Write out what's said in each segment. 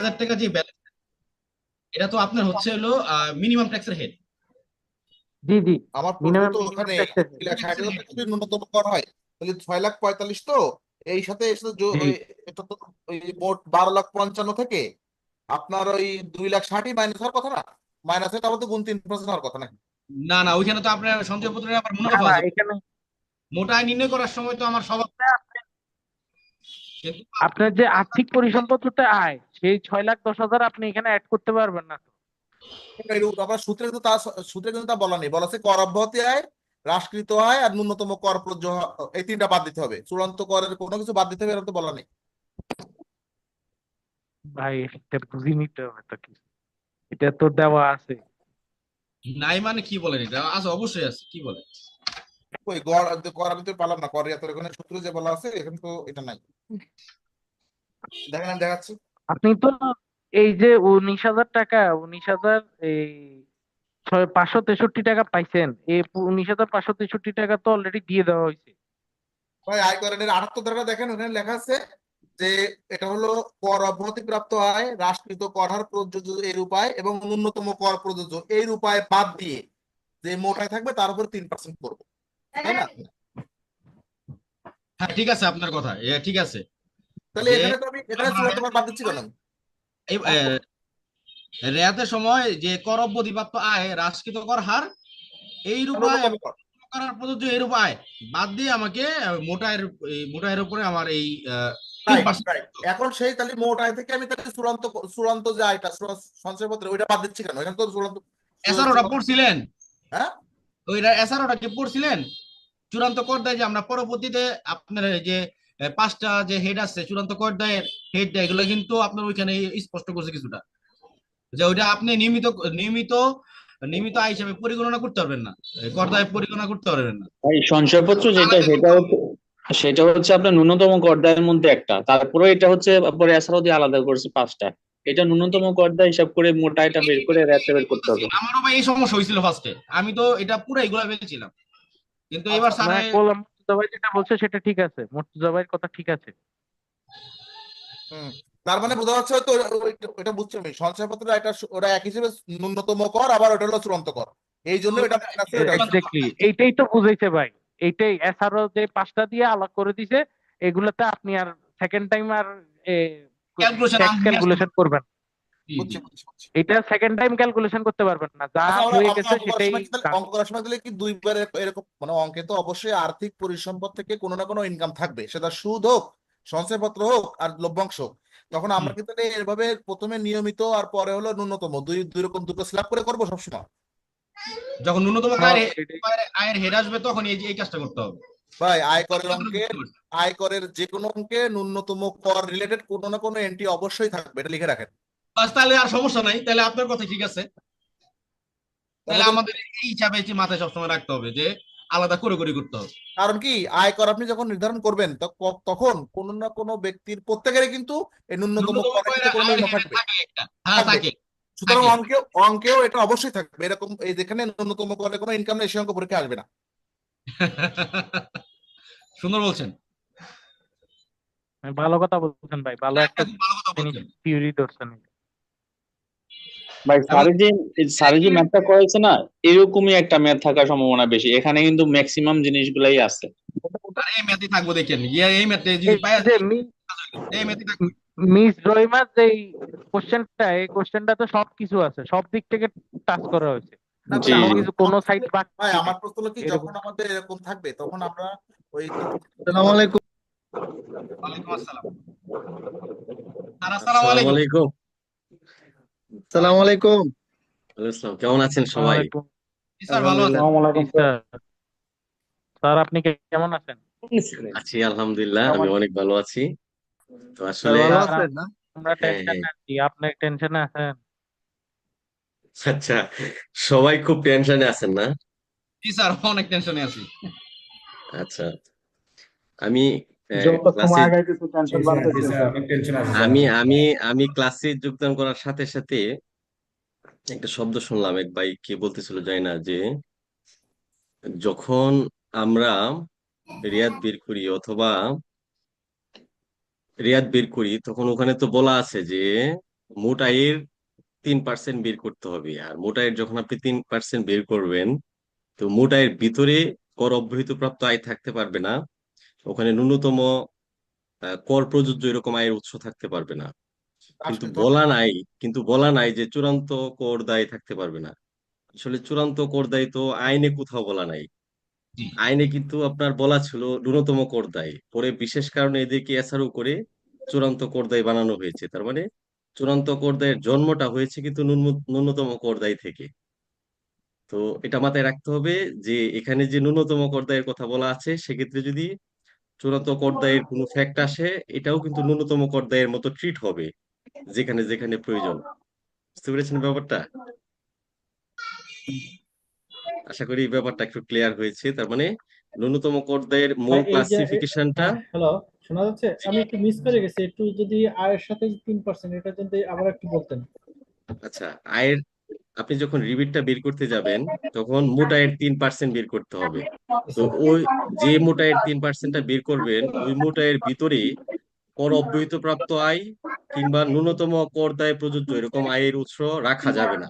হাজার টাকা যে ব্যালেন্স, এটা তো আপনার হচ্ছে হলো মিনিমাম ট্যাক্সের হেড। জি জি। আমার প্রশ্ন মিনিমাম তো মিনিমাম ওখানে ট্যাক্সের। 2,60,000 টাকা যদি ন্যূনতম কর হয়, তাহলে 6,45,000 তো এই সাথে জি। এটা তো ওই মোট 12,55,000 থেকে আপনার ওই 2,60,000 মাইনাস হওয়ার কথা না? মাইনাস হয়ে তারপর তো গুণ 3% হওয়ার কথা নাকি? না না, ওইখানে তো আপনার সঞ্চয়পত্রের আবার না মুনাফা না, আছে। এখানে মোটা আয় নির্ণয় করার সময় তো আমার সবার, কিন্তু আপনার যে আর্থিক পরিসম্পদটা আয়, সেই 6,10,000 আপনি এখানে অ্যাড করতে পারবেন না তো। আবার সূত্রে কিন্তু তা বলা নেই, বলা আছে কর অব্যাহতি আয়, হ্রাসকৃত আয় আর ন্যূনতম কর এই তিনটা বাদ দিতে হবে, চূড়ান্ত করের কোনো কিছু বাদ দিতে হবে এরকম তো বলা নেই। ভাই এটা বুঝি নিতে হবে তো কি, এটা তো দেওয়া আছে। নাই মানে কি বলেন, এটা আছে, অবশ্যই আছে, কি বলেন। ওই গড় কর আমি তো পারলাম না, কর এত এখানে সূত্রে যে বলা আছে এখানে তো এটা নাই। দেখেন আমি দেখাচ্ছি। আপনি তো এই যে 19,000 টাকা, 19,000 এই 563 টাকা পাইছেন, এই 19,563 টাকা তো অলরেডি দিয়ে দেওয়া হয়েছে। ভাই আয় করের 78 ধারা দেখেন, ওখানে লেখা আছে যে এটা হলো কর অব্যাহতি প্রাপ্ত আয়, হ্রাসকৃত কর হার প্রযোজ্য এর উপায় এবং ন্যূনতম কর প্রযোজ্য এর উপায় বাদ দিয়ে যে মোটায় থাকবে তার উপর 3% করবো, তাই না? হ্যাঁ ঠিক আছে, আপনার কথা ঠিক আছে। তাহলে যে এখানে তো আমি এখানে চূড়ান্ত কর বাদ দিচ্ছি কেন আমি? এই রেয়াতের সময় যে কর অব্যাহতিপ্রাপ্ত আয়, হ্রাসকৃত কর হার, এই রূপায় ন্যূনতম এবং কর। করার প্রযোজ্য এই রূপায় বাদ দিয়ে আমাকে মোটায়ের উপরে আমার এই তিন রাইট পার্সেন্ট রাইট। এখন সেই তাহলে মোট আয় থেকে আমি তাহলে চূড়ান্ত চূড়ান্ত যে আয়টা সঞ্চয়পত্রে ওইটা বাদ দিচ্ছি কেন? এখানে তো চূড়ান্ত এসআরওটা চূড়ান্ত- পড়ছিলেন? হ্যাঁ। ওইটা এসআরওটা কি পড়ছিলেন? চূড়ান্ত কর দেয় যে আমরা পরবর্তীতে আপনার এই যে পাঁচটা যে হেড আছে চূড়ান্ত কর দায়ের হেড দেয়, এগুলো কিন্তু আপনার ওইখানে স্পষ্ট করছে কিছুটা, যে ওইটা আপনি নিয়মিত নিয়মিত নিয়মিত আয় হিসাবে পরিগণনা করতে পারবেন না, কর দায় পরিগণনা করতে পারবেন না, ভাই সঞ্চয়পত্র যেটা আলাদা করতে হবে। সেটা হচ্ছে আপনার ন্যূনতম করদায়ের মধ্যে একটা, তারপরে এটা হচ্ছে পরে এছাড়াও দিয়ে আলাদা করেছে পাঁচটা। এটা ন্যূনতম করদায় হিসাব করে মোটা এটা বের করে রেটটা বের করতে হবে। আমারও ভাই এই সমস্যা হয়েছিল ফার্স্টে, আমি তো এটা পুরো এগুলা ফেলছিলাম, কিন্তু এবার আচ্ছা। স্যারে। মানে কোলাম মুর্তজা ভাই যেটা বলছে সেটা ঠিক আছে, মুর্তজা ভাইয়ের কথা ঠিক আছে। হুম। তার মানে বোঝা যাচ্ছে হয়তো এটা বুঝছি আমি, সঞ্চয়পত্র এটা ওরা এক হিসেবে ন্যূনতম কর, আবার ওটা হলো চূড়ান্ত কর, এই জন্য এটা মাইনাস হয়ে এটা হচ্ছে। এক্স্যাক্টলি, এইটাই তো বুঝাইছে ভাই। এইটাই এসআরও যে পাঁচটা দিয়ে আলাদা করে দিছে, এগুলাতে আপনি আর সেকেন্ড টাইম আর ক্যালকুলেশন ট্যাক্স ক্যালকুলেশন করবেন। জি জি। বুঝছি বুঝছি বুঝছি। এটা সেকেন্ড টাইম ক্যালকুলেশন করতে পারবেন না, যা আচ্ছা, আমরা হয়ে আমরা গেছে অঙ্ক করার সেটাই সময় কি তাহলে done। অঙ্ক করার সময় দিলে কি দুইবার এরকম মানে অঙ্কে তো অবশ্যই আর্থিক পরিসম্পদ থেকে কোনো না কোনো ইনকাম থাকবে, সেটা সুদ হোক, সঞ্চয়পত্র হোক আর লভ্যাংশ হোক। তখন আমরা হুম। কি তাহলে এভাবে প্রথমে নিয়মিত আর পরে হলো ন্যূনতম দুই দুই রকম দুটো স্ল্যাব করে করবো সবসময়? যখন ন্যূনতম হ্যাঁ সেটাই। আয়ের হেড আসবে তখন এই কাজটা করতে হবে। ভাই বুঝতে পারছি। আয়করের যে কোনো অঙ্কে ন্যূনতম কর রিলেটেড কোনো না কোনো এন্ট্রি অবশ্যই থাকবে, এটা লিখে রাখেন। বাস, তাহলে আর সমস্যা নাই, তাহলে আপনার কথা ঠিক আছে। তাহলে তাহলে আমাদের এই হিসাবে যে মাথায় সবসময় রাখতে হবে যে আলাদা করে করে করতে হবে। কারণ কি, আয়কর আপনি যখন নির্ধারণ করবেন তখন কোনো না কোনো ব্যক্তির প্রত্যেকেরই কিন্তু এই ন্যূনতম ন্যূনতম করের করে কিন্তু কোনো আয়ের ইনকাম হেডে থাকবে। থাকে একটা, হ্যাঁ থাকবে। থাকে। সুতরাং থাকে। অঙ্কেও এটা অবশ্যই থাকবে এরকম, এই যেখানে ন্যূনতম করে কোনো ইনকাম নেই সে অঙ্ক পরীক্ষা আসবে না। সুন্দর বলছেন। ভালো কথা বলছেন ভাই, ভালো এটা একটা একটা খুব ভালো কথা জিনিস বলছেন। থিওরি ধরছেন। ভাই এবং স্যারে যে ম্যাথটা করেছে না, এরকমই একটা ম্যাথ থাকার সম্ভাবনা বেশি, এখানে কিন্তু ম্যাক্সিমাম জিনিসগুলাই আছে। ওটা আর এই ম্যাথই থাকবো দেখেন, এই ম্যাথে যদি এই পাই যে এই ম্যাথই থাকবো। মিস রহিমার যে কোশ্চেনটা, এই কোশ্চেনটা তো সবকিছু আছে, সব দিক থেকে টাচ করা হয়েছে, না জি ভাই, কোনো জি। কিছু কোনো সাইড ভাই বাকি আমার নেই প্রশ্ন হলো কি, এরকম। যখন আমাদের এরকম থাকবে তখন আমরা ওই আসসালামু আলাইকুম। ওয়ালাইকুম আসসালাম স্যার, আসসালামু আসসালামু আলাইকুম। আলাইকুম। আসসালামু ওয়ালাইকুম আলাইকুম। ওয়ালাইকুম আসসালাম। কেমন আছেন সবাই? ওয়ালাইকুম। জি স্যার, ভালো আছি। আলহামদুলিল্লাহ। আসসালামু আলাইকুম স্যার। স্যার আপনি কেমন আছেন? আছি আলহামদুলিল্লাহ, আমি অনেক ভালো আছি। তো স্যার আসলে ভালো স্যার আছেন না? আমরা হ্যাঁ হ্যাঁ। টেনশনে আছি, আপনি টেনশনে আছেন? আচ্ছা, সবাই খুব টেনশনে আছেন না? জি স্যার, অনেক টেনশনে আছি। আচ্ছা, আমি যত ক্লাসে সময় আগাইতেছে টেনশন বাড়তেছে। অনেক টেনশন আছে স্যার। আমি আমি আমি ক্লাসে যোগদান করার সাথে সাথে একটা শব্দ শুনলাম, এক ভাই কে বলতেছিল জানি না, যে যখন আমরা রিয়াদ বের করি অথবা তখন ওখানে তো বলা আছে যে মোট আয়ের 3% বের করতে হবে। আর মোট আয়ের যখন আপনি 3% বের করবেন, তো মোট আয়ের ভিতরে কর অব্যাহত প্রাপ্ত আয় থাকতে পারবে না। ওখানে ন্যূনতম কর প্রযোজ্য এরকম আয়ের উৎস থাকতে পারবে না। কিন্তু রাষ্ট্রীয় বলা নাই কিন্তু বলা নাই যে চূড়ান্ত কর দায় থাকতে পারবে না। আসলে চূড়ান্ত কর দায় তো আইনে কোথাও বলা নাই। জি। আইনে কিন্তু আপনার বলা ছিল ন্যূনতম কর দায়, পরে বিশেষ কারণে এদেরকে এসআরও করে চূড়ান্ত কর দায় বানানো হয়েছে। তার মানে চূড়ান্ত কর দায়ের জন্মটা হয়েছে কিন্তু ন্যূনতম কর দায় থেকে। তো এটা মাথায় রাখতে হবে যে এখানে যে ন্যূনতম কর দায়ের কথা বলা আছে, সেক্ষেত্রে যদি চূড়ান্ত কর দায়ের কোনো ফ্যাক্ট আসে, এটাও কিন্তু ন্যূনতম কর দায়ের মতো ট্রিট হবে যেখানে যেখানে প্রয়োজন। বুঝতে পেরেছেন ব্যাপারটা? আশা করি এই ব্যাপারটা একটু ক্লিয়ার হয়েছে। তার মানে ন্যূনতম কর দায়ের মূল ভাই এই যে ক্লাসিফিকেশনটা। হ্যালো, শোনা যাচ্ছে? আমি একটু মিস করে গেছি, একটু যদি আয়ের সাথে 3% এটা যদি আবার একটু বলতেন। আচ্ছা, আয়ের আপনি যখন রিবিটটা বের করতে যাবেন, তখন মোট আয়ের 3% বের করতে হবে। তো আচ্ছা ওই যে মোট আয়ের 3%টা বের করবেন, ওই মোট আয়ের ভিতরে কর অব্যাহত প্রাপ্ত আয় কিংবা ন্যূনতম কর দায় প্রযোজ্য এরকম আয়ের উৎস রাখা যাবে না।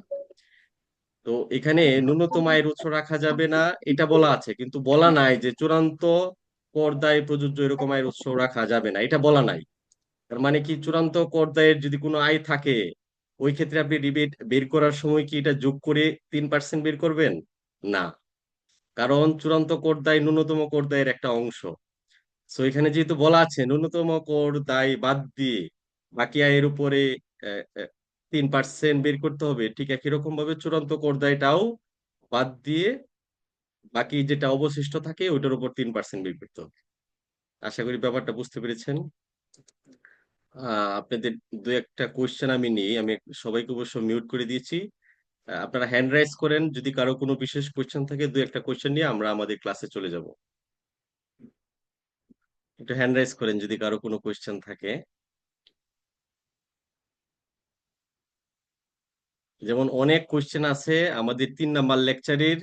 তো এখানে ন্যূনতম আয়ের উৎস রাখা যাবে না এটা বলা আছে, কিন্তু বলা নাই যে চূড়ান্ত কর দায় প্রযোজ্য এরকম আয়ের উৎস রাখা যাবে না, এটা বলা নাই। তার মানে কি চূড়ান্ত কর দায়ের যদি কোনো আয় থাকে, ওই ক্ষেত্রে আপনি রিবেট বের করার সময় কি এটা যোগ করে 3% বের করবেন? না, কারণ চূড়ান্ত কর দায় ন্যূনতম কর দায়ের একটা অংশ। সো এখানে যেহেতু বলা আছে ন্যূনতম কর দায় বাদ দিয়ে বাকি আয়ের উপরে 3% বের করতে হবে, ঠিক একই রকম ভাবে চূড়ান্ত কর দায়টাও বাদ দিয়ে বাকি যেটা অবশিষ্ট থাকে ওইটার উপর 3% বের করতে হবে। আশা করি ব্যাপারটা বুঝতে পেরেছেন। আপনাদের দু একটা কোয়েশ্চেন আমি নিই, আমি সবাইকে অবশ্য মিউট করে দিয়েছি। আপনারা হ্যান্ড রাইজ করেন যদি কারো কোনো বিশেষ কোয়েশ্চেন থাকে, দু একটা কোয়েশ্চেন নিয়ে আমরা আমাদের ক্লাসে চলে যাব। একটু হ্যান্ড রাইজ করেন যদি কারো কোনো কোয়েশ্চেন থাকে। যেমন অনেক কোয়েশ্চেন আছে আমাদের 3 নাম্বার লেকচারের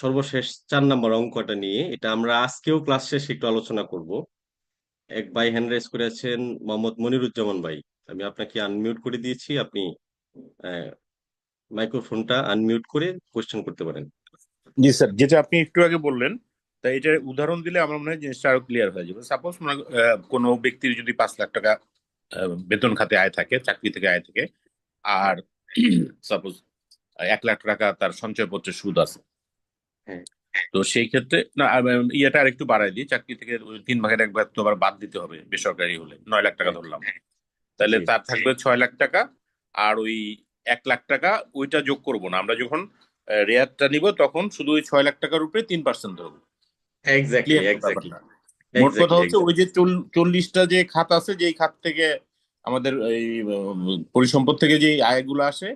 সর্বশেষ 4 নাম্বার অঙ্কটা নিয়ে, এটা আমরা আজকেও ক্লাস শেষে একটু আলোচনা করব। এক ভাই হ্যান্ড রাইজ করেছেন, মোহাম্মদ মনিরুজ্জামান ভাই। আমি আপনাকে আনমিউট করে দিয়েছি, আপনি মাইক্রোফোনটা আনমিউট করে কোয়েশ্চেন করতে পারেন। জি স্যার, যেটা আপনি একটু আগে বললেন, তাই এটার উদাহরণ দিলে আমার মনে হয় জিনিসটা আরো ক্লিয়ার হয়ে যাবে। সাপোজ কোনো ব্যক্তির যদি 5 লাখ টাকা বেতন খাতে আয় থাকে, চাকরি থেকে আয় থাকে, আর সাপোজ 1 লাখ টাকা তার সঞ্চয়পত্রের সুদ আছে। হ্যাঁ, তো সেই ক্ষেত্রে না, ইয়েটা আর একটু বাড়াই দিই, চাকরি থেকে 3 ভাগের 1 ভাগ তো আবার বাদ দিতে হবে, বেসরকারি হলে 9 লাখ টাকা হ্যাঁ, ধরলাম, তাহলে জি, তার থাকবে 6 লাখ টাকা। আর ওই 1 লাখ টাকা ওইটা যোগ করবো না, আমরা যখন রেয়ারটা নিব তখন শুধু ওই 6 লাখ টাকার উপরে 3% ধরবো। এক্স্যাক্টলি ক্লিয়ার এক্স্যাক্টলি ব্যাপারটা? মোট কথা হচ্ছে এক্স্যাক্টলি ওই যে 40টা যে খাত আছে, যেই খাত থেকে আমাদের এই পরিসম্পদ থেকে যে আয়গুলো আসে,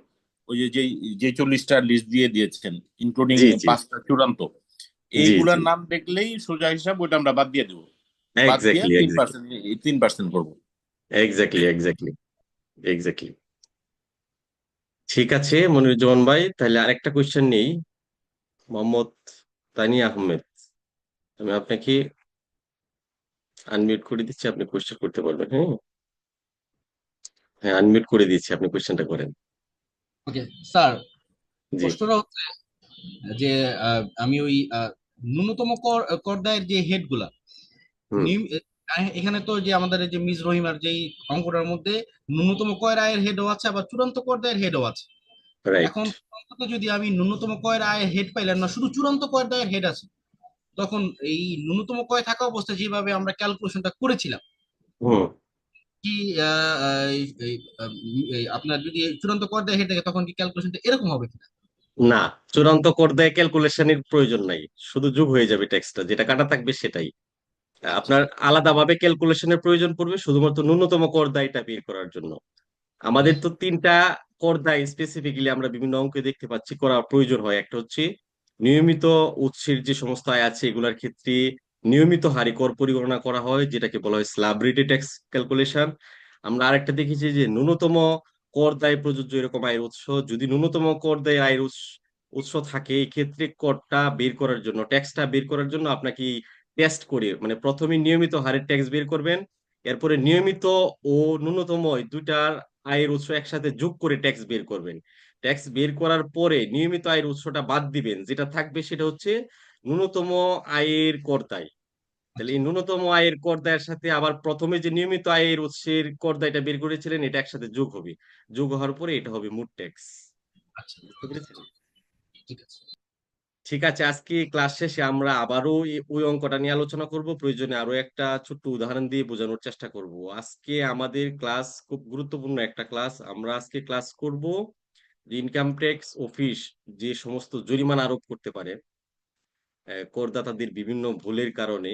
ওই যে যে 40টা লিস্ট দিয়ে দিয়েছেন, ইনক্লুডিং জি জি 5টা চূড়ান্ত, জি জি এইগুলার নাম দেখলেই সোজা হিসাব ওইটা আমরা বাদ দিয়ে দেবো, বাদ দিয়ে এক্স্যাক্টলি তিন এক্স্যাক্টলি পার্সেন্ট 3% করবো। এক্স্যাক্টলি এক্স্যাক্টলি এক্স্যাক্টলি ঠিক আছে মনিরুজ্জামান ভাই, তাহলে আরেকটা কোয়েশ্চেন নেই। মোহাম্মদ তানিয়া আহমেদ, আমি আপনাকে আনমিউট করে দিচ্ছি, আপনি কোয়েশ্চেন করতে পারবেন। হ্যাঁ, হ্যাঁ, আনমিউট করে দিচ্ছি, আপনি কোয়েশ্চেনটা করেন। ওকে স্যার, জি। প্রশ্নটা হচ্ছে যে আমি ওই ন্যূনতম কর কর দায়ের যে হেড গুলা হুম। এখানে তো যে আমাদের এই যে মিস রহিমার যেই অঙ্কটার মধ্যে ন্যূনতম কর আয়ের হেডও আছে, আবার চূড়ান্ত কর দায়ের হেডও আছে। রাইট। এখন অন্তত যদি আমি ন্যূনতম কর আয়ের হেড পাইলাম না, শুধু চূড়ান্ত কর দায়ের হেড আছে, তখন এই ন্যূনতম কর থাকা অবস্থায় যেভাবে আমরা ক্যালকুলেশনটা করেছিলাম, হুম। কি আহ, আহ, এই এই, আপনার যদি চূড়ান্ত কর দায়ের হেড থাকে তখন কি ক্যালকুলেশনটা এরকম হবে কিনা? না, চূড়ান্ত কর দায় ক্যালকুলেশনের প্রয়োজন নাই, শুধু যোগ হয়ে যাবে টেক্সটটা, যেটা কাটা থাকবে সেটাই। আপনার আলাদাভাবে ক্যালকুলেশনের প্রয়োজন পড়বে শুধুমাত্র ন্যূনতম কর দায়টা বের করার জন্য। আমাদের তো 3টা কর দায় স্পেসিফিক্যালি আমরা বিভিন্ন অঙ্কে দেখতে পাচ্ছি করা প্রয়োজন হয়। একটা হচ্ছে নিয়মিত উৎসের যে সমস্ত আয় আছে এগুলার ক্ষেত্রে নিয়মিত হারে কর পরিগণনা করা হয়, যেটাকে বলা হয় স্ল্যাব রেটে ট্যাক্স ক্যালকুলেশন। আমরা আরেকটা দেখেছি যে ন্যূনতম কর দায় প্রযোজ্য এরকম আয়ের উৎস, যদি ন্যূনতম কর দায় আয়ের উৎস থাকে, এই ক্ষেত্রে করটা বের করার জন্য, ট্যাক্সটা বের করার জন্য আপনাকে টেস্ট করে, মানে প্রথমে নিয়মিত হারে ট্যাক্স বের করবেন, এরপরে নিয়মিত ও ন্যূনতম এই দুইটার আয়ের উৎস একসাথে যোগ করে ট্যাক্স বের করবেন। ট্যাক্স বের করার পরে নিয়মিত আয়ের উৎসটা বাদ দিবেন, যেটা থাকবে সেটা হচ্ছে ন্যূনতম আয়ের কর দায়। তাহলে এই ন্যূনতম আয়ের কর দায়ের সাথে আবার প্রথমে যে নিয়মিত আয়ের উৎসের কর দায়টা বের করেছিলেন এটা একসাথে যোগ হবে, যোগ হওয়ার পরে এটা হবে মোট ট্যাক্স। আচ্ছা, বুঝতে পেরেছেন? ঠিক আছে। ঠিক আছে, আজকে ক্লাস শেষে আমরা আবারও ওই অঙ্কটা নিয়ে আলোচনা করব, প্রয়োজনে আরো একটা ছোট্ট উদাহরণ দিয়ে বোঝানোর চেষ্টা করব। আজকে আমাদের ক্লাস খুব গুরুত্বপূর্ণ একটা ক্লাস। আমরা আজকে ক্লাস করব ইনকাম ট্যাক্স অফিস যে সমস্ত জরিমানা আরোপ করতে পারে করদাতাদের বিভিন্ন ভুলের কারণে,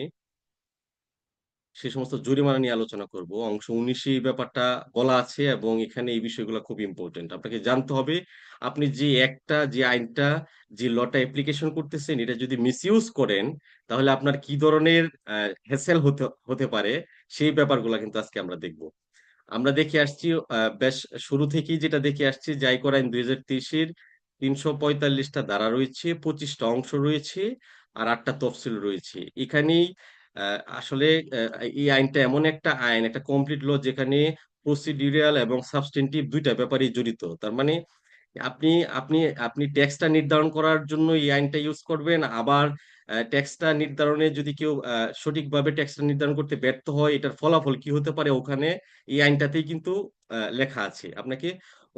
সে সমস্ত জরিমানা নিয়ে আলোচনা করব। অংশ 19 এই ব্যাপারটা বলা আছে এবং এখানে এই বিষয়গুলো খুব ইম্পর্টেন্ট। আপনাকে জানতে হবে আপনি যে আইনটা, যে লটা অ্যাপ্লিকেশন করতেছেন, এটা যদি মিসইউজ করেন তাহলে আপনার কি ধরনের হ্যাসেল হতে হতে পারে, সেই ব্যাপারগুলো কিন্তু আজকে আমরা দেখব। আমরা দেখে আসছি বেশ শুরু থেকেই যেটা দেখে আসছি, যে আয়কর আইন 2023-এর 345টা ধারা রয়েছে, 25টা অংশ রয়েছে, আর 8টা তফসিল রয়েছে। এখানেই আসলে এই আইনটা এমন একটা আইন, একটা কমপ্লিট ল, যেখানে প্রসিডিউরাল এবং সাবস্টেন্টিভ দুইটা ব্যাপারই জড়িত। তার মানে আপনি আপনি আপনি ট্যাক্সটা নির্ধারণ করার জন্য এই আইনটা ইউজ করবেন, আবার ট্যাক্সটা নির্ধারণে যদি কেউ সঠিকভাবে ট্যাক্সটা নির্ধারণ করতে ব্যর্থ হয়, এটার ফলাফল কি হতে পারে ওখানে এই আইনটাতেই কিন্তু লেখা আছে। আপনাকে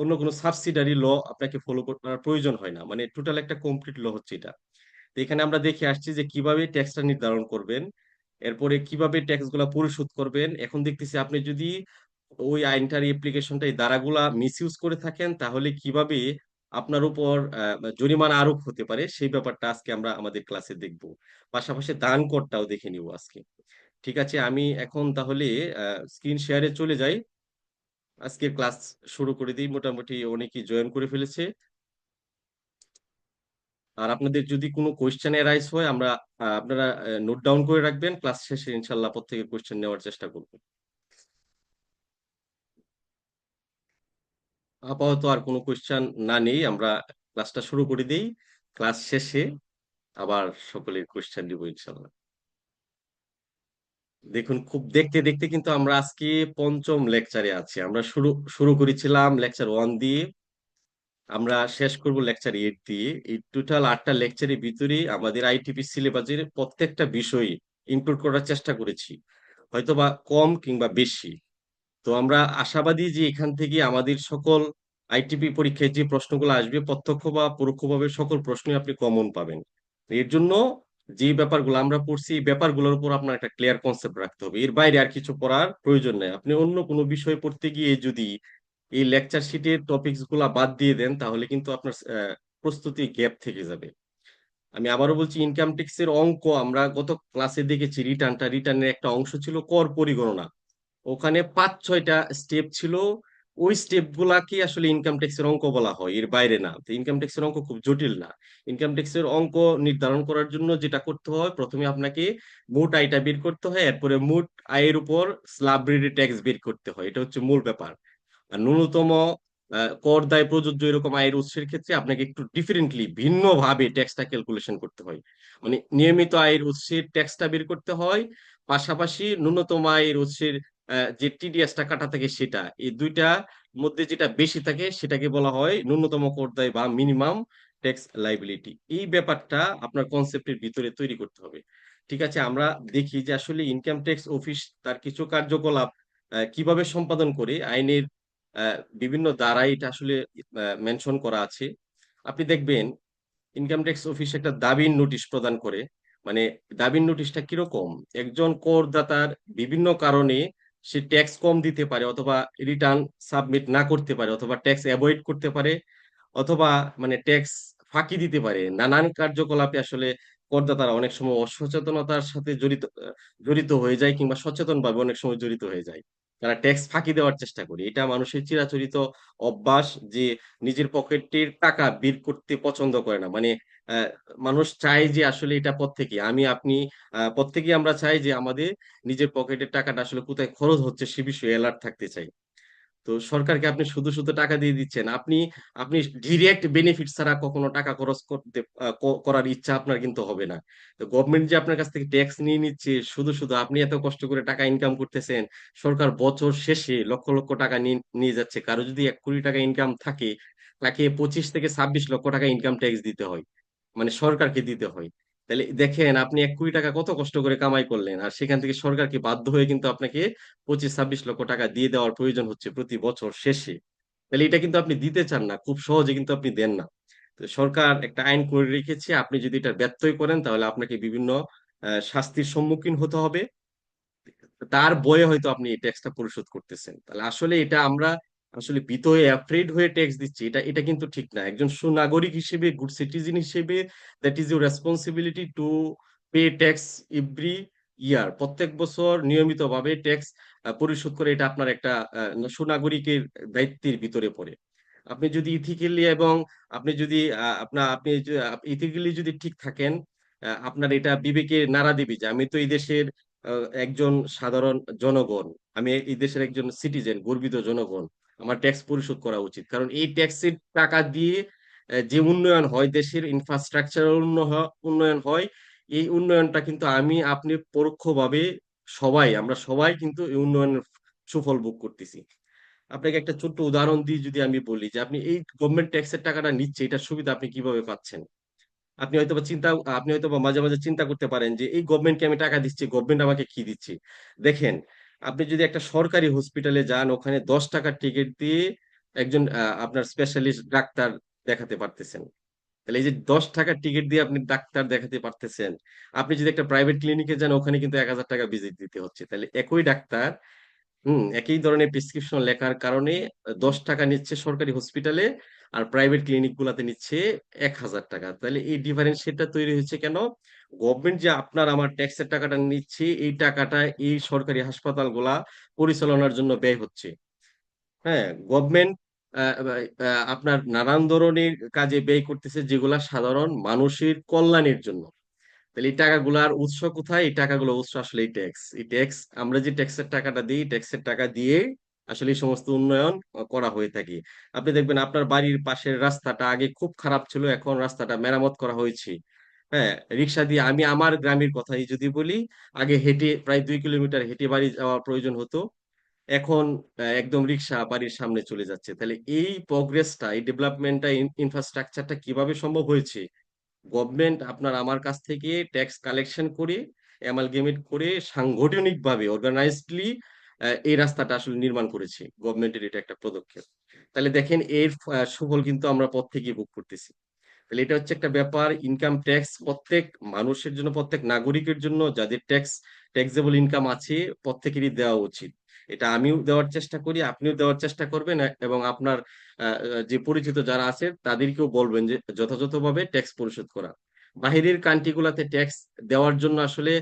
অন্য কোনো সাবসিডারি ল আপনাকে ফলো করার প্রয়োজন হয় না, মানে টোটাল একটা কমপ্লিট ল হচ্ছে এটা। তো এখানে আমরা দেখে আসছি যে কিভাবে ট্যাক্সটা নির্ধারণ করবেন, এরপরে কিভাবে ট্যাক্স গুলা পরিশোধ করবেন। এখন দেখতেছি আপনি যদি ওই আইনটার অ্যাপ্লিকেশনটা, এই ধারাগুলা মিসইউজ করে থাকেন, তাহলে কিভাবে আপনার উপর জরিমানা আরোপ হতে পারে সেই ব্যাপারটা আজকে আমরা আমাদের ক্লাসে দেখব। পাশাপাশি দান করটাও দেখে নিব আজকে। ঠিক আছে, আমি এখন তাহলে স্ক্রিন শেয়ারে চলে যাই, আজকের ক্লাস শুরু করে দিই। মোটামুটি অনেকেই জয়েন করে ফেলেছে। আর আপনাদের যদি কোনো কোয়েশ্চেন এরাইজ হয়, আপনারা নোট ডাউন করে রাখবেন, ক্লাস শেষে ইনশাল্লাহ প্রত্যেকে কোয়েশ্চেন নেওয়ার চেষ্টা করব। আপাতত আর কোনো কোয়েশ্চেন না নেই, আমরা ক্লাসটা শুরু করে দিই। ক্লাস শেষে আবার সকলের কোয়েশ্চেন নিব ইনশাল্লাহ। দেখুন, খুব দেখতে দেখতে কিন্তু আমরা আজকে পঞ্চম লেকচারে আছি। আমরা শুরু শুরু করেছিলাম লেকচার 1 দিয়ে, আমরা শেষ করব লেকচার 8 দিয়ে। এই টোটাল 8টা লেকচারের ভিতরে আমাদের আইটিপি সিলেবাসের প্রত্যেকটা বিষয় ইনক্লুড করার চেষ্টা করেছি, হয়তোবা কম কিংবা বেশি। তো আমরা আশাবাদী যে এখান থেকে আমাদের সকল আইটিপি পরীক্ষায় যে প্রশ্নগুলো আসবে, প্রত্যক্ষ বা পরোক্ষভাবে সকল প্রশ্নই আপনি কমন পাবেন। এর জন্য যে ব্যাপারগুলো আমরা পড়ছি, এই ব্যাপারগুলোর উপর আপনার একটা ক্লিয়ার কনসেপ্ট রাখতে হবে, এর বাইরে আর কিছু পড়ার প্রয়োজন নেই। আপনি অন্য কোনো বিষয় পড়তে গিয়ে যদি এই লেকচার শিটের টপিকস গুলা বাদ দিয়ে দেন, তাহলে কিন্তু আপনার প্রস্তুতি গ্যাপ থেকে যাবে। আমি আবারও বলছি, ইনকাম ট্যাক্স এর অঙ্ক আমরা গত ক্লাসে দেখেছি, রিটার্নের একটা অংশ ছিল কর পরিগণনা। ওখানে 5-6টা স্টেপ ছিল, ওই স্টেপ গুলাকে আসলে ইনকাম ট্যাক্সের অঙ্ক বলা হয়, এর বাইরে না। তো ইনকাম ট্যাক্সের অঙ্ক খুব জটিল না। ইনকাম ট্যাক্সের অঙ্ক নির্ধারণ করার জন্য যেটা করতে হয়, প্রথমে আপনাকে মোট আয়টা বের করতে হয়, এরপরে মোট আয়ের উপর স্ল্যাব রেটে ট্যাক্স বের করতে হয়, এটা হচ্ছে মূল ব্যাপার। আর ন্যূনতম কর দায় প্রযোজ্য এরকম আয়ের উৎসের ক্ষেত্রে আপনাকে একটু ডিফারেন্টলি, ভিন্নভাবে ট্যাক্সটা ক্যালকুলেশন করতে হয়। মানে নিয়মিত আয়ের উৎসের ট্যাক্সটা বের করতে হয়, পাশাপাশি ন্যূনতম আয়ের উৎসের যে টিডিএসটা কাটা থাকে সেটা, এই দুইটা মধ্যে যেটা বেশি থাকে সেটাকে বলা হয় ন্যূনতম কর দায় বা মিনিমাম ট্যাক্স লাইবিলিটি। এই ব্যাপারটা আপনার কনসেপ্টের ভিতরে তৈরি করতে হবে। ঠিক আছে, আমরা দেখি যে আসলে ইনকাম ট্যাক্স অফিস তার কিছু কার্যকলাপ কিভাবে সম্পাদন করে। আইনের বিভিন্ন ধারায় এটা আসলে মেনশন করা আছে। আপনি দেখবেন ইনকাম ট্যাক্স অফিস একটা দাবির নোটিশ প্রদান করে। মানে দাবির নোটিশটা কিরকম, একজন করদাতার বিভিন্ন কারণে সে ট্যাক্স কম দিতে পারে, অথবা রিটার্ন সাবমিট না করতে পারে, অথবা ট্যাক্স অ্যাভয়েড করতে পারে, অথবা মানে ট্যাক্স ফাঁকি দিতে পারে। নানান কার্যকলাপে আসলে করদাতারা অনেক সময় অসচেতনতার সাথে জড়িত হয়ে যায়, কিংবা সচেতন ভাবে অনেক সময় জড়িত হয়ে যায়। তারা ট্যাক্স ফাঁকি দেওয়ার চেষ্টা করে। এটা মানুষের চিরাচরিত অভ্যাস, যে নিজের পকেটের টাকা বের করতে পছন্দ করে না। মানে আহ, মানুষ চায় যে আসলে এটা প্রত্যেকে, আমি আপনি প্রত্যেকেই আমরা চাই যে আমাদের নিজের পকেটের টাকাটা আসলে কোথায় খরচ হচ্ছে সে বিষয়ে অ্যালার্ট থাকতে চাই। তো সরকারকে আপনি শুধু শুধু টাকা দিয়ে দিচ্ছেন, আপনি আপনি ডিরেক্ট বেনিফিট ছাড়া কখনো টাকা খরচ করতে করার ইচ্ছা আপনার কিন্তু হবে না। তো গভর্নমেন্ট যে আপনার কাছ থেকে ট্যাক্স নিয়ে নিচ্ছে, শুধু শুধু আপনি এত কষ্ট করে টাকা ইনকাম করতেছেন, সরকার বছর শেষে লক্ষ লক্ষ টাকা নিয়ে নিয়ে যাচ্ছে। কারো যদি 1 কোটি টাকা ইনকাম থাকে, তাকে 25 থেকে 26 লক্ষ টাকা ইনকাম ট্যাক্স দিতে হয়, মানে সরকারকে দিতে হয়। তাহলে দেখেন আপনি 1 কোটি টাকা কত কষ্ট করে কামাই করলেন, আর সেখান থেকে সরকারকে বাধ্য হয়ে কিন্তু আপনাকে 25-26 লক্ষ টাকা দিয়ে দেওয়ার প্রয়োজন হচ্ছে প্রতি বছর শেষে। তাহলে এটা কিন্তু আপনি দিতে চান না, খুব সহজে কিন্তু আপনি দেন না। তো সরকার একটা আইন করে রেখেছে, আপনি যদি এটা ব্যত্যয় করেন তাহলে আপনাকে বিভিন্ন শাস্তির সম্মুখীন হতে হবে। তার বয়ে হয়তো আপনি এই ট্যাক্সটা পরিশোধ করতেছেন। তাহলে আসলে এটা আমরা আসলে ভীত হয়ে অ্যাফ্রেড হয়ে ট্যাক্স দিচ্ছি, এটা কিন্তু ঠিক না। একজন সুনাগরিক হিসেবে, গুড সিটিজেন হিসেবে, that is your responsibility to pay tax every year. প্রত্যেক বছর নিয়মিতভাবে ট্যাক্স পরিশোধ করে, এটা আপনার একটা সুনাগরিকের দায়িত্বের ভিতরে পড়ে। আপনি যদি ইথিক্যালি এবং আপনি যদি আপনি ইথিক্যালি যদি ঠিক থাকেন, আপনার এটা বিবেকে নাড়া দিবে যে আমি তো এই দেশের একজন সাধারণ জনগণ, আমি এই দেশের একজন সিটিজেন, গর্বিত জনগণ, আমার ট্যাক্স পরিশোধ করা উচিত। কারণ এই ট্যাক্সের টাকা দিয়ে যে উন্নয়ন হয়, দেশের ইনফ্রাস্ট্রাকচার উন্নয়ন হয়, এই উন্নয়নটা কিন্তু আমি আপনি পরোক্ষভাবে আমরা সবাই কিন্তু এই উন্নয়নের সুফল ভোগ করতেছি। আপনাকে একটা ছোট্ট উদাহরণ দিয়ে যদি আমি বলি যে আপনি এই গভর্নমেন্ট ট্যাক্সের টাকাটা নিচ্ছে, এটার সুবিধা আপনি কিভাবে পাচ্ছেন। আপনি হয়তোবা মাঝে মাঝে চিন্তা করতে পারেন যে এই গভর্নমেন্টকে আমি টাকা দিচ্ছি, গভর্নমেন্ট আমাকে কি দিচ্ছে। দেখেন, আপনি যদি একটা সরকারি হসপিটালে যান, ওখানে 10 টাকার টিকিট দিয়ে একজন আপনার স্পেশালিস্ট ডাক্তার দেখাতে পারতেছেন। তাহলে এই যে 10 টাকার টিকিট দিয়ে আপনি ডাক্তার দেখাতে পারতেছেন, আপনি যদি একটা প্রাইভেট ক্লিনিকে যান, ওখানে কিন্তু 1,000 টাকা ভিজিট দিতে হচ্ছে। তাহলে একই ডাক্তার, একই ধরনের প্রেসক্রিপশন লেখার কারণে 10 টাকা নিচ্ছে সরকারি হসপিটালে, আর প্রাইভেট ক্লিনিক গুলাতে নিচ্ছে 1,000 টাকা। তাহলে এই ডিফারেন্সিয়েটটা তৈরি হয়েছে কেন? গভর্নমেন্ট যে আপনার আমার ট্যাক্সের টাকাটা নিচ্ছে, এই টাকাটা এই সরকারি হাসপাতাল গুলা পরিচালনার জন্য ব্যয় হচ্ছে। হ্যাঁ, গভর্নমেন্ট আপনার নানান ধরনের কাজে ব্যয় করতেছে, যেগুলা সাধারণ মানুষের কল্যাণের জন্য। তাহলে এই টাকাগুলার উৎস কোথায়? এই টাকাগুলো উৎস আসলে এই ট্যাক্স। এই ট্যাক্স, আমরা যে ট্যাক্সের টাকাটা দিই, ট্যাক্সের টাকা দিয়ে আসলে এই সমস্ত উন্নয়ন করা হয়ে থাকে। আপনি দেখবেন আপনার বাড়ির পাশের রাস্তাটা আগে খুব খারাপ ছিল, এখন রাস্তাটা মেরামত করা হয়েছে। হ্যাঁ, রিক্সা দিয়ে, আমি আমার গ্রামের কথাই যদি বলি, আগে হেঁটে প্রায় 2 কিলোমিটার হেঁটে বাড়ি যাওয়ার প্রয়োজন হতো, এখন একদম রিক্সা বাড়ির সামনে চলে যাচ্ছে। তাহলে এই প্রোগ্রেসটা, এই ডেভেলপমেন্টটা, ইনফ্রাস্ট্রাকচারটা কিভাবে সম্ভব হয়েছে? গভর্নমেন্ট আপনার আমার কাছ থেকে ট্যাক্স কালেকশন করে, অ্যামালগেমেট করে, সাংগঠনিকভাবে অর্গানাইজডলি এই রাস্তাটা আসলে নির্মাণ করেছে। গভর্নমেন্টের এটা একটা পদক্ষেপ। তাহলে দেখেন এর সুফল কিন্তু আমরা প্রত্যেকেই ভোগ করতেছি। তাহলে এটা হচ্ছে একটা ব্যাপার। ইনকাম ট্যাক্স প্রত্যেক মানুষের জন্য, প্রত্যেক নাগরিকের জন্য, যাদের ট্যাক্সেবল ইনকাম আছে, প্রত্যেকেরই দেওয়া উচিত। এটা আমিও দেওয়ার চেষ্টা করি, আপনিও দেওয়ার চেষ্টা করবেন, এবং আপনার যে পরিচিত যারা আছে তাদেরকেও বলবেন যে যথাযথভাবে ট্যাক্স পরিশোধ করা। বাহিরের কান্ট্রি গুলাতে ট্যাক্স দেওয়ার জন্য আসলে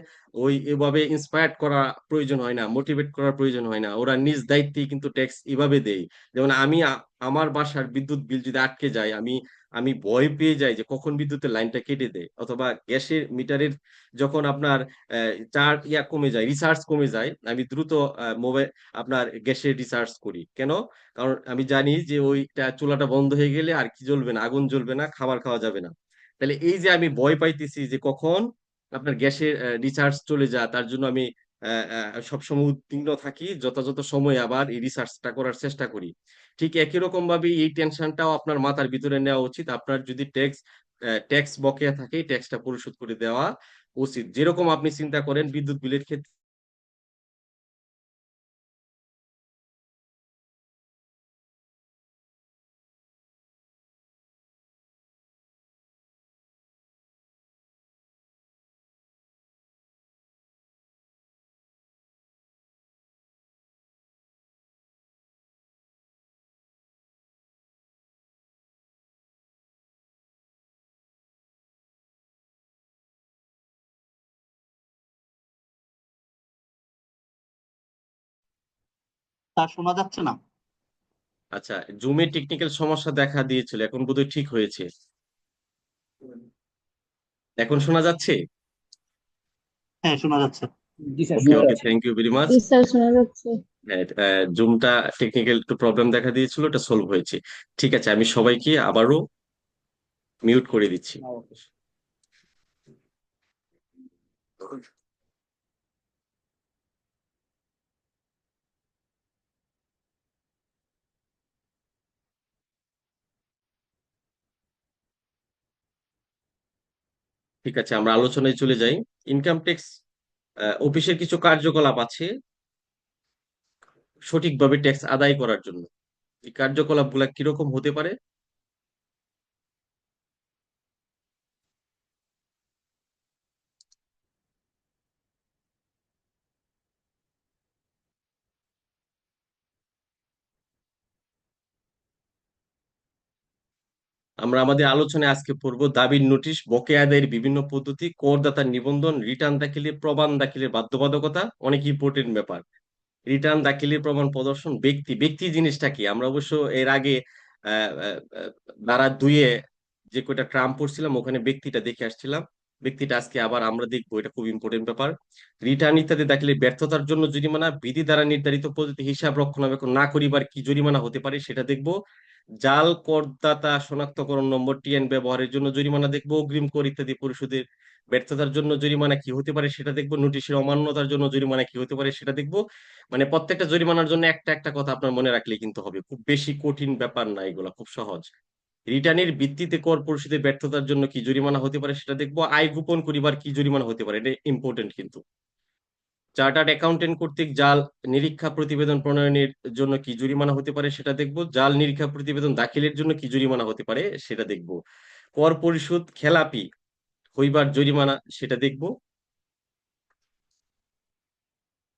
ওই এভাবে ইন্সপায়ার্ড করা প্রয়োজন হয় না, মোটিভেট করার প্রয়োজন হয় না, ওরা নিজ দায়িত্বেই কিন্তু ট্যাক্স এভাবে দেয়। যেমন আমি আমার বাসার বিদ্যুৎ বিল যদি আটকে যায়, আমি আমি ভয় পেয়ে যাই যে কখন বিদ্যুতের লাইনটা কেটে দেয়, অথবা গ্যাসের মিটারের যখন আপনার চার্জ কমে যায়, রিচার্জ কমে যায়, আমি দ্রুত মোবাইল আপনার গ্যাসের রিচার্জ করি। কেন? কারণ আমি জানি যে ওইটা চুলাটা বন্ধ হয়ে গেলে আর কি জ্বলবে না, আগুন জ্বলবে না, খাবার খাওয়া যাবে না। তাহলে এই যে আমি ভয় পাইতেছি যে কখন আপনার গ্যাসের রিচার্জ চলে যায়, তার জন্য আমি সবসময় উদ্বিগ্ন থাকি, যথাযথ সময়ে আবার এই রিসার্চটা করার চেষ্টা করি। ঠিক একই রকম ভাবে এই টেনশনটাও আপনার মাথার ভিতরে নেওয়া উচিত। আপনার যদি ট্যাক্স বকেয়া থাকে, ট্যাক্সটা পরিশোধ করে দেওয়া উচিত। যেরকম আপনি চিন্তা করেন বিদ্যুৎ বিলের ক্ষেত্রে। তা শোনা যাচ্ছে না। আচ্ছা, জুমে টেকনিক্যাল সমস্যা দেখা দিয়েছিল, এখন বোধহয় ঠিক হয়েছে। এখন শোনা যাচ্ছে? হ্যাঁ, শোনা যাচ্ছে। Okay okay, thank you very much. জি স্যার, শোনা যাচ্ছে। জুমটা টেকনিক্যাল একটু প্রবলেম দেখা দিয়েছিল, এটা সলভ হয়েছে। ঠিক আছে, আমি সবাইকে আবারও মিউট করে দিচ্ছি। ঠিক আছে, আমরা আলোচনায় চলে যাই। ইনকাম ট্যাক্স অফিসের কিছু কার্যকলাপ আছে সঠিকভাবে ট্যাক্স আদায় করার জন্য। এই কার্যকলাপগুলা কিরকম হতে পারে? আমরা আমাদের আলোচনায় আজকে পড়বো দাবির নোটিশ, বকেয়া আদায়ের বিভিন্ন পদ্ধতি, করদাতার নিবন্ধন, রিটার্ন দাখিলের প্রমাণ দাখিলের বাধ্যবাধকতা, অনেক ইম্পর্টেন্ট ব্যাপার। রিটার্ন দাখিলের প্রমাণ প্রদর্শন, ব্যক্তি ব্যক্তি জিনিসটা কি, আমরা অবশ্য এর আগে ধারা 2-এ যে কয়টা ট্রাম পড়ছিলাম ওখানে ব্যক্তিটা দেখে আসছিলাম। ব্যক্তিটা আজকে আবার আমরা দেখবো, এটা খুব ইম্পর্টেন্ট ব্যাপার। রিটার্ন ইত্যাদি দাখিলে ব্যর্থতার জন্য জরিমানা, বিধি দ্বারা নির্ধারিত পদ্ধতি হিসাব রক্ষণাবেক্ষণ না করিবার কি জরিমানা হতে পারে সেটা দেখবো। জাল করদাতা শনাক্তকরণ নম্বর টিএন ব্যবহারের জন্য জরিমানা দেখবো। অগ্রিম কর ইত্যাদি পরিশোধের ব্যর্থতার জন্য জরিমানা কি হতে পারে সেটা দেখবো। নোটিশের অমান্যতার জন্য জরিমানা কি হতে পারে সেটা দেখবো। মানে প্রত্যেকটা জরিমানার জন্য একটা একটা কথা আপনার মনে রাখলে কিন্তু হবে, খুব বেশি কঠিন ব্যাপার না, এগুলা খুব সহজ। রিটার্নের ভিত্তিতে কর পরিশোধের ব্যর্থতার জন্য কি জরিমানা হতে পারে সেটা দেখবো। আয় গোপন করিবার কি জরিমানা হতে পারে, এটা ইম্পর্টেন্ট কিন্তু। চার্টার্ড অ্যাকাউন্টেন্ট কর্তৃক জাল নিরীক্ষা প্রতিবেদন প্রণয়নের জন্য কি জরিমানা হতে পারে সেটা দেখবো। জাল নিরীক্ষা প্রতিবেদন দাখিলের জন্য কি জরিমানা হতে পারে সেটা দেখবো। কর পরিশোধ খেলাপি হইবার জরিমানা সেটা দেখবো।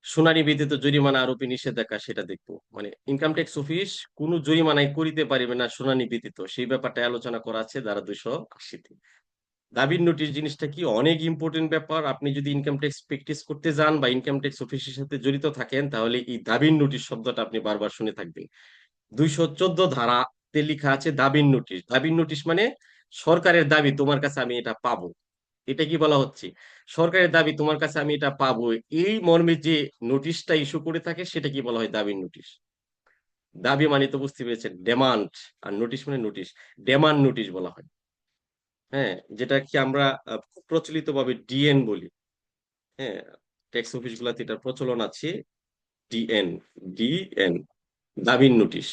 শুনানি ব্যতীত জরিমানা আরোপে নিষেধাজ্ঞা সেটা দেখবো। মানে ইনকাম ট্যাক্স অফিস কোন জরিমানাই করিতে পারিবে না শুনানি ব্যতীত, সেই ব্যাপারটা আলোচনা করা আছে ধারা 280-তে। দাবির নোটিশ জিনিসটা কি, অনেক ইম্পর্টেন্ট ব্যাপার। আপনি যদি ইনকাম ট্যাক্স প্র্যাকটিস করতে যান বা ইনকাম ট্যাক্স অফিসের সাথে জড়িত থাকেন তাহলে এই দাবির নোটিশ শব্দটা আপনি বারবার শুনে থাকবেন। 214 ধারাতে লেখা আছে দাবির নোটিশ। দাবির নোটিশ মানে সরকারের দাবি তোমার কাছে আমি এটা পাবো, এটা কি বলা হচ্ছে, সরকারের দাবি তোমার কাছে আমি এটা পাবো, এই মর্মে যে নোটিশটা ইস্যু করে থাকে সেটা কি বলা হয়, দাবির নোটিশ। দাবি মানে তো বুঝতে পেরেছেন ডেমান্ড, আর নোটিশ মানে নোটিশ, ডেমান্ড নোটিশ বলা হয়। হ্যাঁ, যেটা কি আমরা খুব প্রচলিত ভাবে ডিএন বলি। হ্যাঁ, ট্যাক্স অফিস গুলাতে এটা প্রচলন আছে, ডিএন, ডিএন, দাবির নোটিশ।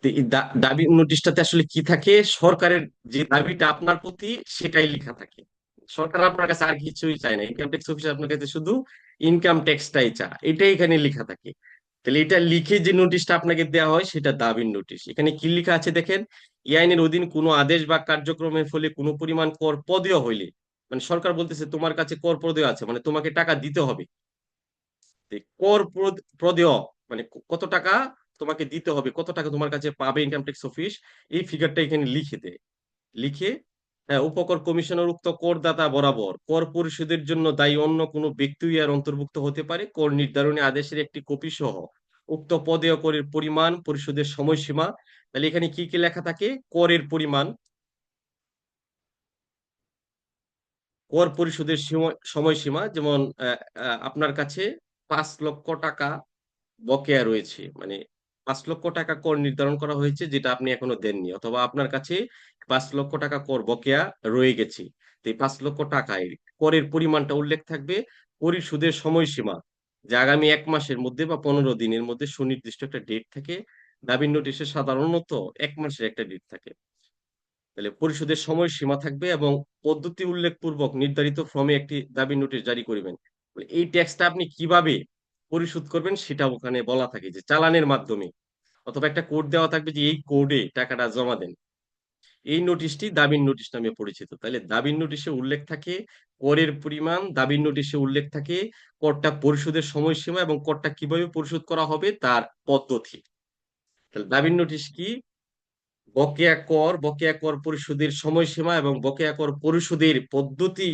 তো এই দাবির নোটিশটাতে আসলে কি থাকে, সরকারের যে দাবিটা আপনার প্রতি সেটাই লেখা থাকে। সরকার আপনার কাছে আর কিছুই চায় না, ইনকাম ট্যাক্স অফিস আপনার কাছে শুধু ইনকাম ট্যাক্সটাই চা, এটাই এখানে লেখা থাকে। তাহলে এটা লিখে যে নোটিশটা আপনাকে দেওয়া হয় সেটা দাবির নোটিশ। এখানে কি লেখা আছে দেখেন, এই আইনের অধীন কোনো আদেশ বা কার্যক্রমের ফলে কোনো পরিমাণ কর প্রদেয় হইলে, মানে সরকার বলতেছে তোমার কাছে কর প্রদেয় আছে মানে তোমাকে টাকা দিতে হবে। কর প্রদেয় মানে কত টাকা তোমাকে দিতে হবে, কত টাকা তোমার কাছে পাবে ইনকাম ট্যাক্স অফিস, এই ফিগারটা এখানে লিখে দেয়। লিখে, হ্যাঁ, উপকর কমিশনার উক্ত করদাতা বরাবর কর পরিশোধের জন্য দায়ী অন্য কোনো ব্যক্তি এর অন্তর্ভুক্ত হতে পারে। কর নির্ধারণী আদেশের একটি কপি সহ উক্ত পদেয় করের পরিমাণ, পরিশোধের সময়সীমা। তাহলে এখানে কি কি লেখা থাকে, করের পরিমাণ, কর পরিশোধের সময়সীমা, যেমন আপনার কাছে 5 লক্ষ টাকা বকেয়া রয়েছে, মানে 5 লক্ষ টাকা কর নির্ধারণ করা হয়েছে যেটা আপনি এখনো দেননি, অথবা আপনার কাছে 5 লক্ষ টাকা কর বকেয়া রয়ে গেছে। তো এই 5 লক্ষ টাকায় করের পরিমাণটা উল্লেখ থাকবে, পরিশোধের সময়সীমা যে আগামী 1 মাসের মধ্যে বা 15 দিনের মধ্যে সুনির্দিষ্ট একটা ডেট থাকে। দাবির নোটিশে সাধারণত 1 মাসের একটা ডেট থাকে। তাহলে পরিশোধের সময়সীমা থাকবে এবং পদ্ধতি উল্লেখ পূর্বক নির্ধারিত ফর্মে একটি দাবি নোটিশ জারি করবেন। এই ট্যাক্সটা আপনি কিভাবে পরিশোধ করবেন সেটা ওখানে বলা থাকে, যে চালানের মাধ্যমে, অথবা একটা কোড দেওয়া থাকবে যে এই কোডে টাকাটা জমা দেন। এই নোটিশটি দাবির নোটিশ নামে পরিচিত। তাহলে দাবির নোটিশে উল্লেখ থাকে করের পরিমাণ, দাবির নোটিশে উল্লেখ থাকে করটা পরিশোধের সময়সীমা এবং করটা কিভাবে পরিশোধ করা হবে তার পদ্ধতি। তাহলে দাবির নোটিশ কি, বকেয়া কর পরিশোধের সময়সীমা এবং বকেয়া কর পরিশোধের পদ্ধতি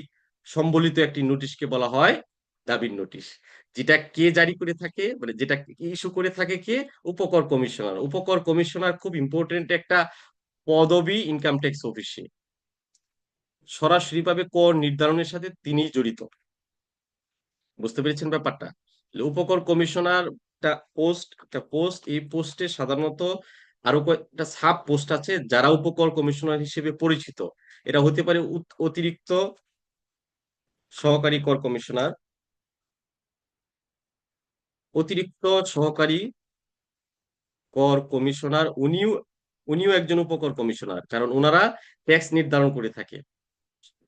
সম্বলিত একটি নোটিশকে বলা হয় দাবির নোটিশ। যেটা কে জারি করে থাকে, মানে যেটা ইস্যু করে থাকে কে, উপকর কমিশনার। উপকর কমিশনার খুব ইম্পর্টেন্ট একটা পদবি ইনকাম ট্যাক্স অফিসে, সরাসরিভাবে কর নির্ধারণের সাথে তিনি জড়িত। বুঝতে পেরেছেন ব্যাপারটা? উপকর কমিশনার একটা পোস্ট এই পোস্টে সাধারণত আরো কয়েকটা সাব পোস্ট আছে যারা উপকর কমিশনার হিসেবে পরিচিত। এরা হতে পারে অতিরিক্ত সহকারী কর কমিশনার, অতিরিক্ত সহকারী কর কমিশনার, উনিও একজন উপকর কমিশনার, কারণ ওনারা ট্যাক্স নির্ধারণ করে থাকে।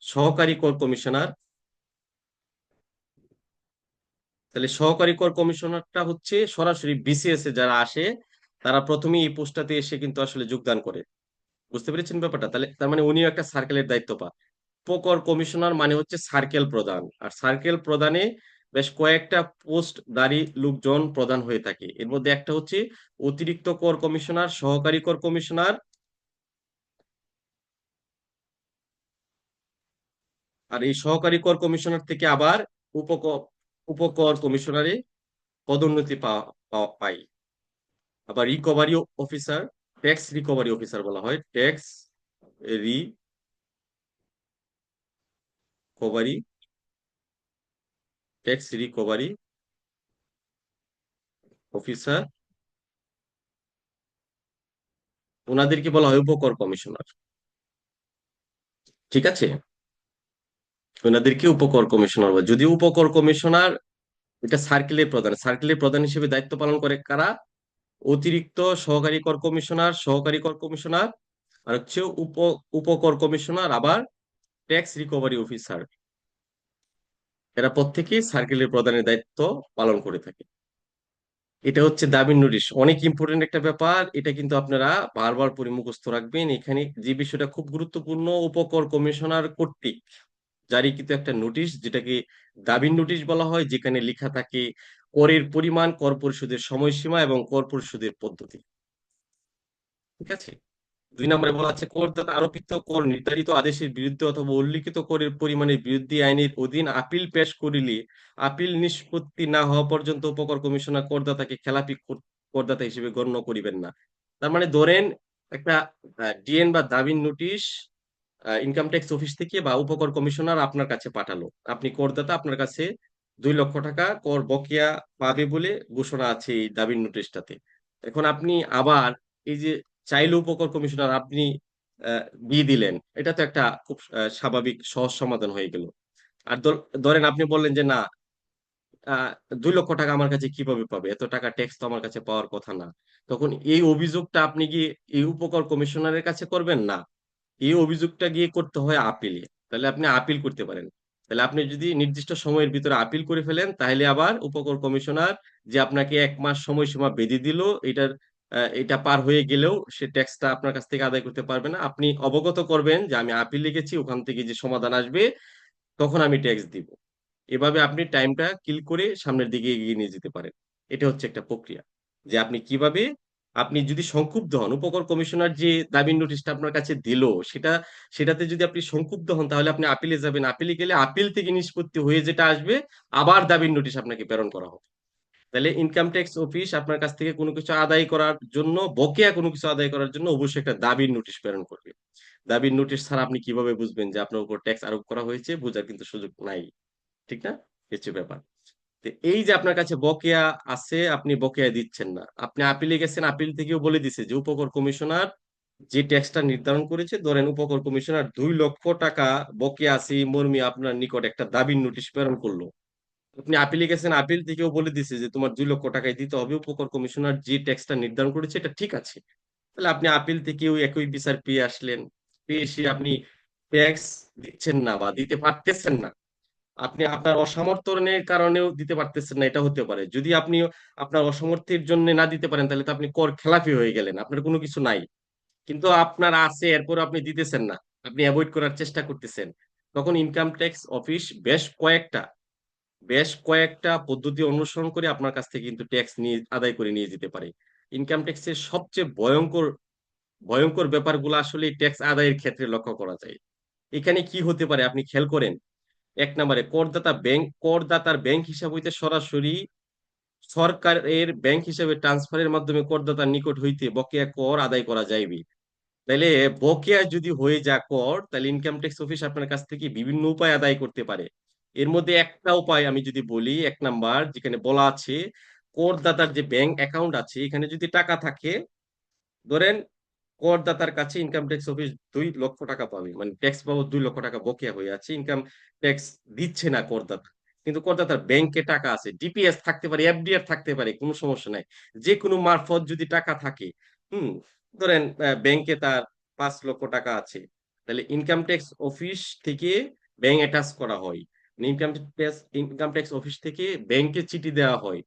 সহকারী কর কমিশনার, তাহলে সহকারী কর কমিশনারটা হচ্ছে সরাসরি বিসিএস এ যারা আসে তারা প্রথমেই এই পোস্টটাতে এসে কিন্তু আসলে যোগদান করে। বুঝতে পেরেছেন ব্যাপারটা? তাহলে তার মানে উনিও একটা সার্কেলের দায়িত্ব পান। উপকর কমিশনার মানে হচ্ছে সার্কেল প্রধান, আর সার্কেল প্রধানে বেশ কয়েকটা পোস্টধারী লোকজন প্রধান হয়ে থাকে। এর মধ্যে একটা হচ্ছে অতিরিক্ত কর কমিশনার, সহকারী কর কমিশনার, আর এই সহকারী কর কমিশনার থেকে আবার উপকর উপকর কমিশনারে পদোন্নতি পাই। আবার recovery officer, tax recovery officer বলা হয়, tax recovery tax recovery officer, ওনাদেরকে বলা হয় উপকর কমিশনার। ঠিক আছে, ওনাদেরকে উপকর কমিশনার বলে। যদিও উপকর কমিশনার এটা সার্কেলের প্রধান হিসেবে দায়িত্ব পালন করে কারা? অতিরিক্ত সহকারী কর কমিশনার, সহকারী কর কমিশনার, আর হচ্ছে উপকর কমিশনার, আবার ট্যাক্স রিকভারি অফিসার। এরা প্রত্যেকেই সার্কেলের প্রধানের দায়িত্ব পালন করে থাকে। এটা হচ্ছে দাবির নোটিশ, অনেক ইম্পর্টেন্ট একটা ব্যাপার। এটা কিন্তু আপনারা বারবার পরে মুখস্থ রাখবেন। এখানে যে বিষয়টা খুব গুরুত্বপূর্ণ, উপকর কমিশনার কর্তৃক জারিকৃত একটা নোটিশ, যেটাকে দাবির নোটিশ বলা হয়, যেখানে লেখা থাকে করের পরিমাণ, কর পরিশোধের সময়সীমা এবং কর পরিশোধের পদ্ধতি। ঠিক আছে। 2 নম্বরে বলা আছে করদাতা আরোপিত কর নির্ধারিত আদেশের বিরুদ্ধে অথবা উল্লিখিত করের পরিমাণের বিরুদ্ধে আইনের অধীন আপিল পেশ করিলে আপিল নিষ্পত্তি না হওয়া পর্যন্ত উপকর কমিশনার করদাতাকে খেলাপি করদাতা হিসেবে গণ্য করিবেন না। তার মানে ধরেন একটা ডিএন বা দাবির নোটিশ ইনকাম ট্যাক্স অফিস থেকে বা উপকর কমিশনার আপনার কাছে পাঠালো, আপনি করদাতা, আপনার কাছে 2 লক্ষ টাকা কর বকেয়া পাবে বলে ঘোষণা আছে এই দাবির নোটিশটাতে। এখন আপনি আবার এই যে চাইলে উপকর কমিশনার আপনি দিয়ে দিলেন, এটা তো একটা খুব স্বাভাবিক সহজ সমাধান হয়ে গেল। আর ধরেন আপনি বললেন যে না, 2 লক্ষ টাকা আমার কাছে কিভাবে পাবে, এত টাকা ট্যাক্স তো আমার কাছে পাওয়ার কথা না। তখন এই অভিযোগটা আপনি কি এই উপকর কমিশনারের কাছে করবেন না, এই অভিযোগটা গিয়ে করতে হয় আপিলে। তাহলে আপনি আপিল করতে পারেন। তাহলে আপনি যদি নির্দিষ্ট সময়ের ভিতরে আপিল করে ফেলেন, তাহলে আবার উপকর কমিশনার যে আপনাকে 1 মাস সময়সীমা বেঁধে দিল, এটা পার হয়ে গেলেও সে ট্যাক্সটা আপনার কাছ থেকে আদায় করতে পারবে না। আপনি অবগত করবেন যে আমি আপিল লিখেছি, ওখান থেকে যে সমাধান আসবে তখন আমি ট্যাক্স দিব। এভাবে আপনি টাইমটা কিল করে সামনের দিকে এগিয়ে নিয়ে যেতে পারেন। এটা হচ্ছে একটা প্রক্রিয়া, যে আপনি কিভাবে, আপনি যদি সংক্ষুব্ধ হন, উপকর কমিশনার যে দাবির নোটিশটা আপনার কাছে দিল সেটাতে যদি আপনি সংক্ষুব্ধ হন, তাহলে আপনি আপিলে যাবেন। আপিলে গেলে আপিল থেকে নিষ্পত্তি হয়ে যেটা আসবে, আবার দাবির নোটিশ আপনাকে প্রেরণ করা হবে। তাহলে ইনকাম ট্যাক্স অফিস আপনার কাছ থেকে কোনো কিছু আদায় করার জন্য, বকেয়া কোনো কিছু আদায় করার জন্য অবশ্যই একটা দাবির নোটিশ প্রেরণ করবে। দাবির নোটিশ ছাড়া আপনি কিভাবে বুঝবেন যে আপনার উপর ট্যাক্স আরোপ করা হয়েছে? বোঝার কিন্তু সুযোগ নাই। ঠিক না? কিছু ব্যাপার। তো এই যে আপনার কাছে বকেয়া আছে, আপনি বকেয়া দিচ্ছেন না, আপনি আপিলে গেছেন, আপিল থেকেও বলে দিছে যে উপকর কমিশনার যে ট্যাক্সটা নির্ধারণ করেছে, ধরেন উপকর কমিশনার 2 লক্ষ টাকা বকেয়া আছে এই মর্মে আপনার নিকট একটা দাবির নোটিশ প্রেরণ করলো। আপনি আপিলে গেছেন, আপিল থেকেও বলে দিছে যে তোমার 2 লক্ষ টাকাই দিতে হবে, উপকর কমিশনার যে ট্যাক্সটা নির্ধারণ করেছে এটা ঠিক আছে। তাহলে আপনি আপিল থেকেও একই বিচার পেয়ে আসলেন, পেয়ে এসে আপনি ট্যাক্স দিচ্ছেন না বা দিতে পারতেছেন না, আপনি আপনার অসামর্থ্যের কারণেও দিতে পারতেছেন না, এটা হতে পারে। যদি আপনি আপনার অসামর্থ্যের জন্য না দিতে পারেন, তাহলে তো আপনি কর খেলাপি হয়ে গেলেন, আপনার কোনো কিছু নাই। কিন্তু আপনার আছে, এরপর আপনি দিতেছেন না, আপনি অ্যাভয়েড করার চেষ্টা করতেছেন। তখন ইনকাম ট্যাক্স অফিস বেশ কয়েকটা পদ্ধতি অনুসরণ করে আপনার কাছ থেকে কিন্তু ট্যাক্স নিয়ে আদায় করে নিয়ে যেতে পারে। ইনকাম ট্যাক্সের সবচেয়ে ভয়ঙ্কর ভয়ঙ্কর ব্যাপারগুলো আসলে ট্যাক্স আদায়ের ক্ষেত্রে লক্ষ্য করা যায়। এখানে কি হতে পারে আপনি খেয়াল করেন। 1 নম্বরে করদাতার ব্যাংক হিসাব হইতে সরাসরি সরকারের ব্যাংক হিসাবে ট্রান্সফারের মাধ্যমে করদাতার নিকট হইতে বকেয়া কর আদায় করা যাইবে। তাইলে বকেয়া যদি হয়ে যা কর, তাহলে ইনকাম ট্যাক্স অফিস আপনার কাছ থেকে বিভিন্ন উপায় আদায় করতে পারে। এর মধ্যে একটা উপায় আমি যদি বলি, 1 নাম্বার যেখানে বলা আছে করদাতার যে ব্যাংক অ্যাকাউন্ট আছে এখানে যদি টাকা থাকে, ধরেন করদাতার কাছে ইনকাম ট্যাক্স অফিস 2 লক্ষ টাকা পাবে, মানে ট্যাক্স বাবদ 2 লক্ষ টাকা বকেয়া হয়ে আছে, ইনকাম ট্যাক্স দিচ্ছে না করদাতা, কিন্তু করদাতার ব্যাংকে টাকা আছে, ডিপিএস থাকতে পারে, এফডিআর থাকতে পারে, কোনো সমস্যা নাই, যে কোনো মারফত যদি টাকা থাকে, হুম, ধরেন ব্যাংকে তার 5 লক্ষ টাকা আছে, তাহলে ইনকাম ট্যাক্স অফিস থেকে ব্যাংক অ্যাটাচ করা হয়, ইনকাম ট্যাক্স অফিস থেকে ব্যাংকে চিঠি দেওয়া হয়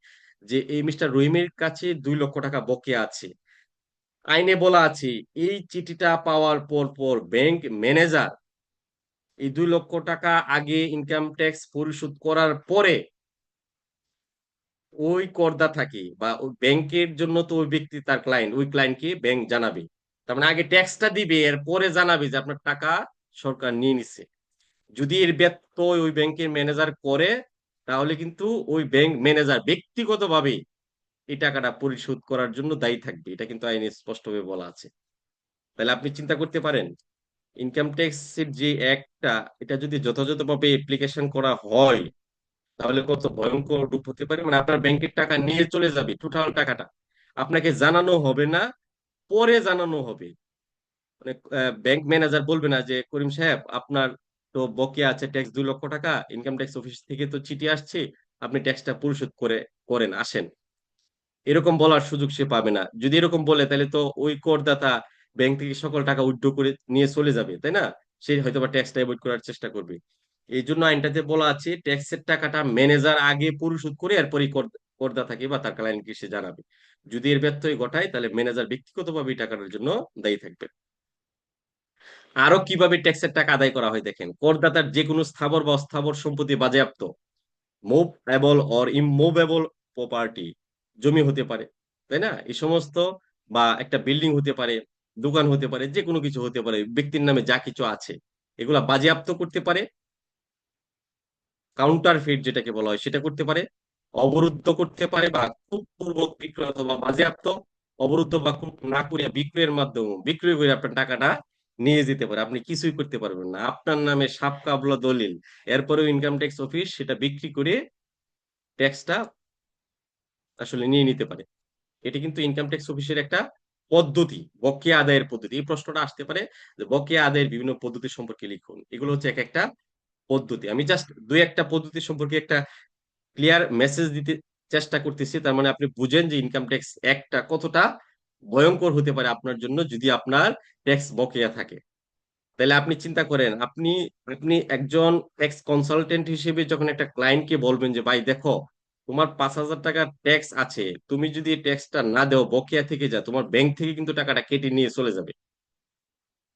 যে এই মিস্টার রহিমের কাছে 2 লক্ষ টাকা বকেয়া আছে। আইনে বলা আছে এই চিঠিটা পাওয়ার পর পর ব্যাংক ম্যানেজার এই 2 লক্ষ টাকা আগে ইনকাম ট্যাক্স পরিশোধ করার পরে ওই করদাতাকে বা ওই ব্যাংকের জন্য তো ওই ব্যক্তি তার ক্লায়েন্ট, ওই ক্লায়েন্টকে ব্যাংক জানাবে, তার মানে আগে ট্যাক্সটা দিবে, এর পরে জানাবে যে আপনার টাকা সরকার নিয়ে নিচ্ছে। যদি এর ব্যত্যয় ওই ব্যাংকের ম্যানেজার করে, তাহলে কিন্তু ওই ব্যাংক ম্যানেজার ব্যক্তিগতভাবে এই টাকাটা পরিশোধ করার জন্য দায়ী থাকবে, এটা কিন্তু আইনে স্পষ্টভাবে বলা আছে। তাহলে আপনি চিন্তা করতে পারেন ইনকাম ট্যাক্সের যে একটা, এটা যদি যথাযথভাবে অ্যাপ্লিকেশন করা হয় তাহলে কত ভয়ঙ্কর রূপ হতে পারে, মানে আপনার ব্যাংকের টাকা নিয়ে চলে যাবে, টোটাল টাকাটা আপনাকে জানানো হবে না, পরে জানানো হবে। মানে ব্যাংক ম্যানেজার বলবে না যে করিম সাহেব আপনার তো বকেয়া আছে ট্যাক্স 2 লক্ষ টাকা, ইনকাম ট্যাক্স অফিস থেকে তো চিঠি আসছে, আপনি ট্যাক্সটা পরিশোধ করেন আসেন, এরকম বলার সুযোগ সে পাবে না। যদি এরকম বলে তাহলে তো ওই করদাতা ব্যাংক থেকে সকল টাকা উইথড্র করে নিয়ে চলে যাবে, তাই না? সে হয়তো বা ট্যাক্সটা অ্যাভয়েড করার চেষ্টা করবে। এই জন্য আইনটাতে বলা আছে ট্যাক্সের টাকাটা ম্যানেজার আগে পরিশোধ করে এরপরই করদাতাকে বা তার ক্লায়েন্টকে সে জানাবে। যদি এর ব্যত্যয় ঘটায় তাহলে ম্যানেজার ব্যক্তিগতভাবে এই টাকাটার জন্য দায়ী থাকবে। আরো কিভাবে ট্যাক্সের টাকা আদায় করা হয় দেখেন, করদাতার যে কোনো স্থাবর বা অস্থাবর সম্পত্তি বাজেয়াপ্ত, মুভেবল অর ইমুভেবল প্রপার্টি, জমি হতে পারে, তাই না, এই সমস্ত, বা একটা বিল্ডিং হতে পারে, দোকান হতে পারে, যে কোনো কিছু হতে পারে, ব্যক্তির নামে যা কিছু আছে এগুলা বাজেয়াপ্ত করতে পারে, কাউন্টার ফিট যেটাকে বলা হয় সেটা করতে পারে, অবরুদ্ধ করতে পারে, বা খুব পূর্বক বিক্রয় অথবা বাজেয়াপ্ত, অবরুদ্ধ বা খুব না করিয়া বিক্রয়ের মাধ্যমে বিক্রয় করে আপনার টাকাটা নিয়ে যেতে পারে, আপনি কিছুই করতে পারবেন না, আপনার নামে সাব কাবলা দলিল, এরপরেও ইনকাম ট্যাক্স অফিস সেটা বিক্রি করে ট্যাক্সটা আসলে নিয়ে নিতে পারে। এটি কিন্তু ইনকাম ট্যাক্স অফিসের একটা পদ্ধতি, বকেয়া আদায়ের পদ্ধতি। এই প্রশ্নটা আসতে পারে যে বকেয়া আদায়ের বিভিন্ন পদ্ধতি সম্পর্কে লিখুন, এগুলো হচ্ছে এক একটা পদ্ধতি। আমি জাস্ট দুই একটা পদ্ধতি সম্পর্কে একটা ক্লিয়ার মেসেজ দিতে চেষ্টা করতেছি, তার মানে আপনি বুঝেন যে ইনকাম ট্যাক্স একটা কতটা ভয়ঙ্কর হতে পারে আপনার জন্য যদি আপনার ট্যাক্স বকেয়া থাকে। তাহলে আপনি চিন্তা করেন, আপনি আপনি একজন ট্যাক্স কনসালটেন্ট হিসেবে যখন একটা ক্লায়েন্টকে বলবেন যে ভাই দেখো তোমার 5,000 টাকা ট্যাক্স আছে, তুমি যদি ট্যাক্সটা না দেও বকেয়া থেকে যা, তোমার ব্যাংক থেকে কিন্তু টাকাটা কেটে নিয়ে চলে যাবে,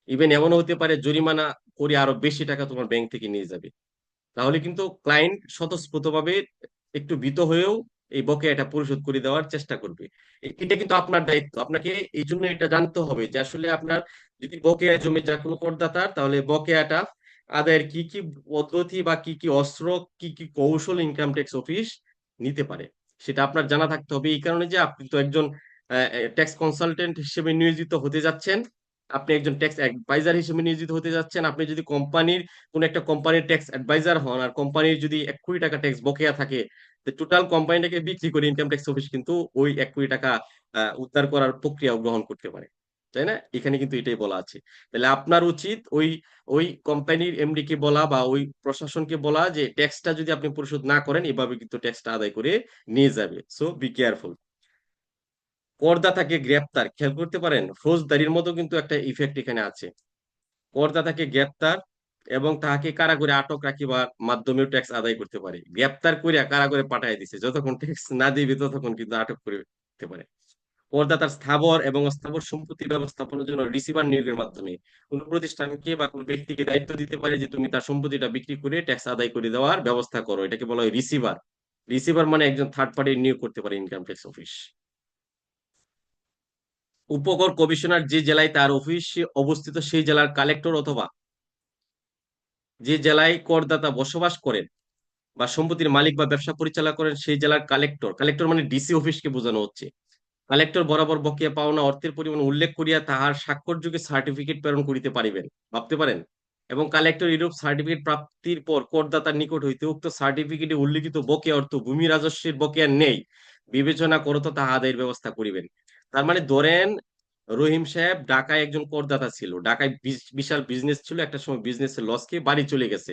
ইভেন এমনও হতে পারে জরিমানা করে আরো বেশি টাকা তোমার ব্যাংক থেকে নিয়ে যাবে। তাহলে কিন্তু ক্লায়েন্ট স্বতঃস্ফূর্তভাবে একটু ভীত হয়েও এই বকেয়াটা পরিশোধ করে দেওয়ার চেষ্টা করবে। এটা কিন্তু আপনার দায়িত্ব, আপনাকে এই জন্য এটা জানতে হবে যে আসলে আপনার যদি বকেয়া জমে যায় কোনো করদাতার, তাহলে বকেয়াটা আদায়ের কি কি পদ্ধতি বা কি কি অস্ত্র, কি কি কৌশল ইনকাম ট্যাক্স অফিস নিতে পারে সেটা আপনার জানা থাকতে হবে। এই কারণে যে আপনি তো একজন ট্যাক্স কনসালটেন্ট হিসেবে নিয়োজিত হতে যাচ্ছেন, আপনি একজন ট্যাক্স অ্যাডভাইজার হিসেবে নিয়োজিত হতে যাচ্ছেন। আপনি যদি কোন একটা কোম্পানির ট্যাক্স অ্যাডভাইজার হন আর কোম্পানির যদি 1 কোটি টাকা ট্যাক্স বকেয়া থাকে, টোটাল কোম্পানিটাকে বিক্রি করে ইনকাম ট্যাক্স অফিস কিন্তু ওই 1 কোটি টাকা উদ্ধার করার প্রক্রিয়া গ্রহণ করতে পারে, তাই না? এখানে কিন্তু এটাই বলা আছে। তাহলে আপনার উচিত ওই ওই কোম্পানির এমডি কে বলা বা ওই প্রশাসনকে বলা যে ট্যাক্সটা যদি আপনি পরিশোধ না করেন এভাবে কিন্তু ট্যাক্সটা আদায় করে নিয়ে যাবে, সো বি কেয়ারফুল। করদাতাকে গ্রেপ্তার, খেয়াল করতে পারেন ফৌজদারির মতো কিন্তু একটা ইফেক্ট এখানে আছে। করদাতাকে গ্রেপ্তার এবং তাহাকে কারাগারে আটক রাখিবার মাধ্যমেও ট্যাক্স আদায় করতে পারে। গ্রেপ্তার করে কারাগারে পাঠায় দিছে, যতক্ষণ ট্যাক্স না দিবে ততক্ষণ কিন্তু আটক করে দিতে পারে। করদাতার স্থাবর এবং অস্থাবর সম্পত্তি ব্যবস্থাপনার জন্য রিসিভার নিয়োগের মাধ্যমে কোন প্রতিষ্ঠানকে বা কোন ব্যক্তিকে দায়িত্ব দিতে পারে যে তুমি তার সম্পত্তিটা বিক্রি করে ট্যাক্স আদায় করে দেওয়ার ব্যবস্থা করো, এটাকে বলা হয় রিসিভার। রিসিভার মানে একজন থার্ড পার্টি নিয়োগ করতে পারে ইনকাম ট্যাক্স অফিস। উপকর কমিশনার যে জেলায় তার অফিস অবস্থিত সেই জেলার কালেক্টর অথবা যে জেলায় করদাতা বসবাস করেন বা সম্পত্তির মালিক বা ব্যবসা পরিচালনা করেন সেই জেলার কালেক্টর, কালেক্টর মানে ডিসি অফিসকে বোঝানো হচ্ছে, কালেক্টর বরাবর বকেয়া পাওনা অর্থের পরিমাণ উল্লেখ করিয়া তাহার স্বাক্ষরযোগে সার্টিফিকেট প্রেরণ করিতে পারিবেন, ভাবতে পারেন। এবং কালেক্টর ইউরোপ সার্টিফিকেট প্রাপ্তির পর করদাতার নিকট হইতে উক্ত সার্টিফিকেটে উল্লিখিত বকেয়া অর্থ ভূমি রাজস্বের বকেয়া নেই বিবেচনা করো তো তাহা আদায়ের ব্যবস্থা করিবেন। তার মানে ধরেন রহিম সাহেব ঢাকায় একজন করদাতা ছিল, ঢাকায় বিশাল বিজনেস ছিল, একটা সময় বিজনেসের লস খেয়ে বাড়ি চলে গেছে।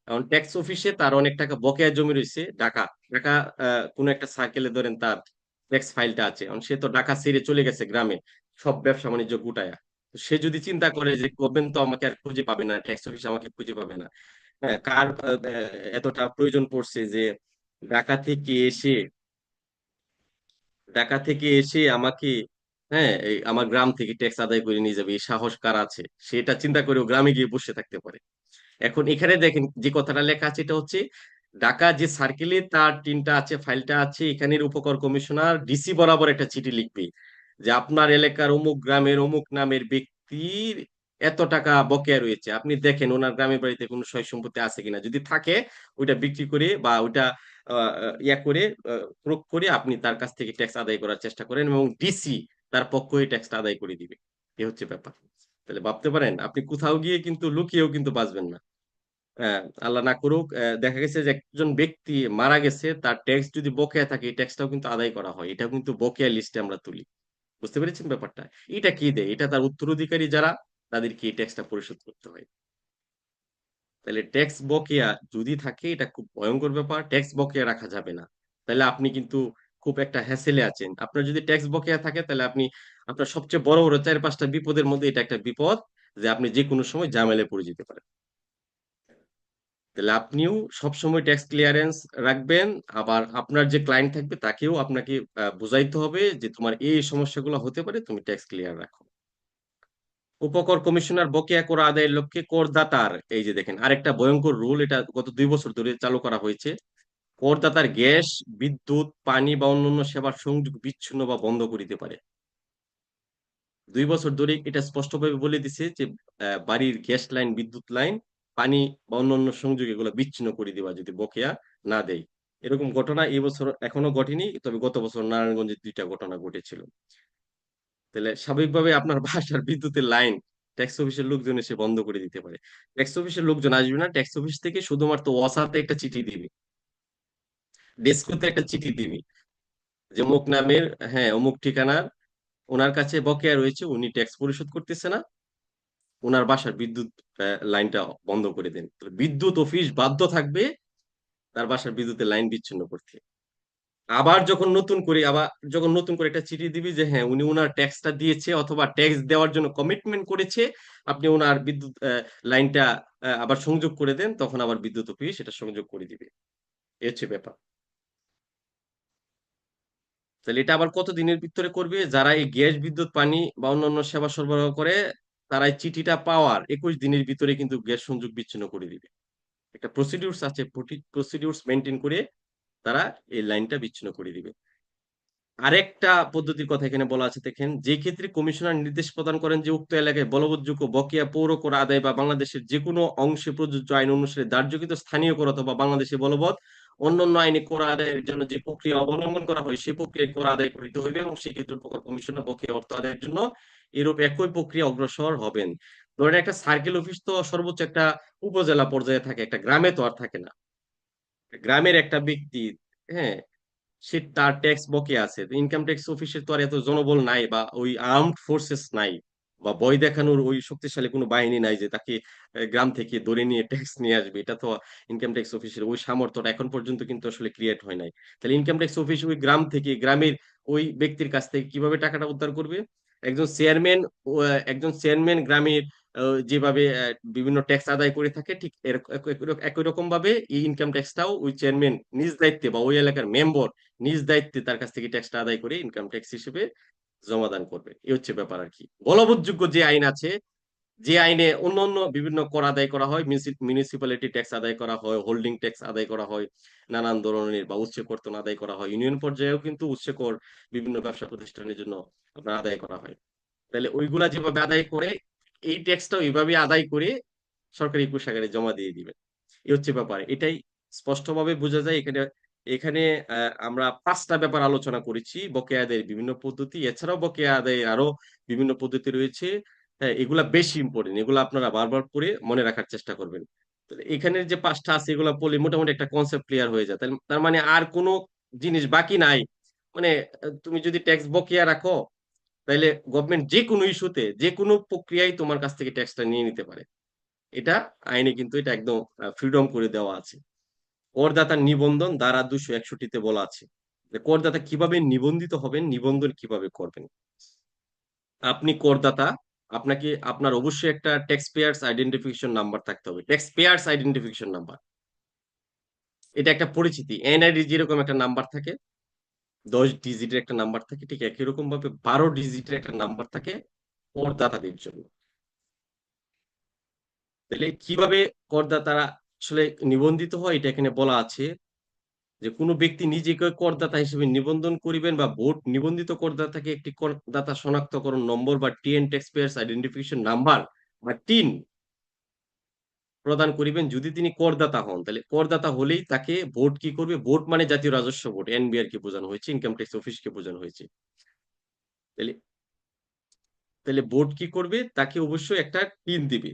এখন ট্যাক্স অফিসে তার অনেক টাকা বকেয়া জমি রয়েছে ঢাকা ঢাকা কোনো একটা সার্কেলে ধরেন তার ট্যাক্স ফাইলটা আছে, এখন সে তো ঢাকা ছেড়ে চলে গেছে গ্রামে সব ব্যবসা বাণিজ্য গুটায়া। তো সে যদি চিন্তা করে যে গভর্নমেন্ট তো আমাকে আর খুঁজে পাবে না, ট্যাক্স অফিস আমাকে খুঁজে পাবে না, হ্যাঁ কার এতটা প্রয়োজন পড়ছে যে ঢাকা থেকে এসে ঢাকা থেকে এসে আমাকে, হ্যাঁ এই আমার গ্রাম থেকে ট্যাক্স আদায় করে নিয়ে যাবে, এই সাহস কার আছে? সেটা চিন্তা করে ও গ্রামে গিয়ে বসে থাকতে পারে। এখন এখানে দেখেন যে কথাটা লেখা আছে, এটা হচ্ছে ঢাকা যে সার্কেলে তার টিমটা আছে, ফাইলটা আছে, এখানের উপকর কমিশনার ডিসি বরাবর একটা চিঠি লিখবে যে আপনার এলাকার অমুক গ্রামের অমুক নামের ব্যক্তির এত টাকা বকেয়া রয়েছে, আপনি দেখেন ওনার গ্রামের বাড়িতে কোনো সয় সম্পত্তি আছে কিনা, যদি থাকে ওইটা বিক্রি করে বা ওইটা ইয়া করে প্রয়োগ করে আপনি তার কাছ থেকে ট্যাক্স আদায় করার চেষ্টা করেন এবং ডিসি তার পক্ষে এই ট্যাক্সটা আদায় করে দিবে। এ হচ্ছে ব্যাপার। তাহলে ভাবতে পারেন আপনি কোথাও গিয়ে কিন্তু লুকিয়েও কিন্তু বাঁচবেন না। আল্লাহ না করুক দেখা গেছে যে একজন ব্যক্তি মারা গেছে, তার ট্যাক্স যদি বকেয়া থাকে এই ট্যাক্সটাও কিন্তু আদায় করা হয়, এটা কিন্তু বকেয়া লিস্টে আমরা তুলি। বুঝতে পেরেছেন ব্যাপারটা? এটা কি দেয়, এটা তার উত্তরাধিকারী যারা তাদেরকে এই ট্যাক্সটা পরিশোধ করতে হয়। তাহলে ট্যাক্স বকেয়া যদি থাকে এটা খুব ভয়ঙ্কর ব্যাপার, ট্যাক্স বকেয়া রাখা যাবে না। তাহলে আপনি কিন্তু খুব একটা হ্যাসেলে আছেন। আপনার যদি ট্যাক্স বকেয়া থাকে তাহলে আপনি আপনার সবচেয়ে বড় বড় 4-5টা বিপদের মধ্যে এটা একটা বিপদ, যে আপনি যে কোনো সময় ঝামেলায় পড়ে যেতে পারেন। তাহলে আপনিও সবসময় ট্যাক্স ক্লিয়ারেন্স রাখবেন। আবার আপনার যে ক্লায়েন্ট থাকবে তাকেও আপনাকে বুঝাইতে হবে যে তোমার এই সমস্যাগুলো হতে পারে, তুমি ট্যাক্স ক্লিয়ার রাখো। উপকর কমিশনার বকেয়া কর আদায়ের লক্ষ্যে করদাতার, এই যে দেখেন আরেকটা ভয়ঙ্কর রুল, এটা গত 2 বছর ধরে চালু করা হয়েছে। করদাতার গ্যাস, বিদ্যুৎ, পানি বা অন্যান্য সেবার সংযোগ বিচ্ছিন্ন বা বন্ধ করিতে পারে। 2 বছর ধরে এটা স্পষ্টভাবে বলে দিছে যে বাড়ির গ্যাস লাইন, বিদ্যুৎ লাইন, পানি বা অন্যান্য সংযোগ এগুলো বিচ্ছিন্ন করে দিবা যদি বকেয়া না দেয়। এরকম ঘটনা এই বছর এখনো ঘটেনি, তবে গত বছর নারায়ণগঞ্জে 2টা ঘটনা ঘটেছিল। তাহলে স্বাভাবিকভাবে আপনার বাসার বিদ্যুতের লাইন ট্যাক্স অফিসের লোকজন এসে বন্ধ করে দিতে পারে। ট্যাক্স অফিসের লোকজন আসবে না, ট্যাক্স অফিস থেকে শুধুমাত্র ওয়াসাতে একটা চিঠি দিবে, ডেস্কোতে একটা চিঠি দিবে যে অমুক নামের, হ্যাঁ অমুক ঠিকানার ওনার কাছে বকেয়া রয়েছে, উনি ট্যাক্স পরিশোধ করতেছে না, ওনার বাসার বিদ্যুৎ লাইনটা বন্ধ করে দেন। তাহলে বিদ্যুৎ অফিস বাধ্য থাকবে তার বাসার বিদ্যুতের লাইন বিচ্ছিন্ন করতে। আবার যখন নতুন করে একটা চিঠি দিবি যে হ্যাঁ উনি ওনার ট্যাক্সটা দিয়েছে অথবা ট্যাক্স দেওয়ার জন্য কমিটমেন্ট করেছে, আপনি ওনার বিদ্যুৎ লাইনটা আবার সংযোগ করে দেন, তখন আবার বিদ্যুৎ অফিস সেটা সংযোগ করে দিবে। এ হচ্ছে ব্যাপার। তাহলে এটা আবার কত দিনের ভিতরে করবে? যারা এই গ্যাস, বিদ্যুৎ, পানি বা অন্যান্য সেবা সরবরাহ করে তারা এই চিঠিটা পাওয়ার 21 দিনের ভিতরে কিন্তু গ্যাস সংযোগ বিচ্ছিন্ন করে দিবে। একটা প্রসিডিউরস আছে, প্রসিডিউরস মেনটেন করে তারা এই লাইনটা বিচ্ছিন্ন করে দিবে। আরেকটা পদ্ধতির কথা এখানে বলা আছে দেখেন, যে ক্ষেত্রে কমিশনার নির্দেশ প্রদান করেন যে উক্ত এলাকায় বলবৎযোগ্য বকেয়া পৌর কর আদায় বা বাংলাদেশের যে কোনো অংশে প্রযোজ্য আইন অনুসারে ধার্যকৃত স্থানীয় কর অথবা বাংলাদেশে বলবৎ অন্যান্য আইনে কর আদায়ের জন্য যে প্রক্রিয়া অবলম্বন করা হয় সেই প্রক্রিয়ায় কর আদায় করিতে হইবে এবং সেই ক্ষেত্রে উপকর কমিশনার বকেয়া অর্থ আদায়ের জন্য এরূপ একই প্রক্রিয়া অগ্রসর হবেন। ধরেন একটা সার্কেল অফিস তো সর্বোচ্চ একটা উপজেলা পর্যায়ে থাকে, একটা গ্রামে তো আর থাকে না। গ্রামের একটা ব্যক্তি, হ্যাঁ সে তার ট্যাক্স বকেয়া আছে, ইনকাম ট্যাক্স অফিসের তো আর এত জনবল নাই বা ওই আর্মড ফোর্সেস নাই বা ভয় দেখানোর ওই শক্তিশালী কোনো বাহিনী নাই যে তাকে গ্রাম থেকে ধরে নিয়ে ট্যাক্স নিয়ে আসবে। এটা তো ইনকাম ট্যাক্স অফিসের ওই সামর্থ্যটা এখন পর্যন্ত কিন্তু আসলে ক্রিয়েট হয় নাই। তাহলে ইনকাম ট্যাক্স অফিস ওই গ্রাম থেকে, গ্রামের ওই ব্যক্তির কাছ থেকে কিভাবে টাকাটা উদ্ধার করবে? একজন চেয়ারম্যান, একজন চেয়ারম্যান গ্রামের যেভাবে বিভিন্ন ট্যাক্স আদায় করে থাকে ঠিক একই রকম ভাবে এই ইনকাম ট্যাক্সটাও ওই চেয়ারম্যান নিজ দায়িত্বে বা ওই এলাকার মেম্বার নিজ দায়িত্বে তার কাছ থেকে ট্যাক্সটা আদায় করে ইনকাম ট্যাক্স হিসেবে জমাদান করবে। এই হচ্ছে ব্যাপার আর কি। বলবৎযোগ্য যে আইন আছে, যে আইনে অন্যান্য বিভিন্ন কর আদায় করা হয়, মিউনিসিপ্যালিটি ট্যাক্স আদায় করা হয়, হোল্ডিং ট্যাক্স আদায় করা হয়, নানান ধরনের বা উচ্চ কর্তন আদায় করা হয়, ইউনিয়ন পর্যায়েও কিন্তু উচ্চ কর বিভিন্ন ব্যবসা প্রতিষ্ঠানের জন্য আপনার আদায় করা হয়। তাহলে ওইগুলা যেভাবে আদায় করে এই ট্যাক্সটাও এইভাবে আদায় করে সরকারি কোষাগারে জমা দিয়ে দিবেন। এই হচ্ছে ব্যাপার। এটাই স্পষ্টভাবে বোঝা যায় এখানে। এখানে আমরা 5টা ব্যাপার আলোচনা করেছি, বকেয়া আদায়ের বিভিন্ন পদ্ধতি, এছাড়াও বকেয়া আদায়ের আরো বিভিন্ন পদ্ধতি রয়েছে। হ্যাঁ এগুলা বেশি ইম্পর্টেন্ট, এগুলো আপনারা বারবার করে মনে রাখার চেষ্টা করবেন। এখানে যে 5টা আছে এগুলা পড়লে মোটামুটি একটা কনসেপ্ট ক্লিয়ার হয়ে যায়। তার মানে আর কোনো জিনিস বাকি নাই। মানে তুমি যদি ট্যাক্স বকেয়া রাখো, তাহলে গভর্নমেন্ট যে কোনো ইস্যুতে যে কোনো প্রক্রিয়ায় তোমার কাছ থেকে ট্যাক্সটা নিয়ে নিতে পারে। এটা আইনে কিন্তু এটা একদম ফ্রিডম করে দেওয়া আছে। করদাতার নিবন্ধন ধারা 261-তে বলা আছে যে করদাতা কিভাবে নিবন্ধিত হবেন, নিবন্ধন কিভাবে করবেন। আপনি করদাতা, আপনাকে আপনার অবশ্যই একটা ট্যাক্স পেয়ার্স আইডেন্টিফিকেশন নাম্বার থাকতে হবে। ট্যাক্স পেয়ার্স আইডেন্টিফিকেশন নাম্বার, এটা একটা পরিচিতি। এনআইডি যেরকম একটা নাম্বার থাকে, 10 ডিজিটের একটা নাম্বার থাকে, ঠিক একই রকম ভাবে 12 ডিজিটের একটা নাম্বার থাকে করদাতাদের জন্য। তাহলে কিভাবে করদাতারা আসলে নিবন্ধিত হয় এটা এখানে বলা আছে যে কোনো ব্যক্তি নিজেকে করদাতা হিসেবে নিবন্ধন করিবেন বা ভোট নিবন্ধিত করদাতাকে একটি করদাতা শনাক্তকরণ নম্বর বা TIN tax payers identification number বা টিন প্রদান করিবেন যদি তিনি করদাতা হন। তাহলে করদাতা হলেই তাকে ভোট কি করবে, ভোট মানে জাতীয় রাজস্ব বোর্ড, এনবিআর কে বোঝানো হয়েছে, ইনকাম ট্যাক্স অফিস কে বোঝানো হয়েছে। তাহলে তাহলে বোর্ড কি করবে, তাকে অবশ্যই একটা টিন দিবে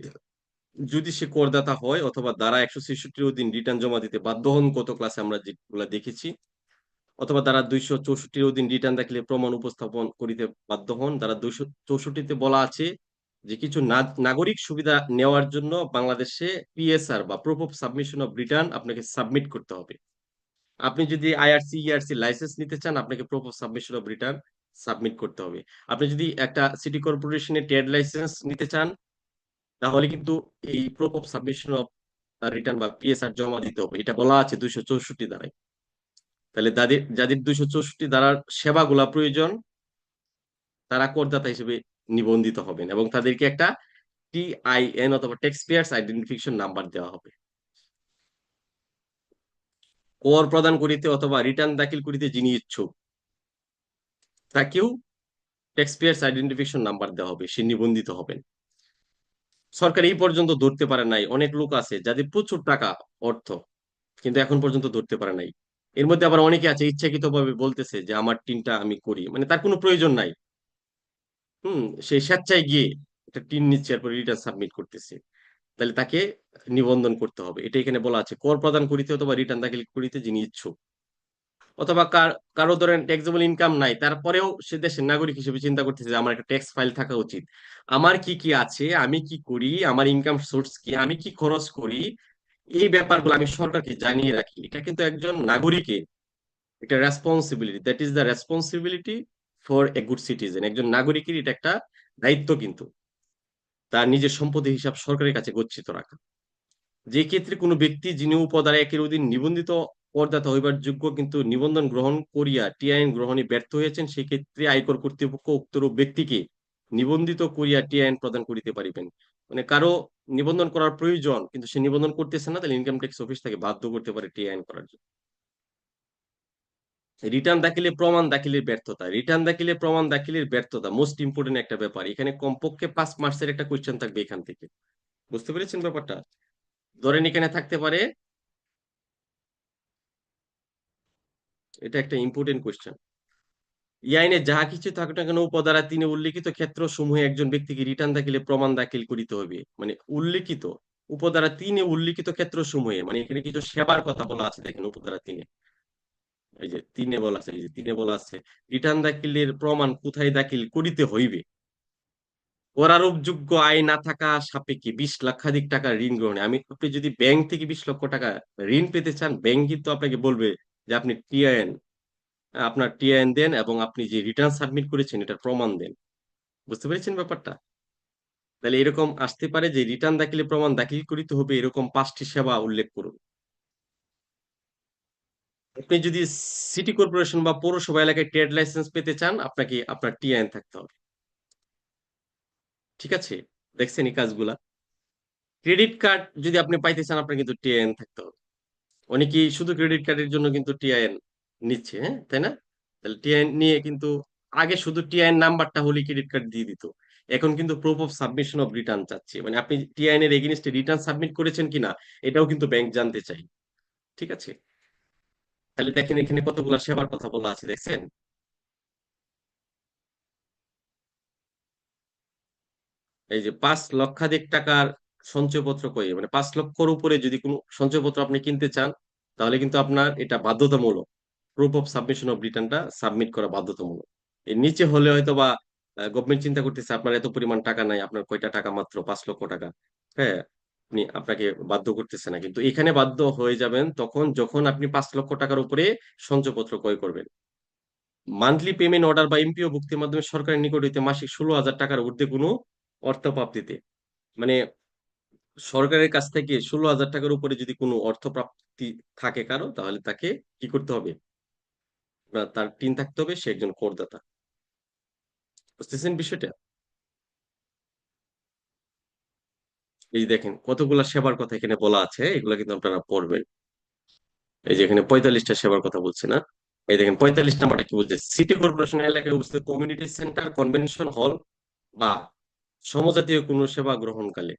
যদি সে করদাতা হয় অথবা ধারা 166 অধীন রিটার্ন জমা দিতে বাধ্য হন, গত ক্লাসে আমরা যেগুলা দেখেছি, অথবা ধারা 264 অধীন রিটার্ন দাখিলে প্রমাণ উপস্থাপন করিতে বাধ্য হন। ধারা 264-তে বলা আছে যে কিছু নাগরিক সুবিধা নেওয়ার জন্য বাংলাদেশে পিএসআর বা proof of submission of return আপনাকে সাবমিট করতে হবে। আপনি যদি আইআরসি ইআরসি লাইসেন্স নিতে চান, আপনাকে proof of submission of return submit করতে হবে। আপনি যদি একটা সিটি কর্পোরেশনের ট্রেড লাইসেন্স নিতে চান, তাহলে কিন্তু এই proof of submission of return বা পিএসআর জমা দিতে হবে। এটা বলা আছে 264 ধারায়। তাহলে যাদের যাদের 264 ধারার সেবাগুলা প্রয়োজন, তারা করদাতা হিসেবে নিবন্ধিত হবেন এবং তাদেরকে একটা টিআইএন অথবা ট্যাক্স পেয়ার্স আইডেন্টিফিকেশন নাম্বার দেওয়া হবে। কর প্রদান করিতে অথবা রিটার্ন দাখিল করিতে যিনি ইচ্ছুক, তাকেও ট্যাক্স পেয়ার্স আইডেন্টিফিকেশন নাম্বার দেওয়া হবে, সে নিবন্ধিত হবেন। সরকার এই পর্যন্ত ধরতে পারে নাই, অনেক লোক আছে যাদের প্রচুর টাকা অর্থ, কিন্তু এখন পর্যন্ত ধরতে পারে নাই। এর মধ্যে আবার অনেকে আছে ইচ্ছাকৃতভাবে বলতেছে যে আমার টিনটা আমি করি, মানে তার কোনো প্রয়োজন নাই। সে স্বেচ্ছায় গিয়ে একটা টিন নিচ্ছে এরপর রিটার্ন সাবমিট করতেছে, তাহলে তাকে নিবন্ধন করতে হবে। এটা এখানে বলা আছে, কর প্রদান করিতে অথবা রিটার্ন দাখিল করিতে যিনি ইচ্ছুক, অথবা কারো ধরেন ট্যাক্সেবল ইনকাম নাই, তারপরেও সে দেশের নাগরিক হিসেবে চিন্তা করতেছে যে আমার একটা ট্যাক্স ফাইল থাকা উচিত, আমার কি কি আছে, আমি কি করি, আমার ইনকাম সোর্স কি, আমি কি খরচ করি, এই ব্যাপারগুলো আমি সরকারকে জানিয়ে রাখি। এটা কিন্তু একজন নাগরিকের একটা responsibility, that is the responsibility for a good citizen. একজন নাগরিকের এটা একটা দায়িত্ব কিন্তু, তার নিজের সম্পদের হিসাব সরকারের কাছে গচ্ছিত রাখা। যে ক্ষেত্রে কোনো ব্যক্তি যিনি উপধারা 1-এর অধীন নিবন্ধিত করদাতা হইবার যোগ্য কিন্তু নিবন্ধন গ্রহণ করিয়া টিআইএন গ্রহণে ব্যর্থ হয়েছেন, সেই ক্ষেত্রে আয়কর কর্তৃপক্ষ উক্তরূপ ব্যক্তিকে নিবন্ধিত করিয়া টিআইএন প্রদান করিতে পারিবেন। মানে কারো নিবন্ধন করার প্রয়োজন কিন্তু সে নিবন্ধন করতেছে না, তাহলে ইনকাম ট্যাক্স অফিস তাকে বাধ্য করতে পারে টিআইএন করার জন্য। রিটার্ন দাখিলে প্রমাণ দাখিলের ব্যর্থতা, রিটার্ন দাখিলে প্রমাণ দাখিলের ব্যর্থতা মোস্ট ইম্পর্টেন্ট একটা ব্যাপার। এখানে কমপক্ষে 5 মার্কসের একটা কোয়েশ্চেন থাকবে এখান থেকে। বুঝতে পেরেছেন ব্যাপারটা? ধরেন এখানে থাকতে পারে, এটা একটা ইম্পর্টেন্ট কোয়েশ্চেন, এই আইনে যাহা কিছু থাকুক না কেন উপধারা 3-এ উল্লিখিত ক্ষেত্র সমূহে একজন ব্যক্তিকে রিটার্ন দাখিলে প্রমাণ দাখিল করিতে হবে। মানে উল্লিখিত উপধারা 3-এ উল্লিখিত ক্ষেত্র সমূহে, মানে এখানে কিছু সেবার কথা বলা আছে, দেখেন উপধারা 3-এ, এই যে 3-এ বলা আছে, এই যে 3-এ বলা আছে রিটার্ন দাখিলের প্রমাণ কোথায় দাখিল করিতে হইবে, করারোপযোগ্য আয় না থাকা সাপেক্ষে 20 লক্ষাধিক টাকা ঋণ গ্রহণে। আপনি যদি ব্যাংক থেকে 20 লক্ষ টাকা ঋণ পেতে চান, ব্যাংক কিন্তু আপনাকে বলবে যে আপনি আপনার টিআইএন দেন এবং আপনি যে রিটার্ন সাবমিট করেছেন এটার প্রমাণ দেন। বুঝতে পেরেছেন ব্যাপারটা? তাহলে এরকম আসতে পারে যে রিটার্ন দাখিলে প্রমাণ দাখিল করিতে হবে, এরকম 5টি সেবা উল্লেখ করুন। আপনি যদি সিটি কর্পোরেশন বা পৌরসভা এলাকায় ট্রেড লাইসেন্স পেতে চান, আপনাকে আপনার টিআইএন থাকতে হবে। ঠিক আছে, দেখছেন এই কাজগুলা। ক্রেডিট কার্ড যদি আপনি পাইতে চান, আপনার কিন্তু টিআইএন থাকতে হবে। অনেকেই শুধু ক্রেডিট কার্ডের জন্য কিন্তু টিআইএন নিচ্ছে, হ্যাঁ তাই না? তাহলে টিআইএন নিয়ে কিন্তু আগে শুধু টিআইএন নাম্বারটা হলে ক্রেডিট কার্ড দিয়ে দিত, এখন কিন্তু proof of submission of return চাচ্ছে, মানে আপনি টিআইএন এর এগেইনস্টে রিটার্ন সাবমিট করেছেন কিনা এটাও কিন্তু ব্যাংক জানতে চাই। ঠিক আছে, তাহলে দেখেন এখানে কতগুলো সেবার কথা বলা আছে, দেখছেন? এই যে 5 লক্ষাধিক টাকার সঞ্চয়পত্র কই, মানে 5 লক্ষর উপরে যদি কোনো সঞ্চয়পত্র আপনি কিনতে চান, তাহলে কিন্তু আপনার এটা বাধ্যতামূলক প্রুফ অফ সাবমিশন অফ রিটার্নটা সাবমিট করা বাধ্যতামূলক। এর নিচে হলে হয়তো বা গভর্নমেন্ট চিন্তা করতেছে আপনার এত পরিমাণ টাকা নাই, আপনার কয়টা টাকা, মাত্র 5 লক্ষ টাকা, হ্যাঁ, আপনি আপনাকে বাধ্য করতেছে না, কিন্তু এখানে বাধ্য হয়ে যাবেন তখন যখন আপনি 5 লক্ষ টাকার উপরে সঞ্চয়পত্র ক্রয় করবেন। মান্থলি পেমেন্ট অর্ডার বা এমপিও ভুক্তির মাধ্যমে সরকারের নিকট হইতে মাসিক 16,000 টাকার ঊর্ধ্বে কোনো অর্থ প্রাপ্তিতে, মানে সরকারের কাছ থেকে 16,000 টাকার উপরে যদি কোনো অর্থ প্রাপ্তি থাকে কারো, তাহলে তাকে কি করতে হবে, বা তার টিন থাকতে হবে, সে একজন করদাতা। বুঝতেছেন বিষয়টা? এই দেখেন কতগুলা সেবার কথা এখানে বলা আছে, এগুলা কিন্তু আপনারা পড়বেন। এই যে এখানে 45টা সেবার কথা বলছে না, এই দেখেন 45 নাম্বারটা কি বলছে, সিটি কর্পোরেশন এলাকায় অবস্থিত কমিউনিটি সেন্টার, কনভেনশন হল বা সমজাতীয় কোনো সেবা গ্রহণকালে,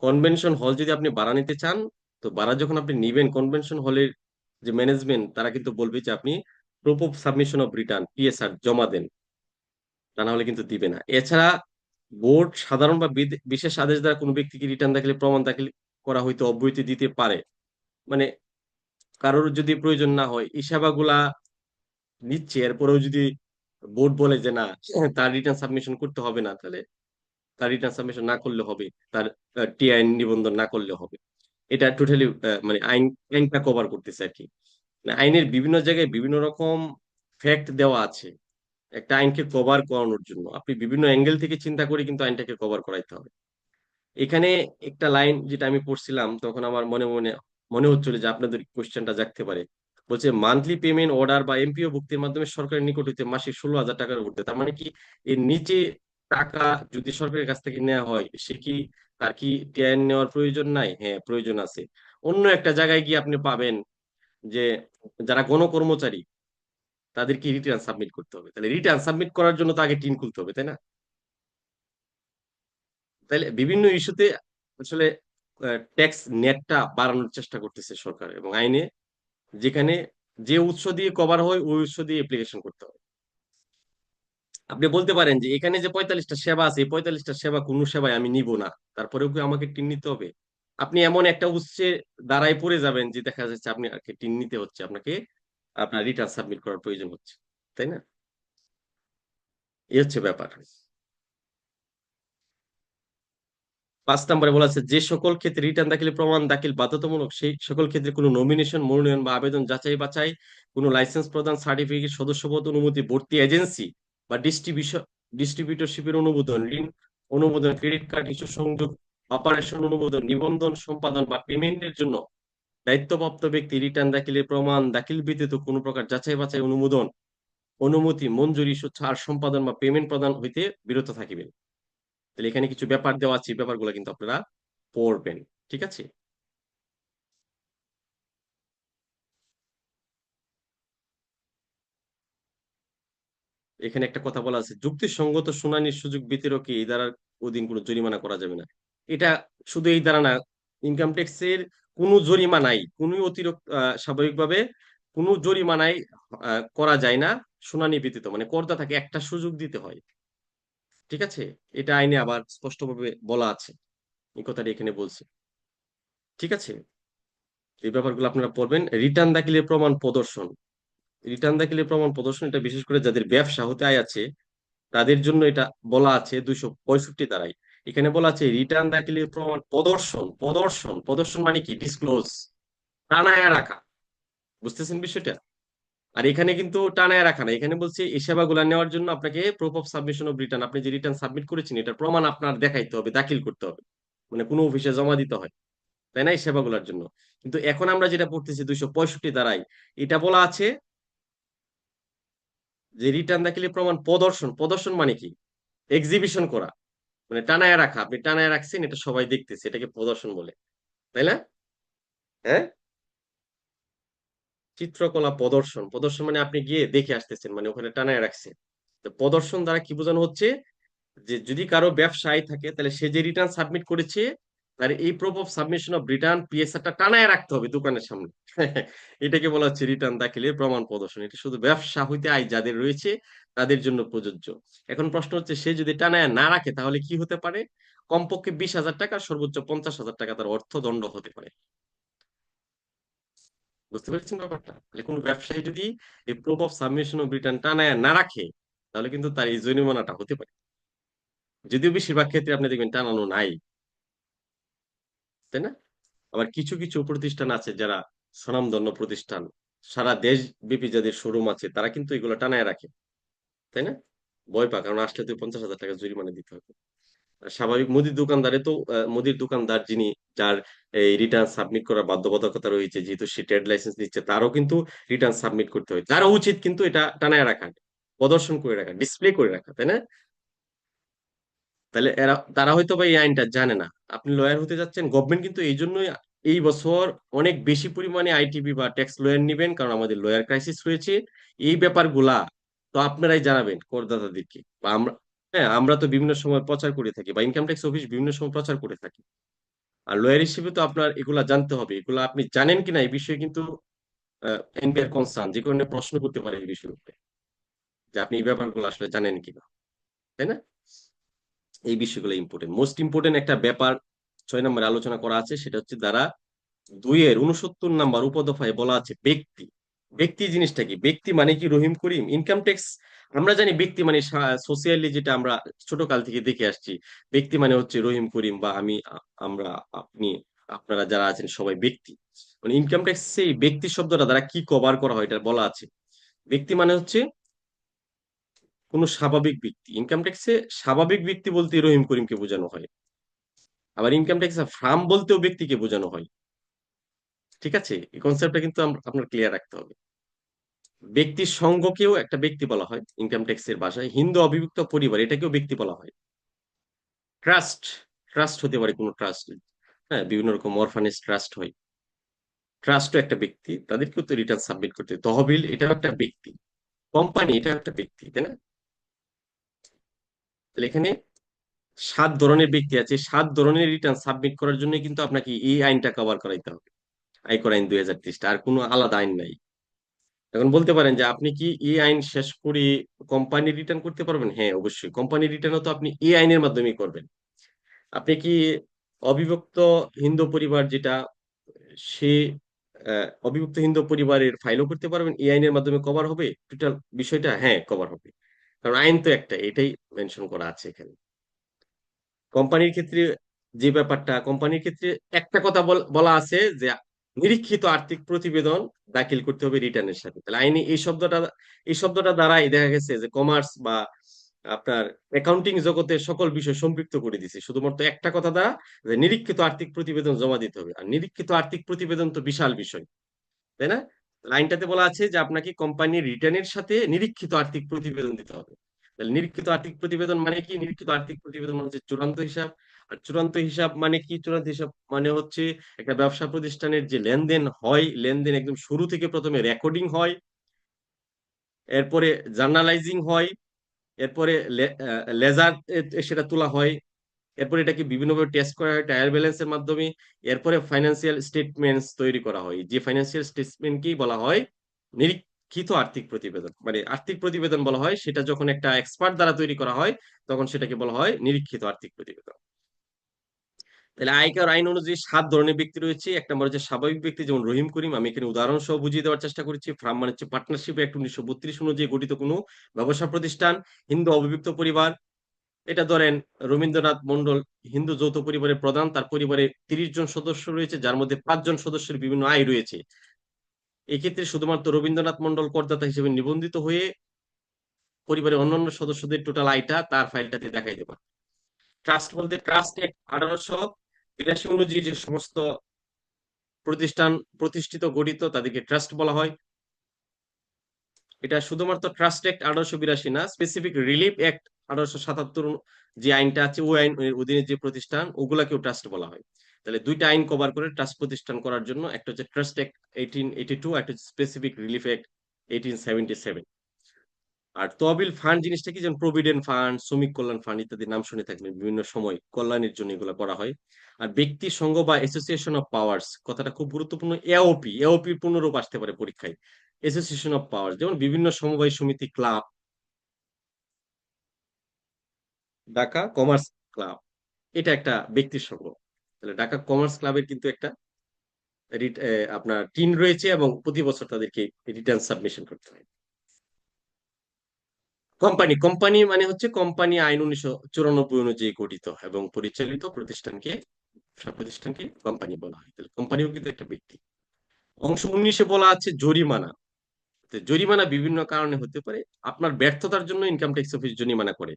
কনভেনশন হল যদি আপনি ভাড়া নিতে চান, তো ভাড়া যখন আপনি নিবেন, কনভেনশন হলের যে ম্যানেজমেন্ট তারা কিন্তু বলবে যে আপনি proof of submission of return PSR জমা দেন, তা না হলে কিন্তু দিবে না। এছাড়া বোর্ড সাধারণ বা বিশেষ আদেশ দ্বারা কোনো ব্যক্তিকে রিটার্ন দাখিলে প্রমাণ দাখিল করা হইতে অব্যাহতি দিতে পারে, মানে কারোর যদি প্রয়োজন না হয় এই সেবাগুলা নিচ্ছে, এরপরেও যদি বোর্ড বলে যে না, তার রিটার্ন সাবমিশন করতে হবে না, তাহলে তার রিটার্ন সাবমিশন না করলে হবে, তার টিআইএন নিবন্ধন না করলে হবে। এটা টোটালি মানে আইনটা কভার করতেছে আর কি। মানে আইনের বিভিন্ন জায়গায় বিভিন্ন রকম ফ্যাক্ট দেওয়া আছে একটা আইনকে কভার করানোর জন্য, আপনি বিভিন্ন অ্যাঙ্গেল থেকে চিন্তা করে কিন্তু আইনটাকে কভার করাইতে হবে। এখানে একটা লাইন যেটা আমি পড়ছিলাম, তখন আমার মনে মনে মনে হচ্ছিল যে আপনাদের কোশ্চেনটা জাগতে পারে। বলছে মান্থলি পেমেন্ট অর্ডার বা এমপিও ভুক্তির মাধ্যমে সরকারের নিকট হইতে মাসিক 16,000 টাকার ঊর্ধ্বে, তার মানে কি এর নিচে টাকা যদি সরকারের কাছ থেকে নেওয়া হয়, সে কি, তার কি টিআইএন নেওয়ার প্রয়োজন নাই? হ্যাঁ, প্রয়োজন আছে। অন্য একটা জায়গায় গিয়ে আপনি পাবেন যে যারা গণকর্মচারী তাদেরকে রিটার্ন সাবমিট করতে হবে, তাহলে রিটার্ন সাবমিট করার জন্য তো আগে টিন খুলতে হবে, তাই না? তাহলে বিভিন্ন ইস্যুতে আসলে ট্যাক্স নেটটা বাড়ানোর চেষ্টা করতেছে সরকার এবং আইনে, যেখানে যে উৎস দিয়ে কভার হয় ওই উৎস দিয়ে অ্যাপ্লিকেশন করতে হবে। আপনি বলতে পারেন যে এখানে যে 45টা সেবা আছে, এই 45টা সেবা কোনো সেবাই আমি নিব না, তারপরেও কি আমাকে টিন নিতে হবে? আপনি এমন একটা উৎসে দাঁড়ায় পড়ে যাবেন যে দেখা যাচ্ছে আপনি টিন নিতে হচ্ছে, আপনাকে আপনার রিটার্ন সাবমিট করার প্রয়োজন হচ্ছে, তাই না? এই হচ্ছে ব্যাপার। 5 নম্বরে বলা আছে যে সকল ক্ষেত্রে রিটার্ন দাখিলে প্রমাণ দাখিল বাধ্যতামূলক, সেই সকল ক্ষেত্রে কোনো নমিনেশন, মনোনয়ন বা আবেদন, যাচাই বাছাই, কোনো লাইসেন্স প্রদান, সার্টিফিকেট, সদস্যপদ, অনুমতি, ভর্তি এজেন্সি বা ডিস্ট্রিবিউটরশিপের অনুমোদন, ঋণ অনুমোদন, ক্রেডিট কার্ড ইস্যু সংযোগ, অপারেশন অনুমোদন, নিবন্ধন সম্পাদন বা পেমেন্টের জন্য দায়িত্বপ্রাপ্ত ব্যক্তি রিটার্ন দাখিলের প্রমাণ দাখিল ব্যতীত কোনো প্রকার যাচাই বাছাই, অনুমোদন, অনুমতি, মঞ্জুরি, ইস্যু, ছাড় সম্পাদন বা পেমেন্ট প্রদান হইতে বিরত থাকিবেন। তাহলে এখানে কিছু ব্যাপার দেওয়া আছে, ব্যাপারগুলো কিন্তু আপনারা পড়বেন, ঠিক আছে? এখানে একটা কথা বলা আছে, যুক্তিসঙ্গত শুনানির সুযোগ ব্যতিরেকে এই ধারার অধীন কোনো জরিমানা করা যাবে না। এটা শুধু এই ধারা না, ইনকাম ট্যাক্সের কোনো জরিমানাই, কোনো অতিরিক্ত স্বাভাবিকভাবে কোনো জরিমানাই করা যায় না শুনানি ব্যতীত, মানে করদাতাকে একটা সুযোগ দিতে হয়, ঠিক আছে? এটা আইনে আবার স্পষ্টভাবে বলা আছে, এই কথাটি এখানে বলছে, ঠিক আছে? এই ব্যাপারগুলো আপনারা পড়বেন। রিটার্ন দাখিলের প্রমাণ প্রদর্শন, রিটার্ন দাখিলের প্রমাণ প্রদর্শন এটা বিশেষ করে যাদের ব্যবসা হতে আয় আছে তাদের জন্য এটা বলা আছে 265 দ্বারাই। এখানে বলা আছে রিটার্ন দাখিলের প্রমাণ প্রদর্শন, প্রদর্শন প্রদর্শন মানে কি, ডিসক্লোজ, টানায় রাখা। বুঝতেছেন বিষয়টা? আর এখানে কিন্তু টানায় রাখা না, এখানে বলছে এই সেবাগুলো নেওয়ার জন্য আপনাকে proof of submission of return, আপনি যে রিটার্ন সাবমিট করেছেন এটার প্রমাণ আপনার দেখাইতে হবে, দাখিল করতে হবে, মানে কোনো অফিসে জমা দিতে হয়, তাই না, এই সেবাগুলোর জন্য। কিন্তু এখন আমরা যেটা পড়তেছি 265 দ্বারাই, এটা বলা আছে যে রিটার্ন দাখিলের প্রমাণ প্রদর্শন, প্রদর্শন মানে কি, এক্সিবিশন করা, মানে টানায় রাখা, আপনি টানায় রাখছেন, এটা সবাই দেখতেছে, এটাকে প্রদর্শন বলে, তাই না? হ্যাঁ, চিত্রকলা প্রদর্শন, প্রদর্শন মানে আপনি গিয়ে দেখে আসতেছেন, মানে ওখানে টানায় রাখছেন। তো প্রদর্শন দ্বারা কি বোঝানো হচ্ছে, যে যদি কারো ব্যবসায় থাকে তাহলে সে যে রিটার্ন সাবমিট করেছে তার এই proof of submission of return পিএসআরটা টানায় রাখতে হবে দোকানের সামনে। এটাকে বলা হচ্ছে রিটার্ন দাখিলের প্রমাণ প্রদর্শন। এটা শুধু ব্যবসা হইতে আয় যাদের রয়েছে তাদের জন্য প্রযোজ্য। এখন প্রশ্ন হচ্ছে সে যদি টানায় না রাখে তাহলে কি হতে পারে? কমপক্ষে 20,000 টাকা, সর্বোচ্চ 50,000 টাকা তার অর্থদণ্ড হতে পারে। বুঝতে পেরেছেন ব্যাপারটা? তাহলে কোনো ব্যবসায়ী যদি এই proof of submission of return টানায় না রাখে, তাহলে কিন্তু তার এই জরিমানাটা হতে পারে। যদিও বেশিরভাগ ক্ষেত্রে আপনি দেখবেন টানানো নাই, তাই না? আবার কিছু কিছু প্রতিষ্ঠান আছে যারা স্বনামধন্য প্রতিষ্ঠান, সারা দেশব্যাপী যাদের শোরুম আছে, তারা কিন্তু এগুলো টানায় রাখে, তাই না? ভয় পায়, কারণ আসলে তো 50,000 টাকা জরিমানা দিতে হবে। আর স্বাভাবিক মুদির দোকানদারে তো মুদির দোকানদার যিনি, যার এই রিটার্ন সাবমিট করার বাধ্যবাধকতা রয়েছে, যেহেতু সে ট্রেড লাইসেন্স নিচ্ছে, তারও কিন্তু রিটার্ন সাবমিট করতে হয়। তারও উচিত কিন্তু এটা টানায় রাখা, প্রদর্শন করে রাখা, ডিসপ্লে করে রাখা, তাই না? তাহলে তারা হয়তো বা এই আইনটা জানে না। আপনি লয়ার হতে যাচ্ছেন, গভর্নমেন্ট কিন্তু এই জন্যই এই বছর অনেক বেশি পরিমাণে আইটিবি বা ট্যাক্স লয়ার নিবেন, কারণ আমাদের লয়ার ক্রাইসিস রয়েছে। এই ব্যাপারগুলা তো আপনারাই জানাবেন করদাতাদেরকে, বা আমরা, হ্যাঁ আমরা তো বিভিন্ন সময় প্রচার করে থাকি, বা ইনকাম ট্যাক্স অফিস বিভিন্ন সময় প্রচার করে থাকি। আর লয়ার হিসেবে তো আপনার এগুলা জানতে হবে, এগুলা আপনি জানেন কিনা এই বিষয়ে কিন্তু এনবিআর কনসার্ন, যে কারণে প্রশ্ন করতে পারে এই বিষয়ের উপরে, যে আপনি এই ব্যাপারগুলো আসলে জানেন কিনা, তাই না? এই বিষয়গুলো ইম্পর্টেন্ট, মোস্ট ইম্পর্টেন্ট একটা ব্যাপার 6 নম্বরে আলোচনা করা আছে, সেটা হচ্ছে দ্বারা 2-69 নম্বর উপদফায় বলা আছে ব্যক্তি। ব্যক্তি জিনিসটা কি? ব্যক্তি মানে কি রহিম করিম? ইনকাম ট্যাক্স আমরা জানি ব্যক্তি মানে সোশিয়ালি যেটা আমরা ছোট কাল থেকে দেখে আসছি, ব্যক্তি মানে হচ্ছে রহিম করিম, বা আমি, আমরা, আপনি, আপনারা যারা আছেন সবাই ব্যক্তি। মানে ইনকাম ট্যাক্স সেই ব্যক্তি শব্দটা দ্বারা কি কভার করা হয় এটা বলা আছে। ব্যক্তি মানে হচ্ছে কোন স্বাভাবিক ব্যক্তি। ইনকাম ট্যাক্সে স্বাভাবিক ব্যক্তি বলতে রহিম করিমকে বোঝানো হয়। আবার ইনকাম ট্যাক্সে ফার্ম বলতেও ব্যক্তিকে বোঝানো হয়। ঠিক আছে, এই কনসেপ্টটা কিন্তু আপনার ক্লিয়ার রাখতে হবে। ব্যক্তির সঙ্গকেও একটা ব্যক্তি বলা হয় ইনকাম ট্যাক্সের ভাষায়। হিন্দু অবিভক্ত পরিবার, এটাকেও ব্যক্তি বলা হয়। ট্রাস্ট, ট্রাস্ট হতে পারে কোনো ট্রাস্ট, হ্যাঁ বিভিন্ন রকম অরফানেজ ট্রাস্ট হয়, ট্রাস্টও একটা ব্যক্তি, তাদেরকেও তো রিটার্ন সাবমিট করতে হয়। তহবিল এটাও একটা ব্যক্তি, কোম্পানি এটাও একটা ব্যক্তি, তাই না? তাহলে এখানে 7 ধরনের ব্যক্তি আছে, 7 ধরনের রিটার্ন সাবমিট করার জন্য কিন্তু আপনাকে এই আইনটা কভার করাইতে হবে, আয়কর আইন 2023টা, আর কোনো আলাদা আইন নাই। এখন বলতে পারেন যে আপনি কি এই আইন শেষ করে কোম্পানি রিটার্ন করতে পারবেন? হ্যাঁ অবশ্যই, কোম্পানি রিটার্নও তো আপনি এই আইনের মাধ্যমেই করবেন। আপনি কি অবিভক্ত হিন্দু পরিবার যেটা, সে অবিভক্ত হিন্দু পরিবারের ফাইলও করতে পারবেন, এই আইনের মাধ্যমে কভার হবে টোটাল বিষয়টা? হ্যাঁ কভার হবে, কারণ আইন তো একটা, এটাই মেনশন করা আছে এখানে। কোম্পানির ক্ষেত্রে যে ব্যাপারটা, কোম্পানির ক্ষেত্রে একটা কথা বলা আছে যে নিরীক্ষিত আর্থিক প্রতিবেদন দাখিল করতে হবে রিটার্নের সাথে। তাহলে আইনে এই শব্দটা দ্বারাই দেখা গেছে যে কমার্স বা আপনার অ্যাকাউন্টিং জগতের সকল বিষয় সম্পৃক্ত করে দিছে, শুধুমাত্র একটা কথা দ্বারা, যে নিরীক্ষিত আর্থিক প্রতিবেদন জমা দিতে হবে। আর নিরীক্ষিত আর্থিক প্রতিবেদন তো বিশাল বিষয়, তাই না? লাইনটাতে বলা আছে যে আপনাকে কোম্পানির রিটার্নের সাথে নিরীক্ষিত আর্থিক প্রতিবেদন দিতে হবে। তাহলে নিরীক্ষিত আর্থিক প্রতিবেদন মানে কি? নিরীক্ষিত আর্থিক প্রতিবেদন মানে হচ্ছে চূড়ান্ত হিসাব। আর চূড়ান্ত হিসাব মানে কি? চূড়ান্ত হিসাব মানে হচ্ছে একটা ব্যবসা প্রতিষ্ঠানের যে লেনদেন হয়, লেনদেন একদম শুরু থেকে প্রথমে রেকর্ডিং হয়, এরপরে জার্নালাইজিং হয়, এরপরে লেজার সেটা তোলা হয়, এরপর এটাকে বিভিন্নভাবে টেস্ট করা হয় ট্রায়াল ব্যালেন্সের মাধ্যমে, এরপরে ফাইন্যান্সিয়াল স্টেটমেন্টস তৈরি করা হয়, যে ফাইন্যান্সিয়াল স্টেটমেন্টকেই বলা হয় নিরীক্ষিত আর্থিক প্রতিবেদন। মানে আর্থিক প্রতিবেদন বলা হয় সেটা যখন একটা এক্সপার্ট দ্বারা তৈরি করা হয়, তখন সেটাকে বলা হয় নিরীক্ষিত আর্থিক প্রতিবেদন। তাহলে আয়কর আইন অনুযায়ী 7 ধরনের ব্যক্তি রয়েছে। এক নম্বর হচ্ছে স্বাভাবিক ব্যক্তি, যেমন রহিম করিম, আমি এখানে উদাহরণ সহ বুঝিয়ে দেওয়ার চেষ্টা করেছি। ফার্ম মানে হচ্ছে পার্টনারশিপ অ্যাক্ট 1932 অনুযায়ী গঠিত কোনো ব্যবসা প্রতিষ্ঠান। হিন্দু অবিভক্ত পরিবার, এটা ধরেন রবীন্দ্রনাথ মন্ডল হিন্দু যৌথ পরিবারের প্রধান, তার পরিবারে 30 জন সদস্য রয়েছে, যার মধ্যে 5 জন সদস্যের বিভিন্ন আয় রয়েছে। এক্ষেত্রে শুধুমাত্র রবীন্দ্রনাথ মন্ডল করদাতা হিসেবে নিবন্ধিত হয়ে পরিবারের অন্যান্য সদস্যদের টোটাল আয়টা তার ফাইলটাতে দেখাইতে পারে। ট্রাস্ট বলতে ট্রাস্ট অ্যাক্ট 1882 অনুযায়ী যে সমস্ত প্রতিষ্ঠান প্রতিষ্ঠিত গঠিত তাদেরকে ট্রাস্ট বলা হয়। এটা শুধুমাত্র ট্রাস্ট অ্যাক্ট 1882 না, স্পেসিফিক রিলিফ অ্যাক্ট 1877 যে আইনটা আছে, ওই আইনের অধীনে যে প্রতিষ্ঠান, ওগুলাকেও ট্রাস্ট বলা হয়। তাহলে দুইটা আইন কভার করে ট্রাস্ট প্রতিষ্ঠান করার জন্য, একটা হচ্ছে ট্রাস্ট অ্যাক্ট 1882, একটা হচ্ছে স্পেসিফিক রিলিফ অ্যাক্ট 1877। আর তহবিল ফান্ড জিনিসটা কি, যেমন প্রভিডেন্ট ফান্ড, শ্রমিক কল্যাণ ফান্ড ইত্যাদি নাম শুনে থাকবেন, বিভিন্ন সময় কল্যাণের জন্য এগুলো করা হয়। আর ব্যক্তি সংঘ বা অ্যাসোসিয়েশন অফ পাওয়ার্স, কথাটা খুব গুরুত্বপূর্ণ। এওপি পূর্ণরূপ আসতে পারে পরীক্ষায়। অ্যাসোসিয়েশন অফ পাওয়ার্স যেমন বিভিন্ন সমবায় সমিতি, ক্লাব, ঢাকা কমার্স ক্লাব, এটা একটা ব্যক্তির সংঘ। তাহলে ঢাকা কমার্স ক্লাবের কিন্তু একটা আপনার টিন রয়েছে এবং প্রতি বছর তাদেরকে রিটার্ন সাবমিশন করতে হয়। কোম্পানি মানে হচ্ছে কোম্পানি আইন 1994 অনুযায়ী গঠিত এবং পরিচালিত প্রতিষ্ঠানকে, সব প্রতিষ্ঠানকে কোম্পানি বলা হয়। তাহলে কোম্পানিও কিন্তু একটা ব্যক্তি। অংশ 19-এ বলা আছে জরিমানা। তো জরিমানা বিভিন্ন কারণে হতে পারে। আপনার ব্যর্থতার জন্য ইনকাম ট্যাক্স অফিস জরিমানা করে।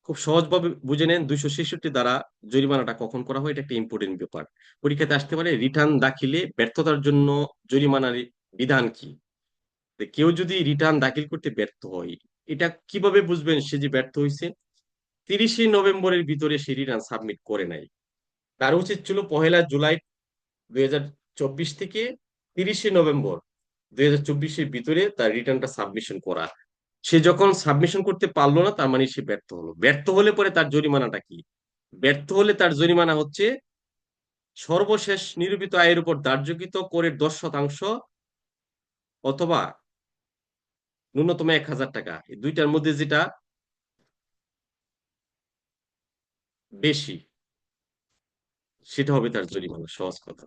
খুব সহজভাবে বুঝে নেন 266 দ্বারা জরিমানাটা কখন করা হয়, এটা একটা ইম্পর্টেন্ট ব্যাপার। পরীক্ষাতে আসতে পারে রিটার্ন দাখিলে ব্যর্থতার জন্য জরিমানার বিধান কি। তো কেউ যদি রিটার্ন দাখিল করতে ব্যর্থ হয়, এটা কিভাবে বুঝবেন সে যে ব্যর্থ হয়েছে? 30 নভেম্বরের ভিতরে সে রিটার্ন সাবমিট করে নাই। তার উচিত ছিল 1 জুলাই 2024 থেকে 30 নভেম্বর 2024-এর ভিতরে তার রিটার্নটা সাবমিশন করা। সে যখন সাবমিশন করতে পারলো না, তার মানে সে ব্যর্থ হলো। ব্যর্থ হলে পরে তার জরিমানাটা কি? ব্যর্থ হলে তার জরিমানা হচ্ছে সর্বশেষ নিরূপিত আয়ের উপর ধার্যকৃত করের 10% অথবা ন্যূনতম 1000 টাকা, এই দুইটার মধ্যে যেটা বেশি সেটা হবে তার জরিমানা। সহজ কথা।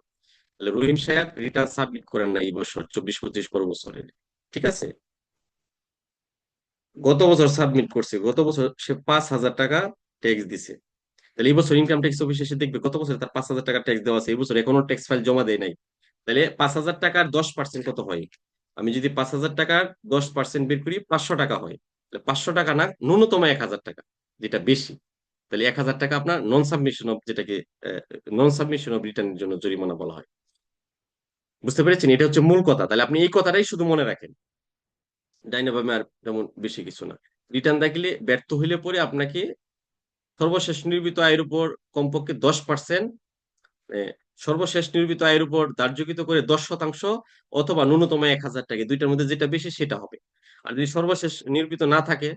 তাহলে রহিম সাহেব রিটার্ন সাবমিট করেন না এই বছর, 24-25 পর বছরের। ঠিক আছে, গত বছর সাবমিট করছে, গত বছর সে 5000 টাকা ট্যাক্স দিছে। তাহলে এই বছর ইনকাম ট্যাক্স অফিস এসে দেখবে গত বছর তার 5000 টাকা ট্যাক্স দেওয়া আছে, এই বছর এখনো ট্যাক্স ফাইল জমা দেয় নাই। তাহলে 5000 টাকার 10% কত হয়? আমি যদি 5000 টাকার 10% বের করি, 500 টাকা হয়। তাহলে 500 টাকা না, ন্যূনতম 1000 টাকা, যেটা বেশি। তাহলে 1000 টাকা আপনার নন সাবমিশন অফ, যেটাকে নন সাবমিশন অফ রিটার্নের জন্য জরিমানা বলা হয়। বুঝতে পেরেছেন? এটা হচ্ছে মূল কথা। তাহলে আপনি এই কথাটাই শুধু মনে রাখেন, ডাইনাভাবে আর তেমন বেশি কিছু না। রিটার্ন দাখিলে ব্যর্থ হইলে পরে আপনাকে সর্বশেষ নির্মিত আয়ের উপর কমপক্ষে 10%, সর্বশেষ নির্মিত আয়ের উপর ধার্যকৃত করে 10% অথবা ন্যূনতম 1000 টাকা, দুইটার মধ্যে যেটা বেশি সেটা হবে। আর যদি সর্বশেষ নির্মিত না থাকে,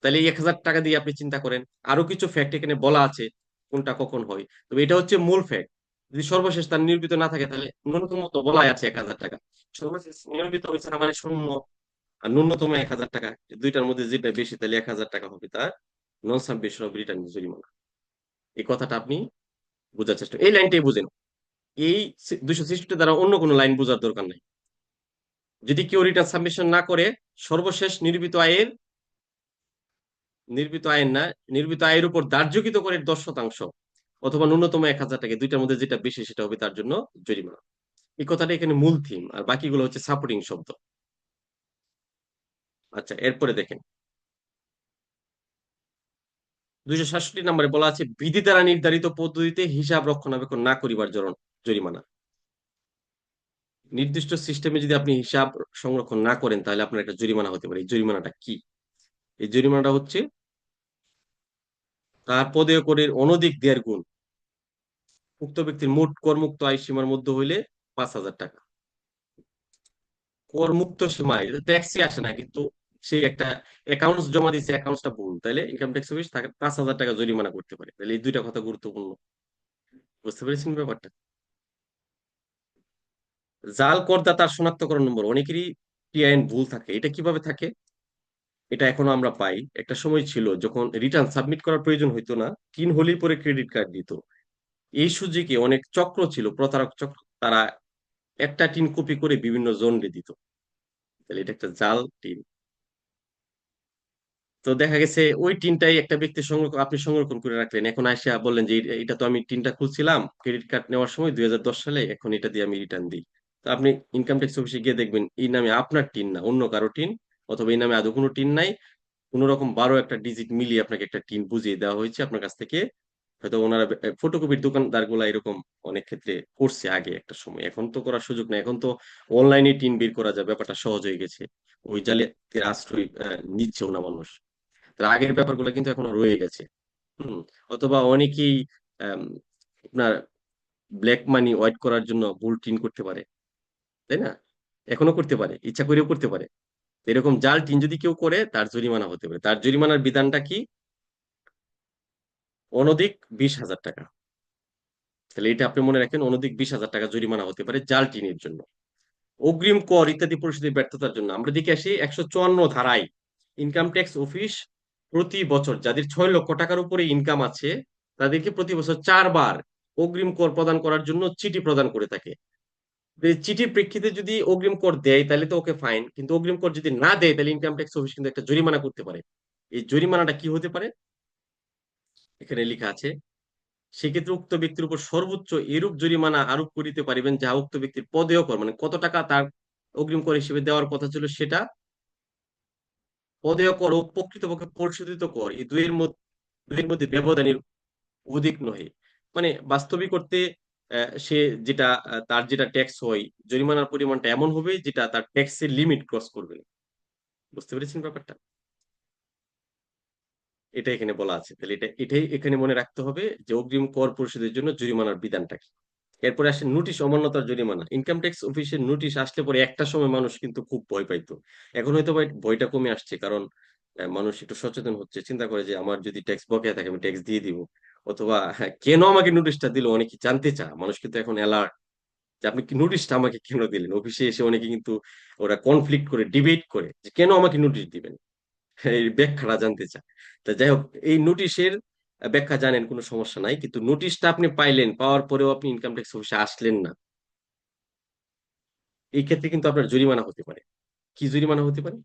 তাহলে এই 1000 টাকা দিয়ে আপনি চিন্তা করেন। আরো কিছু ফ্যাক্ট এখানে বলা আছে কোনটা কখন হয়, তবে এটা হচ্ছে মূল ফ্যাক্ট। যদি সর্বশেষ তার নির্মিত না থাকে, তাহলে ন্যূনতম তো বলাই আছে 1000 টাকা, সর্বশেষ নির্মিত হয়েছে না মানে শূন্য, আর ন্যূনতম 1000 টাকা, দুইটার মধ্যে যেটা বেশি তাহলে 1000 টাকা হবে তার নন সাবমিশন অফ রিটার্ন জরিমানা। এই কথাটা আপনি বোঝার চেষ্টা, এই লাইনটাই বুঝেন। এই 266 দ্বারা অন্য কোনো লাইন বোঝার দরকার নাই। যদি কেউ রিটার্ন সাবমিশন না করে, সর্বশেষ নির্মিত আয়ের না, নির্মিত আয়ের উপর ধার্যকৃত করে 10% অথবা ন্যূনতম 1000 টাকা, দুইটার মধ্যে যেটা বেশি সেটা হবে তার জন্য জরিমানা। এই কথাটা এখানে মূল থিম, আর বাকিগুলো হচ্ছে সাপোর্টিং শব্দ। আচ্ছা, এরপরে দেখেন 267 নম্বরে বলা আছে বিধি দ্বারা নির্ধারিত পদ্ধতিতে হিসাব রক্ষণাবেক্ষণ না করিবার জরিমানা। নির্দিষ্ট সিস্টেমে যদি আপনি হিসাব সংরক্ষণ না করেন, তাহলে আপনার একটা জরিমানা হতে পারে। এই জরিমানাটা কি? এই জরিমানাটা হচ্ছে তার পদেয় করের অনধিক 1.5 গুণ উক্ত ব্যক্তির মোট করমুক্ত আয় সীমার মধ্যে হইলে 5000 টাকা। করমুক্ত সীমায় ট্যাক্সই আসে না, কিন্তু সে একটা অ্যাকাউন্টস জমা দিচ্ছে, অ্যাকাউন্টসটা ভুল, তাহলে ইনকাম ট্যাক্স অফিস তাকে 5000 টাকা জরিমানা করতে পারে। তাহলে এই দুইটা কথা গুরুত্বপূর্ণ। বুঝতে পেরেছেন ব্যাপারটা? জাল করদাতার শনাক্তকরণ নম্বর। অনেকেরই টিআইএন ভুল থাকে। এটা কিভাবে থাকে? এটা এখনো আমরা পাই। একটা সময় ছিল যখন রিটার্ন সাবমিট করার প্রয়োজন হইতো না, টিন হলেই পরে ক্রেডিট কার্ড দিত। এই সুযোগে অনেক চক্র ছিল, প্রতারক চক্র, তারা একটা টিন কপি করে বিভিন্ন জনরে দিত। তাহলে এটা একটা জাল টিন। তো দেখা গেছে ওই টিনটাই একটা ব্যক্তি আপনি সংরক্ষণ করে রাখলেন, এখন আসিয়া বললেন যে এটা তো আমি টিনটা খুলছিলাম ক্রেডিট কার্ড নেওয়ার সময় 2010 সালে, এখন এটা দিয়ে আমি রিটার্ন দিই। তো আপনি ইনকাম ট্যাক্স অফিসে গিয়ে দেখবেন এই নামে আপনার টিন না, অন্য কারো টিন, অথবা এই নামে আদৌ কোনো টিন নাই, কোন রকম 12 একটা ডিজিট মিলিয়ে আপনাকে একটা টিন বুঝিয়ে দেওয়া হয়েছে আপনার কাছ থেকে। হয়তো ওনারা ফটোকপির দোকানদার গুলা এরকম অনেক ক্ষেত্রে করছে আগে একটা সময়, এখন তো করার সুযোগ নেই। এখন তো অনলাইনে টিন বের করা যায়, ব্যাপারটা সহজ হয়ে গেছে। ওই জালিয়াতির আশ্রয় নিচ্ছেও না মানুষ। তার আগের ব্যাপারগুলো কিন্তু এখনো রয়ে গেছে। হম। অথবা অনেকেই আম, আপনার ব্ল্যাক মানি হোয়াইট করার জন্য ভুল টিন করতে পারে, তাই না? এখনো করতে পারে, ইচ্ছা করেও করতে পারে। এরকম জাল টিন যদি কেউ করে, তার জরিমানা হতে পারে। তার জরিমানার বিধানটা কি? অনধিক 20,000 টাকা। তাহলে এটা আপনি মনে রাখেন, অনধিক 20,000 টাকা জরিমানা হতে পারে জাল টিনের জন্য। অগ্রিম কর ইত্যাদি পরিশোধের ব্যর্থতার জন্য আমরা দেখে আসি 154 ধারায় ইনকাম ট্যাক্স অফিস প্রতি বছর যাদের 6 লক্ষ টাকার উপরে ইনকাম আছে, তাদেরকে প্রতি বছর 4 বার অগ্রিম কর প্রদান করার জন্য চিঠি প্রদান করে থাকে। এই চিঠির প্রেক্ষিতে যদি অগ্রিম কর দেয় তাহলে তো ওকে ফাইন, কিন্তু অগ্রিম কর যদি না দেয় তাহলে ইনকাম ট্যাক্স অফিস কিন্তু একটা জরিমানা করতে পারে। এই জরিমানাটা কি হতে পারে এখানে লেখা আছে, সেক্ষেত্রে উক্ত ব্যক্তির উপর সর্বোচ্চ এরূপ জরিমানা আরোপ করিতে পারিবেন যাহা উক্ত ব্যক্তির পদেয় কর, মানে কত টাকা তার অগ্রিম কর হিসেবে দেওয়ার কথা ছিল সেটা, পদেয় কর ও প্রকৃতপক্ষে পরিশোধিত কর, এই দুইয়ের মধ্যে ব্যবধানের অধিক নহে। মানে বাস্তবিক করতে সে যেটা তার যেটা ট্যাক্স হয়, জরিমানার পরিমাণটা এমন হবে যেটা তার ট্যাক্সের লিমিট ক্রস করবে না। বুঝতে পেরেছেন ব্যাপারটা? এটা এখানে বলা আছে। তাহলে এটাই এখানে মনে রাখতে হবে যে অগ্রিম কর পরিশোধের জন্য জরিমানার বিধানটা কি। এরপরে আসে নোটিশ অমান্যতার জরিমানা। ইনকাম ট্যাক্স অফিসের নোটিশ আসলে পরে একটা সময় মানুষ কিন্তু খুব ভয় পাইতো, এখন হয়তো ভাই ভয়টা কমে আসছে, কারণ মানুষ একটু সচেতন হচ্ছে, চিন্তা করে যে আমার যদি ট্যাক্স বকেয়া থাকে আমি ট্যাক্স দিয়ে দিব, অথবা কেন আমাকে নোটিশটা দিল অনেকে জানতে চায়। মানুষ কিন্তু এখন অ্যালার্ট যে আপনি কি নোটিশটা আমাকে কেন দিলেন। অফিসে এসে অনেকে কিন্তু ওরা কনফ্লিক্ট করে ডিবেট করে যে কেন আমাকে নোটিশ দিবেন, এই ব্যাখ্যাটা জানতে চায়। তা যাই হোক, এই নোটিশের ব্যাখ্যা জানেন কোনো সমস্যা নাই, কিন্তু নোটিশটা আপনি পাইলেন, পাওয়ার পরেও আপনি ইনকাম ট্যাক্স অফিসে আসলেন না, এই ক্ষেত্রে কিন্তু আপনার জরিমানা হতে পারে। কি জরিমানা হতে পারে?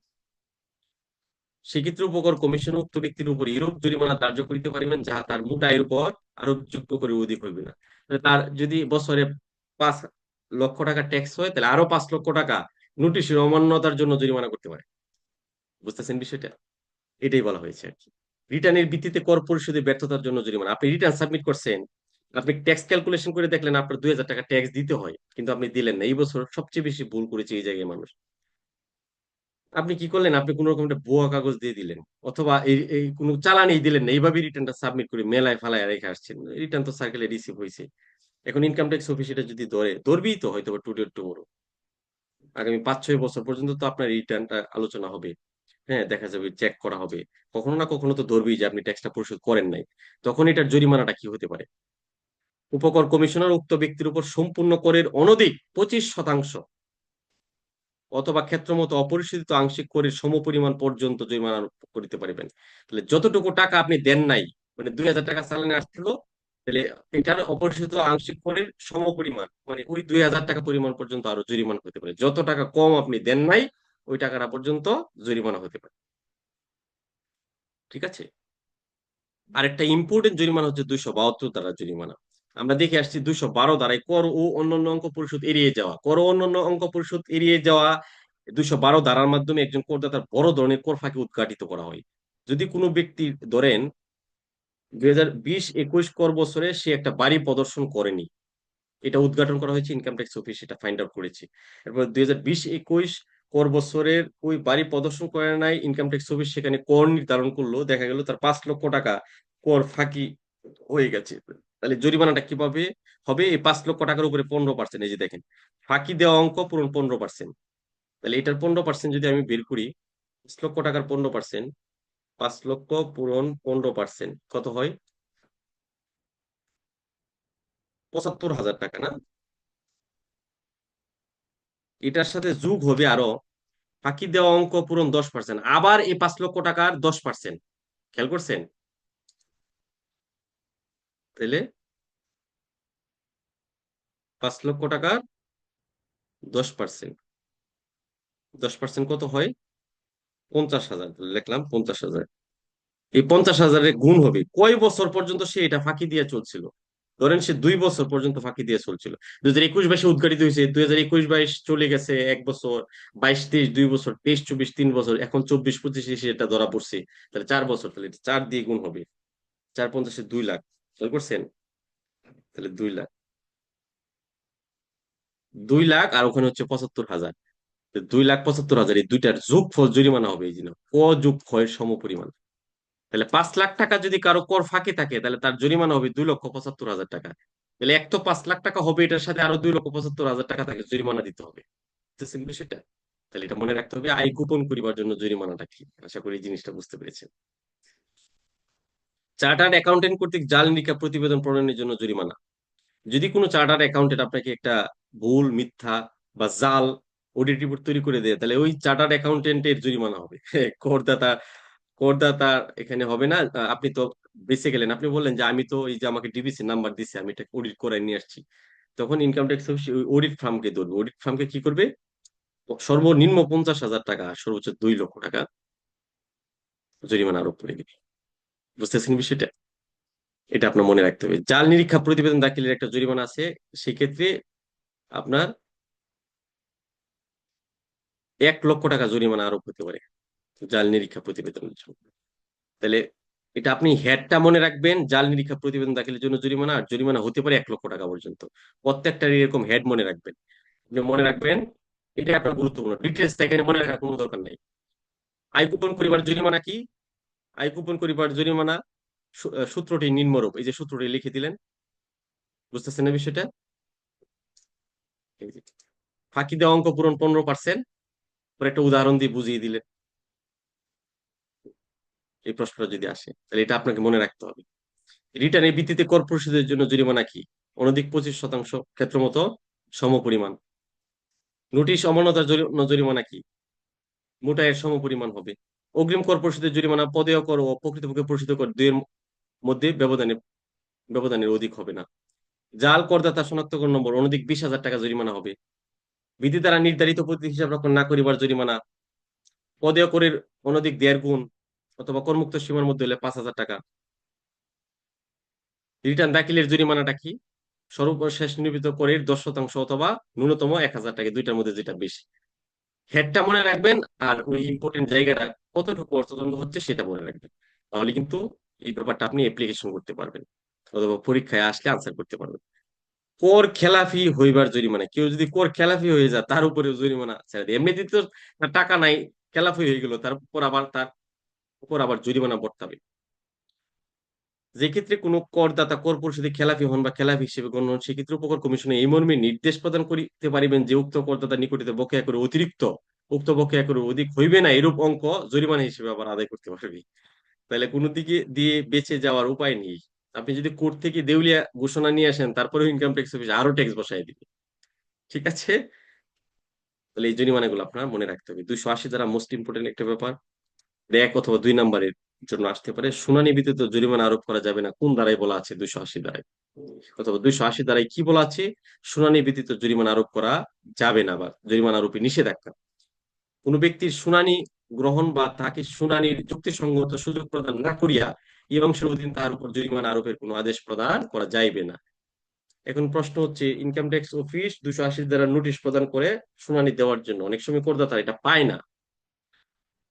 সেক্ষেত্রে উপকর কমিশন উক্ত ব্যক্তির উপর এরূপ জরিমানা ধার্য করিতে পারিবেন যাহা তার মোট আয়ের উপর আরোপযোগ্য করে অধিক হইবে না। তাহলে তার যদি বছরে 5 লক্ষ টাকা ট্যাক্স হয়, তাহলে আরো 5 লক্ষ টাকা নোটিশের অমান্যতার জন্য জরিমানা করতে পারে। বুঝতেছেন বিষয়টা? এটাই বলা হয়েছে আর কি। রিটার্নের ভিত্তিতে কর পরিশোধে ব্যর্থতার জন্য জরিমানা। আপনি রিটার্ন সাবমিট করছেন, আপনি ট্যাক্স ক্যালকুলেশন করে দেখলেন আপনার 2000 টাকা ট্যাক্স দিতে হয়, কিন্তু আপনি দিলেন না। এই বছর সবচেয়ে বেশি ভুল করেছে এই জায়গায় মানুষ। আপনি কি করলেন? আপনি কোন রকম একটা ভুয়া কাগজ দিয়ে দিলেন, অথবা এই এই কোনো চালানই দিলেন না, এইভাবে রিটার্নটা সাবমিট করে মেলায় ফালায় রেখে আসছেন। রিটার্ন তো সার্কেলে রিসিভ হয়েছে, এখন ইনকাম ট্যাক্স অফিস এটা যদি ধরবেই তো হয়তো টুডে টুমোরো, আগামী 5-6 বছর পর্যন্ত তো আপনার রিটার্নটা আলোচনা হবে। হ্যাঁ, দেখা যাবে, চেক করা হবে, কখনো না কখনো তো ধরবেই যে আপনি ট্যাক্সটা পরিশোধ করেন নাই। তখন এটার জরিমানাটা কি হতে পারে? উপকর কমিশনার উক্ত ব্যক্তির উপর সম্পূর্ণ করের অনধিক 25% অথবা ক্ষেত্রমত অপরিশোধিত আংশিক করের সমপরিমাণ পর্যন্ত জরিমানা আরোপ করিতে পারিবেন। তাহলে যতটুকু টাকা আপনি দেন নাই, মানে 2000 টাকা চালানে আসছিল, তাহলে এটার অপরিশোধিত আংশিক করের সমপরিমাণ, মানে ওই 2000 টাকা পরিমাণ পর্যন্ত আরো জরিমানা হতে পারে। যত টাকা কম আপনি দেন নাই ওই টাকাটা পর্যন্ত জরিমানা হতে পারে। ঠিক আছে? আরেকটা ইম্পর্টেন্ট জরিমানা হচ্ছে 272 ধারা জরিমানা। আমরা দেখে আসছি 212 ধারায় কর ও অন্যান্য অঙ্ক পরিশোধ এড়িয়ে যাওয়া। কর ও অন্যান্য অঙ্ক পরিশোধ এড়িয়ে যাওয়া 212 ধারার মাধ্যমে একজন করদাতার বড় ধরনের কর ফাঁকি উদ্ঘাটিত করা হয়। যদি কোনো ব্যক্তি ধরেন 2020-21 কর বছরে সে একটা বাড়ি প্রদর্শন করেনি, এটা উদ্ঘাটন করা হয়েছে, ইনকাম ট্যাক্স অফিস এটা ফাইন্ড আউট করেছে। এরপর 2020-21 কর বছরের ওই বাড়ি প্রদর্শন করে নাই, ইনকাম ট্যাক্স অফিস সেখানে কর নির্ধারণ করলো, দেখা গেল তার 5 লক্ষ টাকা কর ফাঁকি হয়ে গেছে। তাহলে জরিমানাটা কিভাবে হবে? এই 5 লক্ষ টাকার উপরে 15%, এই যে দেখেন, ফাঁকি দেওয়া অঙ্ক পূরণ 15%। তাহলে এটার 15% যদি আমি বের করি, 5 লক্ষ টাকার 15%, 5 লক্ষ পূরণ 15% কত হয়? 75,000 টাকা না? এটার সাথে যোগ হবে আরো ফাঁকি দেওয়া অঙ্ক পূরণ 10%, আবার এই 5 লক্ষ টাকার 10%। খেয়াল করছেন? তাহলে 5 লক্ষ টাকার 10%, 10% কত হয়? 50,000। লিখলাম 50,000। এই 50,000-এর গুণ হবে কয় বছর পর্যন্ত সে এটা ফাঁকি দিয়ে চলছিল। ধরেন সে 2 বছর পর্যন্ত ফাঁকি দিয়ে চলছিল, 2021-22 উদ্ঘাটিত হয়েছে, 2021-22 চলে গেছে 1 বছর, 22-23 2 বছর, 23-24 3 বছর, এখন 24-25 এসে এটা ধরা পড়ছে, তাহলে 4 বছর। তাহলে এটা 4 দিয়ে গুণ হবে, 4×50 2 লাখ। খেয়াল করছেন? তাহলে 2 লাখ, 2 লাখ, আর ওখানে হচ্ছে 75,000, 2,75,000, এই দুইটার যোগফল জরিমানা হবে এই জন্য ক যোগ ক্ষয়ের সমপরিমাণ। তাহলে 5 লাখ টাকা যদি কারো কর ফাঁকি থাকে তাহলে তার জরিমানা হবে 2,75,000 টাকা। তাহলে এক তো 5 লাখ টাকা হবে, এটার সাথে আরো 2,75,000 টাকা তাকে জরিমানা দিতে হবে। বুঝতেছেন বিষয়টা? তাহলে এটা মনে রাখতে হবে, আয় গোপন করিবার জন্য জরিমানাটা কি। আশা করি এই জিনিসটা বুঝতে পেরেছেন। চার্টার্ড অ্যাকাউন্টেন্ট কর্তৃক জাল নিকা প্রতিবেদন প্রণয়নের জন্য জরিমানা। যদি কোনো চার্টার্ড অ্যাকাউন্টেন্ট আপনাকে একটা ভুল, মিথ্যা বা জাল অডিট রিপোর্ট তৈরি করে দেয়, তাহলে ওই চার্টার্ড অ্যাকাউন্টেন্টের জরিমানা হবে। করদাতা করদাতা এখানে হবে না। আপনি তো বেঁচে গেলেন, আপনি বললেন যে আমি তো এই যে আমাকে ডিবিসি নাম্বার দিছে, আমি এটা অডিট করে নিয়ে আসছি, তখন ইনকাম ট্যাক্স অফিস ওই অডিট ফার্মকে ধরবে। অডিট ফার্মকে কি করবে, সর্বনিম্ন 50,000 টাকা আর সর্বোচ্চ 2 লক্ষ টাকা জরিমানা আরোপ করে দিবে। বুঝতেছেন বিষয়টা? এটা আপনার মনে রাখতে হবে। জাল নিরীক্ষা প্রতিবেদন দাখিলের একটা জরিমানা আছে, সেক্ষেত্রে আপনার 1 লক্ষ টাকা জরিমানা আরোপ হতে পারে জাল নিরীক্ষা প্রতিবেদনের জন্য। তাহলে এটা আপনি হেডটা মনে রাখবেন, জাল নিরীক্ষা প্রতিবেদন দাখিলের জন্য জরিমানা, আর জরিমানা হতে পারে 1 লক্ষ টাকা পর্যন্ত। প্রত্যেকটার এরকম হেড মনে রাখবেন, আপনি মনে রাখবেন, এটা আপনার গুরুত্বপূর্ণ। ডিটেলস এখানে মনে রাখার কোনো দরকার নেই। আয় কুপন করিবার জরিমানা কি? আয় কুপন করিবার জরিমানা সূত্রটি নিম্নরূপ, এই যে সূত্রটি লিখে দিলেন। বুঝতেছেন না বিষয়টা? এই যে, ফাঁকি দেওয়া অঙ্ক পূরণ 15%, পরে একটা উদাহরণ দিয়ে বুঝিয়ে দিলেন। এই প্রশ্নটা যদি আসে তাহলে এটা আপনাকে মনে রাখতে হবে। রিটার্নের ভিত্তিতে কর পরিশোধের জন্য জরিমানা কি? অনধিক 25% ক্ষেত্রমত সমপরিমাণ। নোটিশ অমান্যতার জন্য জরিমানা কি? মোটা এর সমপরিমাণ হবে। অগ্রিম কর পরিশোধের জরিমানা পদেয় কর ও প্রকৃতপক্ষে পরিশোধিত কর দুইয়ের মধ্যে ব্যবধানের অধিক হবে না। জাল করদাতা শনাক্তকরণ নম্বর অনধিক 20,000 টাকা জরিমানা হবে। বিধি দ্বারা নির্ধারিত পদ্ধতি হিসাব রক্ষণ না করিবার জরিমানা পদেয় করের অনধিক 1.5 গুণ অথবা করমুক্ত সীমার মধ্যে হলে 5,000 টাকা। রিটার্ন দাখিলের জরিমানাটা কি? সর্বশেষ নির্মিত করের 10% অথবা ন্যূনতম 1,000 টাকা, দুইটার মধ্যে যেটা বেশি। হেডটা মনে রাখবেন, আর ওই ইম্পর্টেন্ট জায়গাটা কতটুকু অর্থদণ্ড হচ্ছে সেটা মনে রাখবেন। তাহলে কিন্তু এই ব্যাপারটা আপনি অ্যাপ্লিকেশন করতে পারবেন, অথবা পরীক্ষায় আসলে আনসার করতে পারবেন। কর খেলাফি হইবার জরিমানা, কেউ যদি কর খেলাফি হয়ে যায় তার উপরে জরিমানা ছেড়ে দেয়। এমনিতে তো তার টাকা নাই, খেলাফি হয়ে গেল, তার উপর আবার জরিমানা বর্তাবে। যে ক্ষেত্রে কোনো করদাতা কর পরিশোধে খেলাপি হন বা খেলাপি হিসেবে গণ্য হন, সেক্ষেত্রে উপকর কমিশনে এই মর্মে নির্দেশ প্রদান করিতে পারিবেন যে উক্ত করদাতা নিকটিতে বকেয়া করে অতিরিক্ত উক্ত বকেয়া করে অধিক হইবে না, এরূপ অঙ্ক জরিমানা হিসেবে আবার আদায় করতে পারবে। তাহলে কোনো দিকে দিয়ে বেঁচে যাওয়ার উপায় নেই। আপনি যদি কোর্ট থেকে দেউলিয়া ঘোষণা নিয়ে আসেন, তারপরেও ইনকাম ট্যাক্স অফিস আরো ট্যাক্স বসাই দিবে। ঠিক আছে? তাহলে এই জরিমানাগুলো আপনার মনে রাখতে হবে। 280 দ্বারা মোস্ট ইম্পর্টেন্ট একটা ব্যাপার, 1 অথবা 2 নাম্বারের জন্য আসতে পারে। শুনানি ব্যতীত জরিমানা আরোপ করা যাবে না, কোন ধারায় বলা আছে? 280 ধারায়। অথবা 280 ধারায় কি বলা আছে? শুনানি ব্যতীত জরিমানা আরোপ করা যাবে না, বা জরিমানা আরোপে নিষেধাজ্ঞা। কোন ব্যক্তির শুনানি গ্রহণ বা তাকে শুনানির যুক্তিসঙ্গত সুযোগ প্রদান না করিয়া এই অংশের অধীন তার উপর জরিমানা আরোপের কোনো আদেশ প্রদান করা যাইবে না। এখন প্রশ্ন হচ্ছে, ইনকাম ট্যাক্স অফিস 280 দ্বারা নোটিশ প্রদান করে শুনানি দেওয়ার জন্য, অনেক সময় করদাতা এটা পায় না।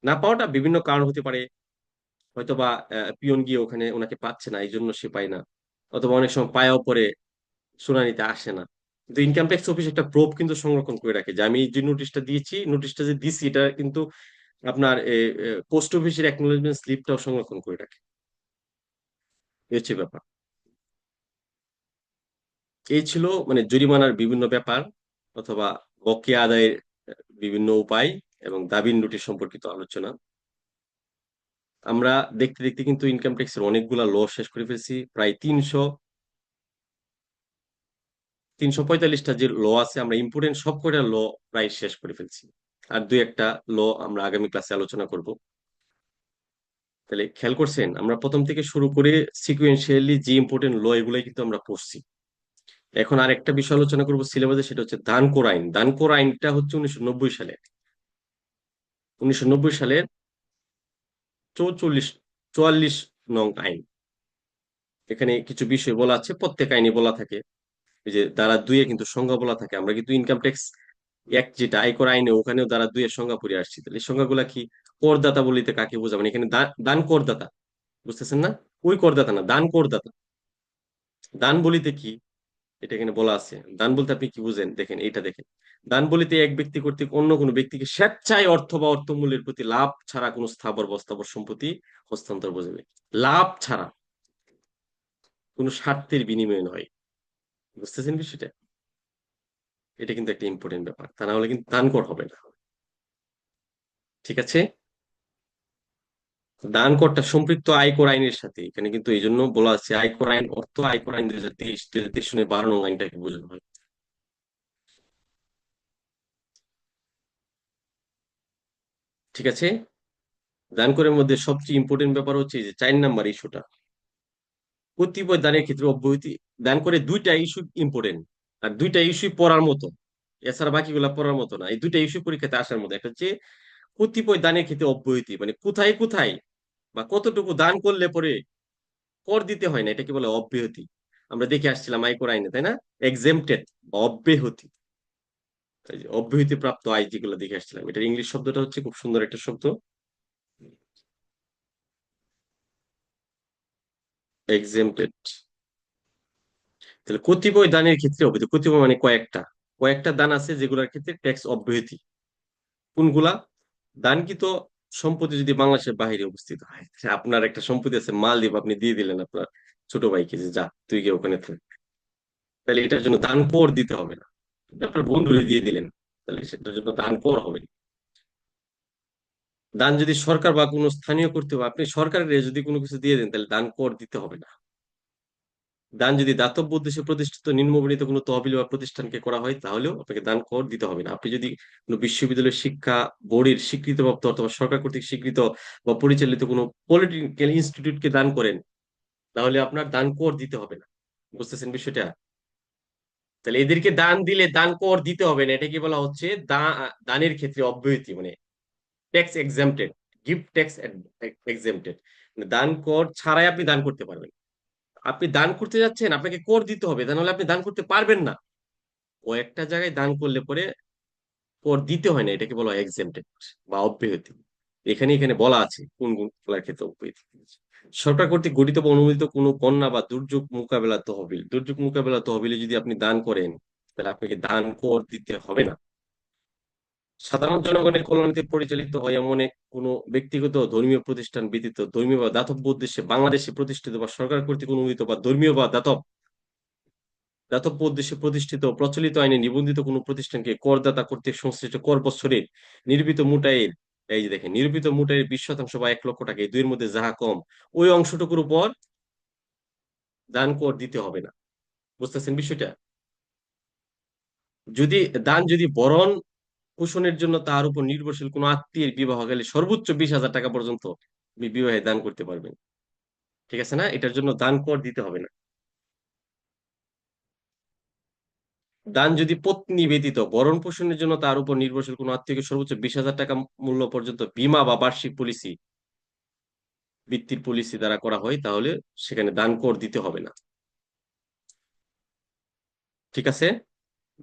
না পাওয়াটা বিভিন্ন কারণ হতে পারে, হয়তোবা পিয়ন গিয়ে ওখানে ওনাকে পাচ্ছে না, এই জন্য সে পায় না, অথবা অনেক সময় পায়াও পরে শুনানিতে আসে না। কিন্তু ইনকাম ট্যাক্স অফিস একটা প্রুফ কিন্তু সংরক্ষণ করে রাখে যে আমি যে নোটিশটা দিয়েছি, নোটিশটা যে দিছি, এটা কিন্তু আপনার পোস্ট অফিসের অ্যাকনোলেজমেন্ট স্লিপটাও সংরক্ষণ করে রাখে। এই হচ্ছে ব্যাপার। এই ছিল মানে জরিমানার বিভিন্ন ব্যাপার, অথবা বকেয়া আদায়ের বিভিন্ন উপায় এবং দাবির নোটিশ সম্পর্কিত আলোচনা। আমরা দেখতে দেখতে কিন্তু ইনকাম ট্যাক্সের অনেকগুলা ল শেষ করে ফেলছি, প্রায় 345টা যে ল আছে, আমরা ইম্পর্টেন্ট সব কয়টা ল প্রায় শেষ করে ফেলছি। আর দুই একটা ল আমরা আগামী ক্লাসে আলোচনা করব। তাহলে খেয়াল করছেন, আমরা প্রথম থেকে শুরু করে সিকুয়েন্সিয়ালি যে ইম্পর্টেন্ট ল, এগুলাই কিন্তু আমরা পড়ছি। এখন আর একটা বিষয় আলোচনা করবো সিলেবাসে, সেটা হচ্ছে দানকোর আইন। দানকোর আইনটা হচ্ছে 1990 সালে, 1990 সালের 44 নং আইন। এখানে কিছু বিষয় বলা আছে, প্রত্যেক আইনে বলা থাকে, এই যে ধারা 2 এ কিন্তু সংজ্ঞা বলা থাকে। আমরা কিন্তু ইনকাম ট্যাক্স এক যেটা আয়কর আইনে, ওখানেও ধারা 2 এর সংজ্ঞা পড়ে আসছি। তাহলে এই সংজ্ঞাগুলা কি? করদাতা বলিতে কাকে বোঝাবেন? এখানে দান করদাতা, বুঝতেছেন না? ওই করদাতা না, দান করদাতা। দান বলিতে কি, এটা এখানে বলা আছে। দান বলতে আপনি কি বুঝেন? দেখেন, এইটা দেখেন। দান বলিতে এক ব্যক্তি কর্তৃক অন্য কোনো ব্যক্তিকে স্বেচ্ছায় অর্থ বা অর্থমূল্যের প্রতি লাভ ছাড়া কোনো স্থাবর বা অস্থাবর সম্পত্তি হস্তান্তর বোঝাবে। লাভ ছাড়া, কোনো স্বার্থের বিনিময়ে নয়। বুঝতেছেন বিষয়টা? এটা কিন্তু একটা ইম্পর্টেন্ট ব্যাপার, তা না হলে কিন্তু দান কর হবে না। ঠিক আছে? দান করটা সম্পৃক্ত আয়কর আইনের সাথে, এখানে কিন্তু এই জন্য বলা আছে আয়কর আইন অর্থ আয়কর আইন 2023 সনে 12 নং আইনটাকে বোঝানো হয়। ঠিক আছে? দান করের মধ্যে সবচেয়ে ইম্পর্টেন্ট ব্যাপার হচ্ছে এই যে 4 নাম্বার ইস্যুটা, কতিপয় দানের ক্ষেত্রে অব্যাহতি দান করে, দুইটা ইস্যু ইম্পর্টেন্ট, আর দুইটা ইস্যু পড়ার মতো, এছাড়া বাকিগুলা পড়ার মতো না। এই দুইটা ইস্যু পরীক্ষাতে আসার মতো। একটা হচ্ছে কতিপয় দানের ক্ষেত্রে অব্যাহতি, মানে কোথায় কোথায় বা কতটুকু দান করলে পরে কর দিতে হয় না, এটাকে বলে অব্যাহতি। আমরা দেখে আসছিলাম আয়কর আইনে, তাই না? এক্সেমটেড বা অব্যাহতি, এই যে অব্যাহতি প্রাপ্ত আয় যেগুলো দেখে আসছিলাম, এটার ইংলিশ শব্দটা হচ্ছে খুব সুন্দর একটা শব্দ, এক্সেমটেড। তাহলে কতিপয় দানের ক্ষেত্রে অব্যাহতি, কতিপয় মানে কয়েকটা, কয়েকটা দান আছে যেগুলোর ক্ষেত্রে ট্যাক্স অব্যাহতি। কোনগুলা? দানকৃত সম্পত্তি যদি বাংলাদেশের বাইরে অবস্থিত হয়, আপনার একটা সম্পত্তি আছে মালদ্বীপ, আপনি দিয়ে দিলেন আপনার ছোট ভাইকে যে যা তুই গিয়ে ওখানে থাক, তাহলে এটার জন্য দান কর দিতে হবে না। এটা আপনার বন্ধুরে দিয়ে দিলেন, তাহলে সেটার জন্য দান কর হবে না। দান যদি সরকার বা কোনো স্থানীয় কর্তৃপক্ষ, আপনি সরকারের যদি কোনো কিছু দিয়ে দেন, তাহলে দান কর দিতে হবে না। দান যদি দাতব্য উদ্দেশ্যে প্রতিষ্ঠিত নিম্নবর্ণিত কোনো তহবিল বা প্রতিষ্ঠানকে করা হয়, তাহলেও আপনাকে দান কর দিতে হবে না। আপনি যদি কোনো বিশ্ববিদ্যালয় শিক্ষা বোর্ডের স্বীকৃতপ্রাপ্ত অথবা সরকার কর্তৃক স্বীকৃত বা পরিচালিত কোনো পলিটেকনিক্যাল ইনস্টিটিউটকে দান করেন, তাহলে আপনার দান কর দিতে হবে না। বুঝতেছেন বিষয়টা? তাহলে এদেরকে দান দিলে দান কর দিতে হবে না, এটাকে বলা হচ্ছে দানের ক্ষেত্রে অব্যাহতি, মানে ট্যাক্স এক্সাম্পটেড, গিফট ট্যাক্স এক্সাম্পটেড। দান কর ছাড়াই আপনি দান করতে পারবেন। আপনি দান করতে যাচ্ছেন, আপনাকে কর দিতে হবে, তা নাহলে আপনি দান করতে পারবেন না। কয়েকটা জায়গায় দান করলে পরে কর দিতে হয় না, এটাকে বলা হয় এক্সাম্পটেড বা অব্যাহতি। এখানে এখানে বলা আছে কোন কোন গুলার ক্ষেত্রে অব্যাহতি। সরকার কর্তৃক গঠিত বা অনুমোদিত কোনো বন্যা বা দুর্যোগ মোকাবেলা তহবিল, দুর্যোগ মোকাবেলা তহবিলে যদি আপনি দান করেন, তাহলে আপনাকে দান কর দিতে হবে না। সাধারণ জনগণের কল্যাণে পরিচালিত হয় এমন কোনো ব্যক্তিগত ধর্মীয় প্রতিষ্ঠান ব্যতীত ধর্মীয় বা দাতব্য উদ্দেশ্যে বাংলাদেশে প্রতিষ্ঠিত বা সরকার কর্তৃক অনুমোদিত বা ধর্মীয় বা দাতব্য উদ্দেশ্যে প্রতিষ্ঠিত প্রচলিত আইনে নিবন্ধিত কোনো প্রতিষ্ঠানকে করদাতা কর্তৃক সংশ্লিষ্ট কর বৎসরের নির্মিত মোটায়ের, এই যে দেখেন, নির্মিত মোটায়ের 20% বা 1 লক্ষ টাকা, এই দুইয়ের মধ্যে যাহা কম, ওই অংশটুকুর উপর দান কর দিতে হবে না। বুঝতেছেন বিষয়টা? যদি দান যদি বরণ পোষণের জন্য তার উপর নির্ভরশীল কোনো আত্মীয়ের বিবাহ গেলে সর্বোচ্চ 20,000 টাকা পর্যন্ত আপনি বিবাহে দান করতে পারবেন। ঠিক আছে না? এটার জন্য দান কর দিতে হবে না। দান যদি পত্নী ব্যতীত ভরণ পোষণের জন্য তার উপর নির্ভরশীল কোনো আত্মীয়কে সর্বোচ্চ 20,000 টাকা মূল্য পর্যন্ত বীমা বা বার্ষিক পলিসি, বৃত্তির পলিসি দ্বারা করা হয়, তাহলে সেখানে দান কর দিতে হবে না। ঠিক আছে?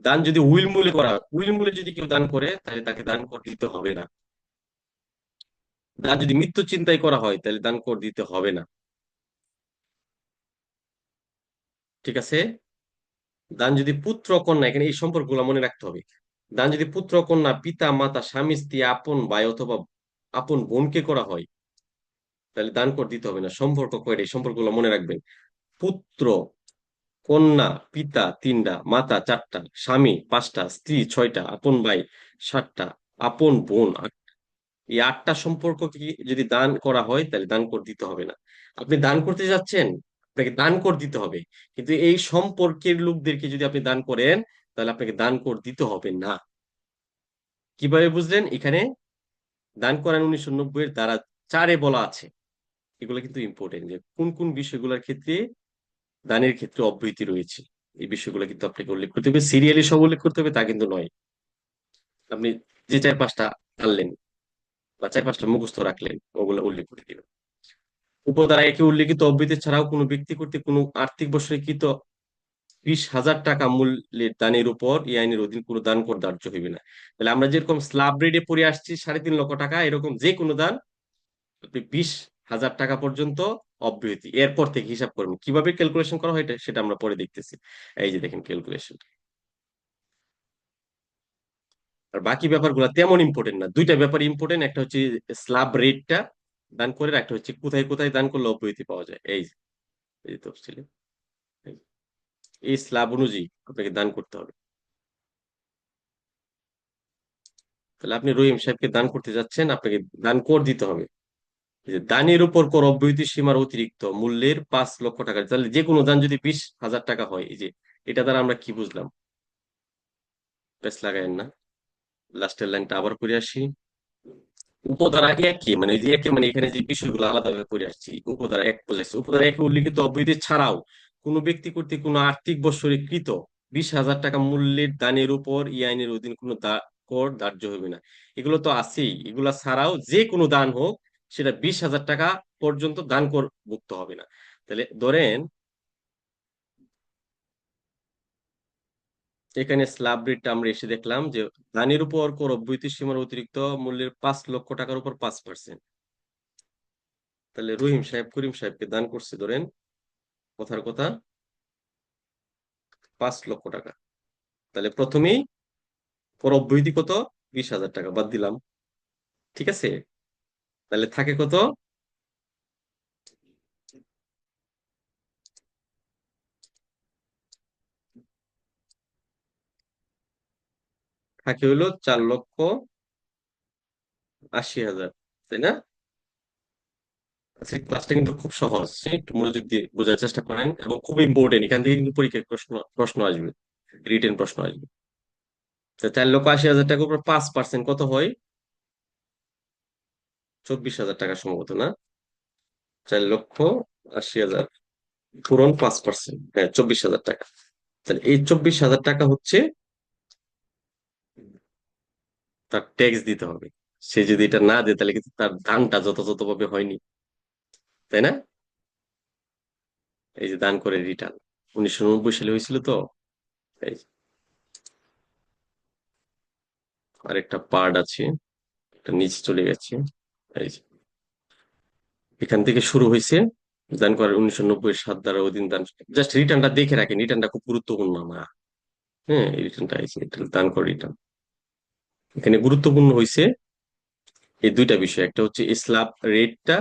দান যদি উইল মূলে করা হয়, উইল মূলে যদি কেউ দান করে, তাহলে তাকে দান কর দিতে হবে না। দান যদি মৃত্যু চিন্তায় করা হয়, তাহলে দান কর দিতে হবে না। ঠিক আছে? দান যদি পুত্র কন্যা, এখানে এই সম্পর্কগুলো মনে রাখতে হবে। দান যদি পুত্র কন্যা, পিতা মাতা, স্বামী স্ত্রী, আপন ভাই অথবা আপন বোনকে করা হয়, তাহলে দান কর দিতে হবে না। সম্পর্ক কয়টা, এই সম্পর্কগুলো মনে রাখবেন। পুত্র, কন্যা, পিতা 3টা, মাতা 4টা, স্বামী 5টা, স্ত্রী 6টা, আপন ভাই 7টা, আপন বোন 8টা। এই 8টা সম্পর্ক কি যদি দান করা হয়, তাহলে দান কর দিতে হবে না। আপনি দান করতে যাচ্ছেন, আপনাকে দান কর দিতে হবে, কিন্তু এই সম্পর্কের লোকদেরকে যদি আপনি দান করেন, তাহলে আপনাকে দান কর দিতে হবে না। কিভাবে বুঝলেন? এখানে দান করেন 1990 এর ধারা 4-এ বলা আছে। এগুলো কিন্তু ইম্পর্টেন্ট, যে কোন কোন বিষয়গুলোর ক্ষেত্রে দানের ক্ষেত্রে অব্যাহতি রয়েছে। এই বিষয়গুলো কিন্তু আপনাকে উল্লেখ করতে হবে, সিরিয়ালি সব উল্লেখ করতে হবে তা কিন্তু নয়। আপনি যে 4-5টা আনলেন বা 4-5টা মুখস্থ রাখলেন, ওগুলো উল্লেখ করে দিবেন। উপধারা একে উল্লেখিত অব্যাহতি ছাড়াও কোনো ব্যক্তি কর্তৃক কোনো আর্থিক বছরে কৃত 20,000 টাকা মূল্যের দানের উপর এই আইনের অধীন কোনো দান কর ধার্য হইবে না। তাহলে আমরা যেরকম স্ল্যাব রেটে পড়ে আসছি 3.5 লক্ষ টাকা, এরকম যে কোনো দান আপনি 20,000 টাকা পর্যন্ত অব্যাহতি, এরপর থেকে হিসাব করবেন। কিভাবে ক্যালকুলেশন করা হয় সেটা আমরা পরে দেখতেছি। এই যে দেখেন ক্যালকুলেশন। আর বাকি ব্যাপারগুলো তেমন ইম্পর্টেন্ট না। দুইটা ব্যাপার ইম্পর্টেন্ট, একটা হচ্ছে স্ল্যাব রেটটা দান করে, একটা হচ্ছে কোথায় কোথায় দান করলে অব্যাহতি পাওয়া যায়। এই তফসিলে এই স্ল্যাব অনুযায়ী আপনাকে দান করতে হবে। তাহলে আপনি রহিম সাহেবকে দান করতে যাচ্ছেন, আপনাকে দান কর দিতে হবে। এই যে দানের উপর কর অব্যাহতি সীমার অতিরিক্ত মূল্যের 5 লক্ষ টাকা, তাহলে যে কোনো দান যদি 20,000 টাকা হয়, এই যে এটা দ্বারা আমরা কি বুঝলাম? প্রেস লাগায়েন না, লাস্টের লাইনটা আবার করে আসি। উপধারা একই, মানে এই যে একই, মানে এখানে যে বিষয়গুলো আলাদাভাবে করে আসছি, উপধারা এক বোঝাইছে, উপধারা একে উল্লিখিত অব্যাহতি ছাড়াও কোনো ব্যক্তি কর্তৃক কোনো আর্থিক বৎসরে কৃত 20,000 টাকা মূল্যের দানের উপর এই আইনের অধীন কোনো কর ধার্য হবে না। এগুলো তো আছেই, এগুলা ছাড়াও যে কোনো দান হোক সেটা 20,000 টাকা পর্যন্ত দান কর মুক্ত হবে না। তাহলে ধরেন এখানে স্ল্যাব রেটটা আমরা এসে দেখলাম যে দানের উপর কর অব্যাহতি সীমার অতিরিক্ত মূল্যের 5 লক্ষ টাকার উপর 5%। তাহলে রহিম সাহেব করিম সাহেবকে দান করছে ধরেন কথার কথা 5 লক্ষ টাকা। তাহলে প্রথমেই কর অব্যাহতি কত? 20,000 টাকা বাদ দিলাম, ঠিক আছে? তাহলে থাকে কত? থাকে হলো 4,80,000, তাই না? আচ্ছা, ক্লাসটা কিন্তু খুব সহজ, একটু মনোযোগ দিয়ে বোঝার চেষ্টা করেন, এবং খুব ইম্পর্টেন্ট, এখান থেকে কিন্তু পরীক্ষায় প্রশ্ন প্রশ্ন আসবে, রিটেন প্রশ্ন আসবে। তো 4,80,000 টাকার উপর 5% কত হয়? 24,000 টাকা সম্ভবত, না? 4,80,000 পূরণ 5%, হ্যাঁ 24,000 টাকা। তাহলে এই 24,000 টাকা হচ্ছে তার ট্যাক্স দিতে হবে। সে যদি এটা না দেয় তাহলে কিন্তু তার দানটা যথাযথভাবে হয়নি, তাই না? এই যে দান করে রিটার্ন 1990 সালে হয়েছিল তো। এই যে আরেকটা পার্ট আছে, এটা নিচে চলে গেছে। এই যে এখান থেকে শুরু হয়েছে দান করার 1990 7 দ্বারা অধীন দান। জাস্ট রিটার্নটা দেখে রাখেন, রিটার্নটা খুব গুরুত্বপূর্ণ না। হ্যাঁ, এই রিটার্নটা আছে, এটা দান করে রিটার্ন। এখানে গুরুত্বপূর্ণ হয়েছে এই দুইটা বিষয়, একটা হচ্ছে স্ল্যাব রেটটা,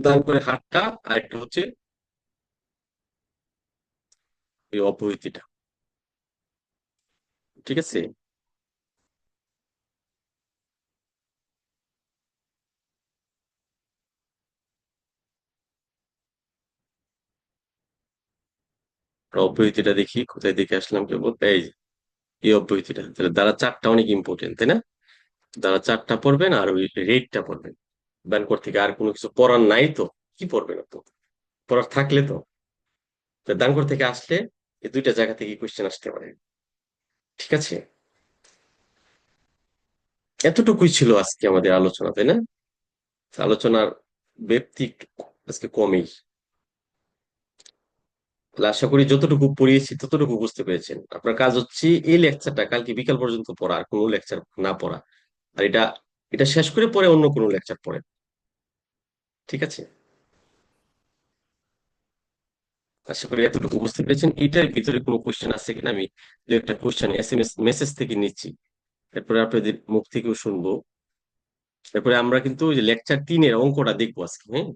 দান করে হারটা, আর একটা হচ্ছে এই অব্যাহতিটা, ঠিক আছে? অব্যাহতিটা দেখি কোথায় দেখে আসলাম কেবল, এই যে এই অব্যাহতিটা। তাহলে দ্বারা চারটা অনেক ইম্পর্টেন্ট, তাই না? দ্বারা চারটা পড়বেন আর ওই রেটটা পড়বেন। ব্যাংকর থেকে আর কোনো কিছু পড়ার নাই তো, কি পড়বেন তো? পড়ার থাকলে তো। তা দানকর থেকে আসলে এই দুইটা জায়গা থেকে কোয়েশ্চেন আসতে পারে, ঠিক আছে? এতটুকুই ছিল আজকে আমাদের আলোচনা, তাই না? আলোচনার ব্যাপ্তি একটু আজকে কমই। তাহলে আশা করি যতটুকু পড়িয়েছি ততটুকু বুঝতে পেরেছেন। আপনার কাজ হচ্ছে এই লেকচারটা কালকে বিকাল পর্যন্ত পড়া, আর কোনো লেকচার না পড়া। আর এটা এটা শেষ করে পরে অন্য কোনো লেকচার পড়ে, ঠিক আছে? আশা করি এতটুকু বুঝতে পেরেছেন। এটার ভিতরে কোনো কোশ্চেন আছে কিনা আমি দু একটা কোশ্চেন SMS মেসেজ থেকে নিচ্ছি, এরপরে আপনাদের মুখ থেকেও শুনবো। এরপরে আমরা কিন্তু ওই যে লেকচার 3-এর অঙ্কটা দেখবো আজকে, হ্যাঁ?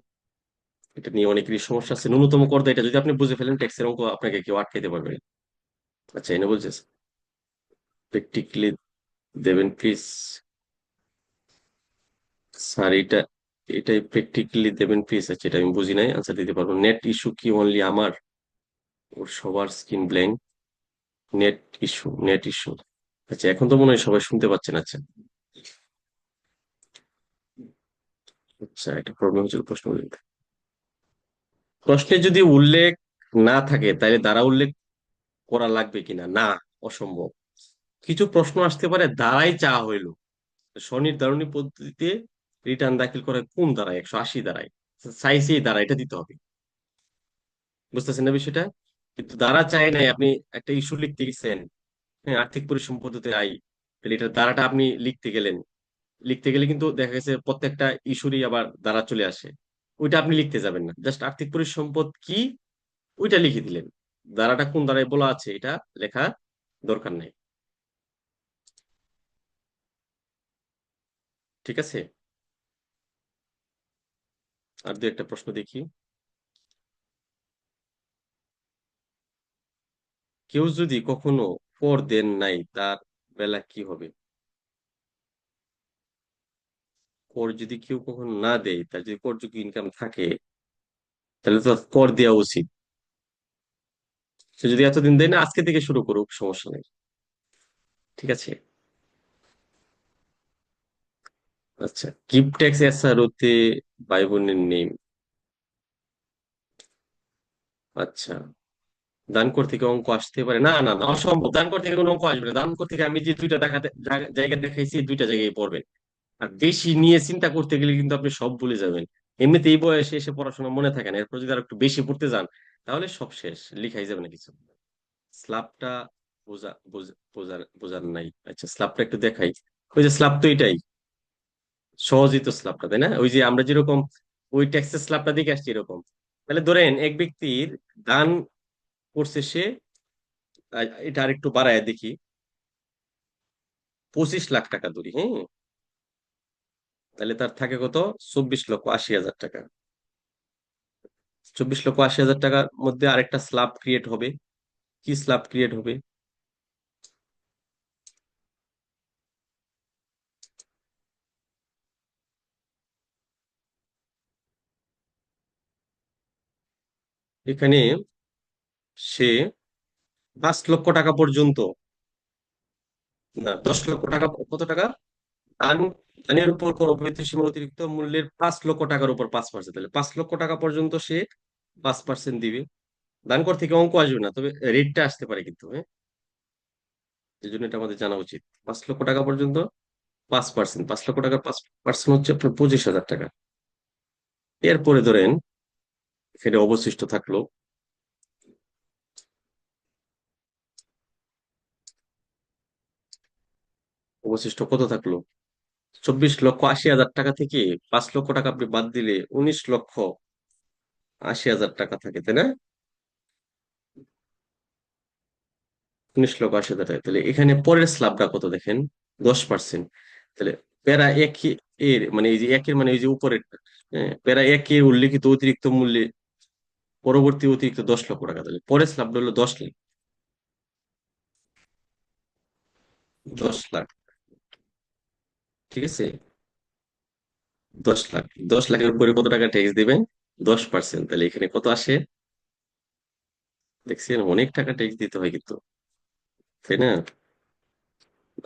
এটা নিয়ে অনেকেরই সমস্যা আছে, ন্যূনতম করদা এটা যদি আপনি বুঝে ফেলেন ট্যাক্সের অঙ্ক আপনাকে কেউ আটকাইতে পারবে না। আচ্ছা, এনে বলছে প্র্যাকটিক্যালি দেবেন প্লিজ স্যার, এটাই প্র্যাকটিক্যালি দেবেন প্লিজ। আচ্ছা, এটা আমি বুঝি নাই, আনসার দিতে পারবো। নেট ইস্যু কি অনলি আমার? ওর সবার স্ক্রিন ব্ল্যাঙ্ক। Net issue. আচ্ছা, এখন তো মনে হয় সবাই শুনতে পাচ্ছেন। আচ্ছা আচ্ছা, একটা প্রবলেম হচ্ছে প্রশ্ন বলতে। প্রশ্নে যদি উল্লেখ না থাকে তাহলে দ্বারা উল্লেখ করা লাগবে কিনা? না, অসম্ভব। কিছু প্রশ্ন আসতে পারে দ্বারাই চাওয়া হইলো, স্বনির্ধারণী পদ্ধতিতে রিটার্ন দাখিল করা কোন দ্বারায়? 180 দ্বারায়, চাইছে এই দ্বারা, এটা দিতে হবে। বুঝতেছেন না বিষয়টা? কিন্তু দ্বারা চাই নাই, আপনি একটা ইস্যু লিখতে গেছেন, হ্যাঁ, আর্থিক পরিশ্রম পদ্ধতি আই, তাহলে এটার দ্বারাটা আপনি লিখতে গেলেন, লিখতে গেলে কিন্তু দেখা গেছে প্রত্যেকটা ইস্যুরই আবার দ্বারা চলে আসে। ওইটা আপনি লিখতে যাবেন না, জাস্ট আর্থিক পরিসম্পদ কি ওইটা লিখে দিলেন। দ্বারাটা কোন দ্বারায় বলা আছে এটা লেখা দরকার নাই, ঠিক আছে? আর দু একটা প্রশ্ন দেখি। কেউ যদি কখনো কর দেন নাই তার বেলা কি হবে? কর যদি কেউ কখনো না দেয়, তার যদি করযোগ্য ইনকাম থাকে তাহলে তো কর দেওয়া উচিত। সে যদি এতদিন দেয় না, আজকে থেকে শুরু করুক, সমস্যা নেই, ঠিক আছে? আচ্ছা, গিফট ট্যাক্স এসআরওতে ভাই বোনের নেম। আচ্ছা, দানকর থেকে অঙ্ক আসতে পারে? না না না, অসম্ভব। দানকর থেকে কোনো অঙ্ক আসবে না। দানকর থেকে আমি যে দুইটা জায়গা দেখাইছি, এই দুইটা জায়গায় পড়বেন। আর বেশি নিয়ে চিন্তা করতে গেলে কিন্তু আপনি সব ভুলে যাবেন। এমনিতে এই বয়সে এসে পড়াশোনা মনে থাকে না, এরপর যদি আর একটু বেশি পড়তে যান তাহলে সব শেষ, লিখাই যাবে না কিছু। স্ল্যাবটা বোঝার নাই। আচ্ছা, স্ল্যাবটা একটু দেখাই। ওই যে স্ল্যাব তো এটাই, সহজই তো স্ল্যাবটা, তাই না? ওই যে আমরা যেরকম ওই ট্যাক্সের স্ল্যাবটা দেখে আসছি এরকম। তাহলে ধরেন এক ব্যক্তির দান করছে সে, এটা আর একটু বাড়ায় দেখি, 25 লাখ টাকা ধরি, হ্যাঁ? তাহলে তার থাকে কত? 24,80,000 টাকা। 24,80,000 টাকার মধ্যে আরেকটা স্ল্যাব ক্রিয়েট হবে। কি স্ল্যাব ক্রিয়েট হবে? এখানে সে 5 লক্ষ টাকা পর্যন্ত, না 10 লক্ষ টাকা, কত টাকা? দান দানের উপর কোন অবৈধ সীমা অতিরিক্ত মূল্যের 5 লক্ষ টাকার উপর 5%। তাহলে 5 লক্ষ টাকা পর্যন্ত সে 5% দিবে। দান কর থেকে অঙ্ক আসবে না, তবে রেটটা আসতে পারে কিন্তু, হ্যাঁ? এই জন্য এটা আমাদের জানা উচিত। 5 লক্ষ টাকা পর্যন্ত 5%, 5 লক্ষ টাকার 5% হচ্ছে আপনার 25,000 টাকা। এরপরে ধরেন এখানে অবশিষ্ট থাকলো, অবশিষ্ট কত থাকলো? 24,80,000 টাকা থেকে 5 লক্ষ টাকা আপনি বাদ দিলে 19,80,000 টাকা থাকে, তাই না? 19,80,000 টাকা। তাহলে এখানে পরের স্ল্যাবটা কত দেখেন? 10%। তাহলে প্যারা এক এর মানে এই যে একের মানে এই যে উপরের, হ্যাঁ, প্যারা একের উল্লেখিত অতিরিক্ত মূল্যে পরবর্তী অতিরিক্ত 10 লক্ষ টাকা। তাহলে পরের স্ল্যাবটা হলো 10 লাখ। 10 লাখ, ঠিক আছে? 10 লাখ, 10 লাখের উপরে কত টাকা ট্যাক্স দিবেন? 10%। তাহলে এখানে কত আসে? দেখছেন, অনেক টাকা ট্যাক্স দিতে হয় কিন্তু, তাই না?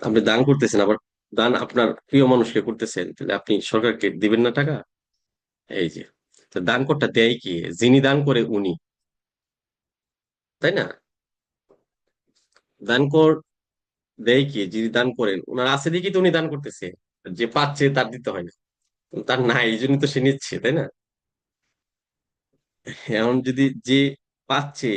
আপনি দান করতেছেন, আবার দান আপনার প্রিয় মানুষকে করতেছেন, তাহলে আপনি সরকারকে দিবেন না টাকা? এই যে, তো দান করটা দেয় কি? যিনি দান করে উনি, তাই না? দান কর দেয় কি? যিনি দান করেন, ওনার আছে দেখি তো উনি দান করতেছে। যে পাচ্ছে তার দিতে হয় না, তার নাই এই জন্য তো সে নিচ্ছে, তাই না? এখন যদি যে পাচ্ছে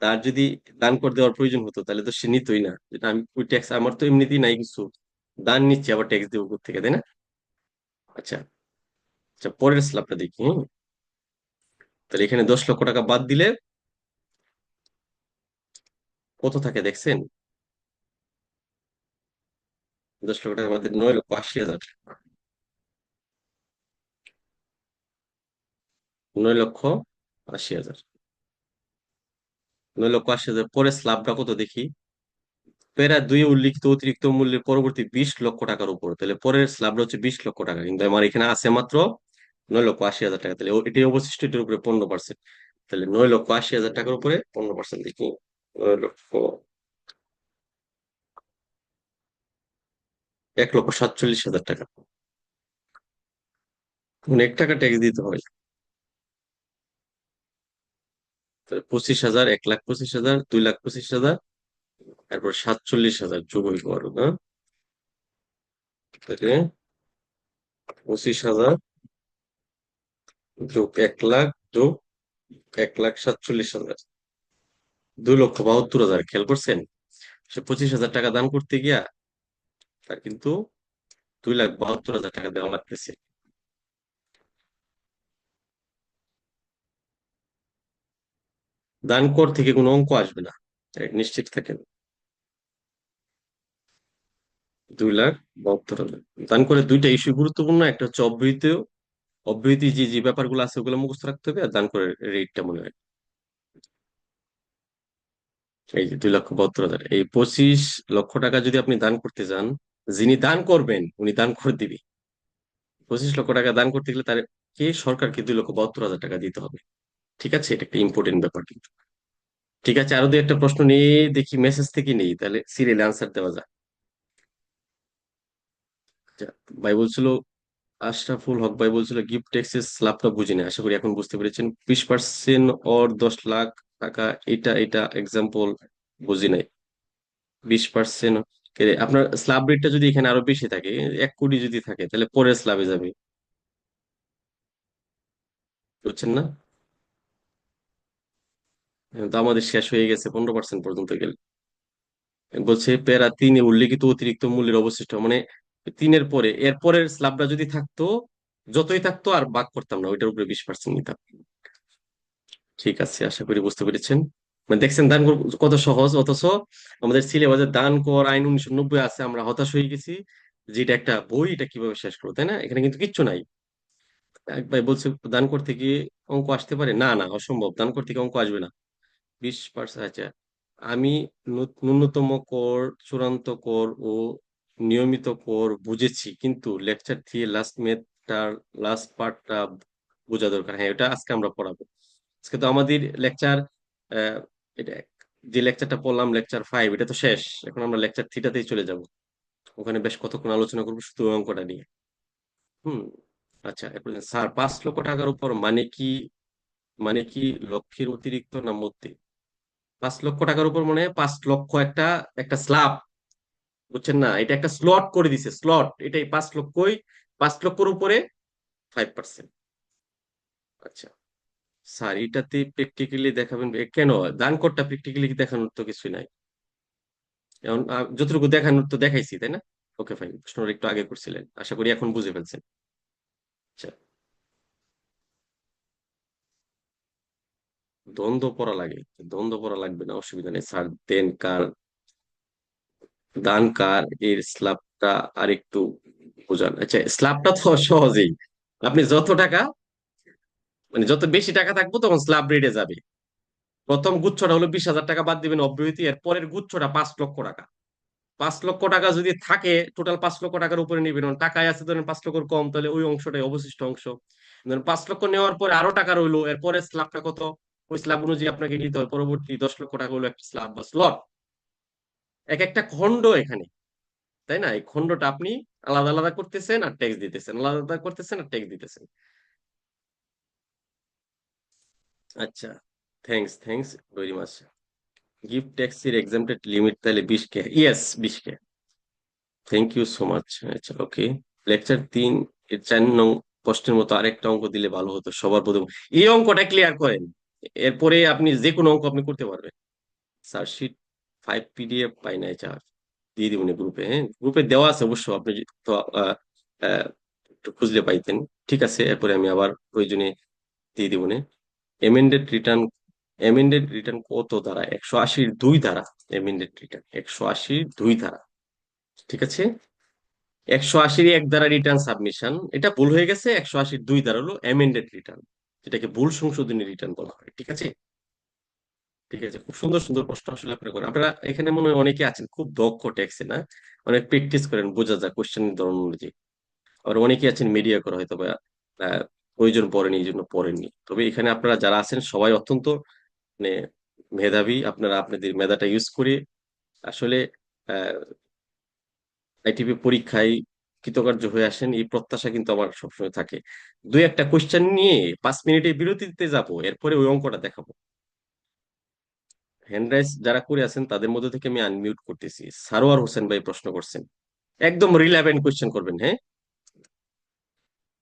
তার যদি দান করে দেওয়ার প্রয়োজন হতো, তাহলে তো সে নিতই না, যেটা আমি ওই ট্যাক্স আমার তো এমনিতেই নাই কিছু, দান নিচ্ছে আবার ট্যাক্স দেবো থেকে, তাই না? আচ্ছা, আচ্ছা, পরের স্ল্যাবটা দেখি, হম। তাহলে এখানে 10 লক্ষ টাকা বাদ দিলে কত থাকে দেখছেন? 10 লক্ষ টাকা বাদ দিলে 9,80,000। 9,80,000। 9,80,000 পরে স্ল্যাবটা কত দেখি? প্যারা দুই উল্লিখিত অতিরিক্ত মূল্যের পরবর্তী 20 লক্ষ টাকার উপর। তাহলে পরের স্ল্যাবটা হচ্ছে 20 লক্ষ টাকা, কিন্তু আমার এখানে আছে মাত্র 9,80,000 টাকা। তাহলে এটাই অবশিষ্ট, এটার উপরে 15%। তাহলে 9,80,000 টাকার উপরে 15% দেখি। 1,47,000 টাকা। অনেক টাকা ট্যাক্স দিতে হয়। তাহলে 25,000, 1,25,000, 2,25,000, তারপর 47,000 যোগ হইব আরো, না? তাহলে 25,000 যোগ 1,00,000 যোগ 1,47,000, 2,72,000। খেয়াল করছেন? সে 25,000 টাকা দান করতে গিয়া তার কিন্তু 2,72,000 টাকা দেওয়া লাগতেছে। দান কর থেকে কোনো অঙ্ক আসবে না, নিশ্চিত থাকেন। 2,72,000। দান করে দুইটা ইস্যু গুরুত্বপূর্ণ, একটা হচ্ছে অব্যাহতি যে যে ব্যাপারগুলো আছে ওগুলো মুখস্থ রাখতে হবে, আর দান করে রেটটা মনে রাখবে। এই যে 2,72,000, এই 25 লক্ষ টাকা যদি আপনি দান করতে যান, যিনি দান করবেন উনি দান করে দিবে। 25 লক্ষ টাকা দান করতে গেলে তার কে সরকারকে 2,72,000 টাকা দিতে হবে। ঠিক আছে, এটা একটা ইম্পর্টেন্ট ব্যাপার কিন্তু। ঠিক আছে, আরো দুই একটা প্রশ্ন নিয়ে দেখি, মেসেজ থেকে নেই, তাহলে সিরিয়াল আনসার দেওয়া যায়। আচ্ছা, ভাই বলছিল আশরাফুল হক ভাই বলছিল গিফট ট্যাক্সের স্ল্যাবটা বুঝিনি, আশা করি এখন বুঝতে পেরেছেন। 20% অর 10 লাখ টাকা, এটা এক্সাম্পল বুঝি নাই। 20% আপনার স্ল্যাব রেটটা যদি এখানে আরো বেশি থাকে, 1 কোটি যদি থাকে, তাহলে পরের স্ল্যাবে যাবে, বুঝছেন না? এখন তো আমাদের শেষ হয়ে গেছে 15% পর্যন্ত গেলে। বলছে প্যারা 3-এ উল্লেখিত অতিরিক্ত মূল্যের অবশিষ্ট, মানে 3-এর পরে এর পরের স্ল্যাবটা যদি থাকতো, যতই থাকতো আর ভাগ করতাম না, ওইটার উপরে 20% নিতাম। ঠিক আছে, আশা করি বুঝতে পেরেছেন। মানে দেখছেন দান কর কত সহজ, অথচ আমাদের সিলেবাসে দান কর আইন 1990 আছে, আমরা হতাশ হয়ে গেছি যেটা একটা বই, এটা কিভাবে শেষ করবো, তাই না? এখানে কিন্তু কিচ্ছু নাই। এক ভাই বলছে দান করতে গিয়ে অঙ্ক আসতে পারে, না না অসম্ভব, দান করতে গিয়ে অঙ্ক আসবে না। 20%, আচ্ছা। আমি ন্যূনতম কর, চূড়ান্ত কর ও নিয়মিত কর বুঝেছি, কিন্তু লেকচার দিয়ে লাস্ট পার্টটা বোঝা দরকার। হ্যাঁ, এটা আজকে আমরা পড়াবো। আজকে তো আমাদের লেকচার, এটা যে লেকচারটা পড়লাম লেকচার 5, এটা তো শেষ। এখন আমরা লেকচার 3টাতেই চলে যাব। ওখানে বেশ কতক্ষণ আলোচনা করবো শুধু ওই অঙ্কটা নিয়ে। হুম। আচ্ছা, এরপর স্যার 5 লক্ষ টাকার উপর মানে কি লক্ষের অতিরিক্ত না মধ্যে? 5 লক্ষ টাকার উপর মানে 5 লক্ষ একটা একটা স্ল্যাব, বুঝছেন না? এটা একটা স্লট করে দিছে, স্লট, এটাই 5 লক্ষই। 5 লক্ষর উপরে 5%। আচ্ছা স্যার, এটাতে প্র্যাকটিক্যালি দেখাবেন কেন? দান করটা প্র্যাকটিক্যালি দেখানোর তো কিছু নাই। এখন যতটুকু দেখানোর তো দেখাইছি, তাই না? ওকে ফাইন, প্রশ্নটা একটু আগে করছিলেন, আশা করি এখন বুঝে ফেলছেন। আচ্ছা, দ্বন্দ্ব পড়া লাগে, দ্বন্দ্ব পড়া লাগবে না, অসুবিধা নেই স্যার। দান কার এর স্ল্যাবটা আরেকটু বোঝান। আচ্ছা, স্ল্যাবটা তো সহজেই, আপনি যত টাকা, মানে যত বেশি টাকা থাকবো তখন স্ল্যাব রেটে যাবে। প্রথম গুচ্ছটা হলো 20,000 টাকা, বাদ দিবেন অব্যাহতি, এর পরের গুচ্ছটা 5 লক্ষ টাকা। 5 লক্ষ টাকা যদি থাকে, টোটাল 5 লক্ষ টাকার উপরে নিবেন, টাকায় আছে ধরেন 5 লক্ষর কম, তাহলে ওই অংশটাই অবশিষ্ট অংশ। ধরেন 5 লক্ষ নেওয়ার পরে আরো টাকা রইলো, এরপরে স্ল্যাবটা কত, ওই স্ল্যাব অনুযায়ী আপনাকে নিতে হয়। পরবর্তী 10 লক্ষ টাকা হলো একটা স্ল্যাব বা স্লট, এক একটা খণ্ড এখানে, তাই না? এই খণ্ডটা আপনি আলাদা আলাদা করতেছেন আর ট্যাক্স দিতেছেন, আলাদা আলাদা করতেছেন আর ট্যাক্স দিতেছেন। আচ্ছা, থ্যাংকস ভেরি মাচ। গিফট ট্যাক্সের এক্সামটেড লিমিট তাহলে 20K, yes 20K। Thank you so much. আচ্ছা ওকে, লেকচার 3 এর 4 নং প্রশ্নের মতো আরেকটা অঙ্ক দিলে ভালো হতো সবার প্রথম। এই অঙ্কটা ক্লিয়ার করেন, এরপরে আপনি যে কোনো অঙ্ক আপনি করতে পারবেন। স্যার শিট 5 পিডিএফ পাই নাই, চার দিয়ে দিবেন গ্রুপে। হ্যাঁ, গ্রুপে দেওয়া আছে অবশ্য, আপনি তো আহ, একটু খুঁজলে পাইতেন। ঠিক আছে, এরপরে আমি আবার প্রয়োজনে দিয়ে দিব। এমেন্ডেড রিটার্ন কত ধারা? 180-2 ধারা। এমেন্ডেড রিটার্ন 180-2 ধারা, ঠিক আছে। 180-1 ধারা রিটার্ন সাবমিশন, এটা ভুল হয়ে গেছে। 180-2 ধারা হলো এমেন্ডেড রিটার্ন, যেটাকে ভুল সংশোধনী রিটার্ন বলা হয়। ঠিক আছে, ঠিক আছে। খুব সুন্দর সুন্দর প্রশ্ন আসলে আপনারা করেন। আপনারা এখানে মনে হয় অনেকে আছেন খুব দক্ষ ট্যাক্সে, না? অনেক প্র্যাকটিস করেন, বোঝা যায় কোশ্চেনের ধরন অনুযায়ী। আবার অনেকে আছেন মিডিয়া করা হয়তো বা আহ, প্রয়োজন পড়েনি, এই জন্য পড়েননি। তবে এখানে আপনারা যারা আছেন সবাই অত্যন্ত মানে মেধাবী। আপনারা আপনাদের মেধাটা ইউজ করে আসলে আইটিপি পরীক্ষায় কৃতকার্য হয়ে আসেন, এই প্রত্যাশা কিন্তু আমার সবসময় থাকে। দুই একটা কোশ্চেন নিয়ে 5 মিনিটের বিরতি দিতে যাবো, এরপরে ওই অঙ্কটা দেখাবো। হ্যান্ড রাইজ যারা করে আছেন তাদের মধ্যে থেকে আমি আনমিউট করতেছি। সারোয়ার হোসেন ভাই প্রশ্ন করছেন, একদম রিলেভেন্ট কোশ্চেন করবেন, হ্যাঁ?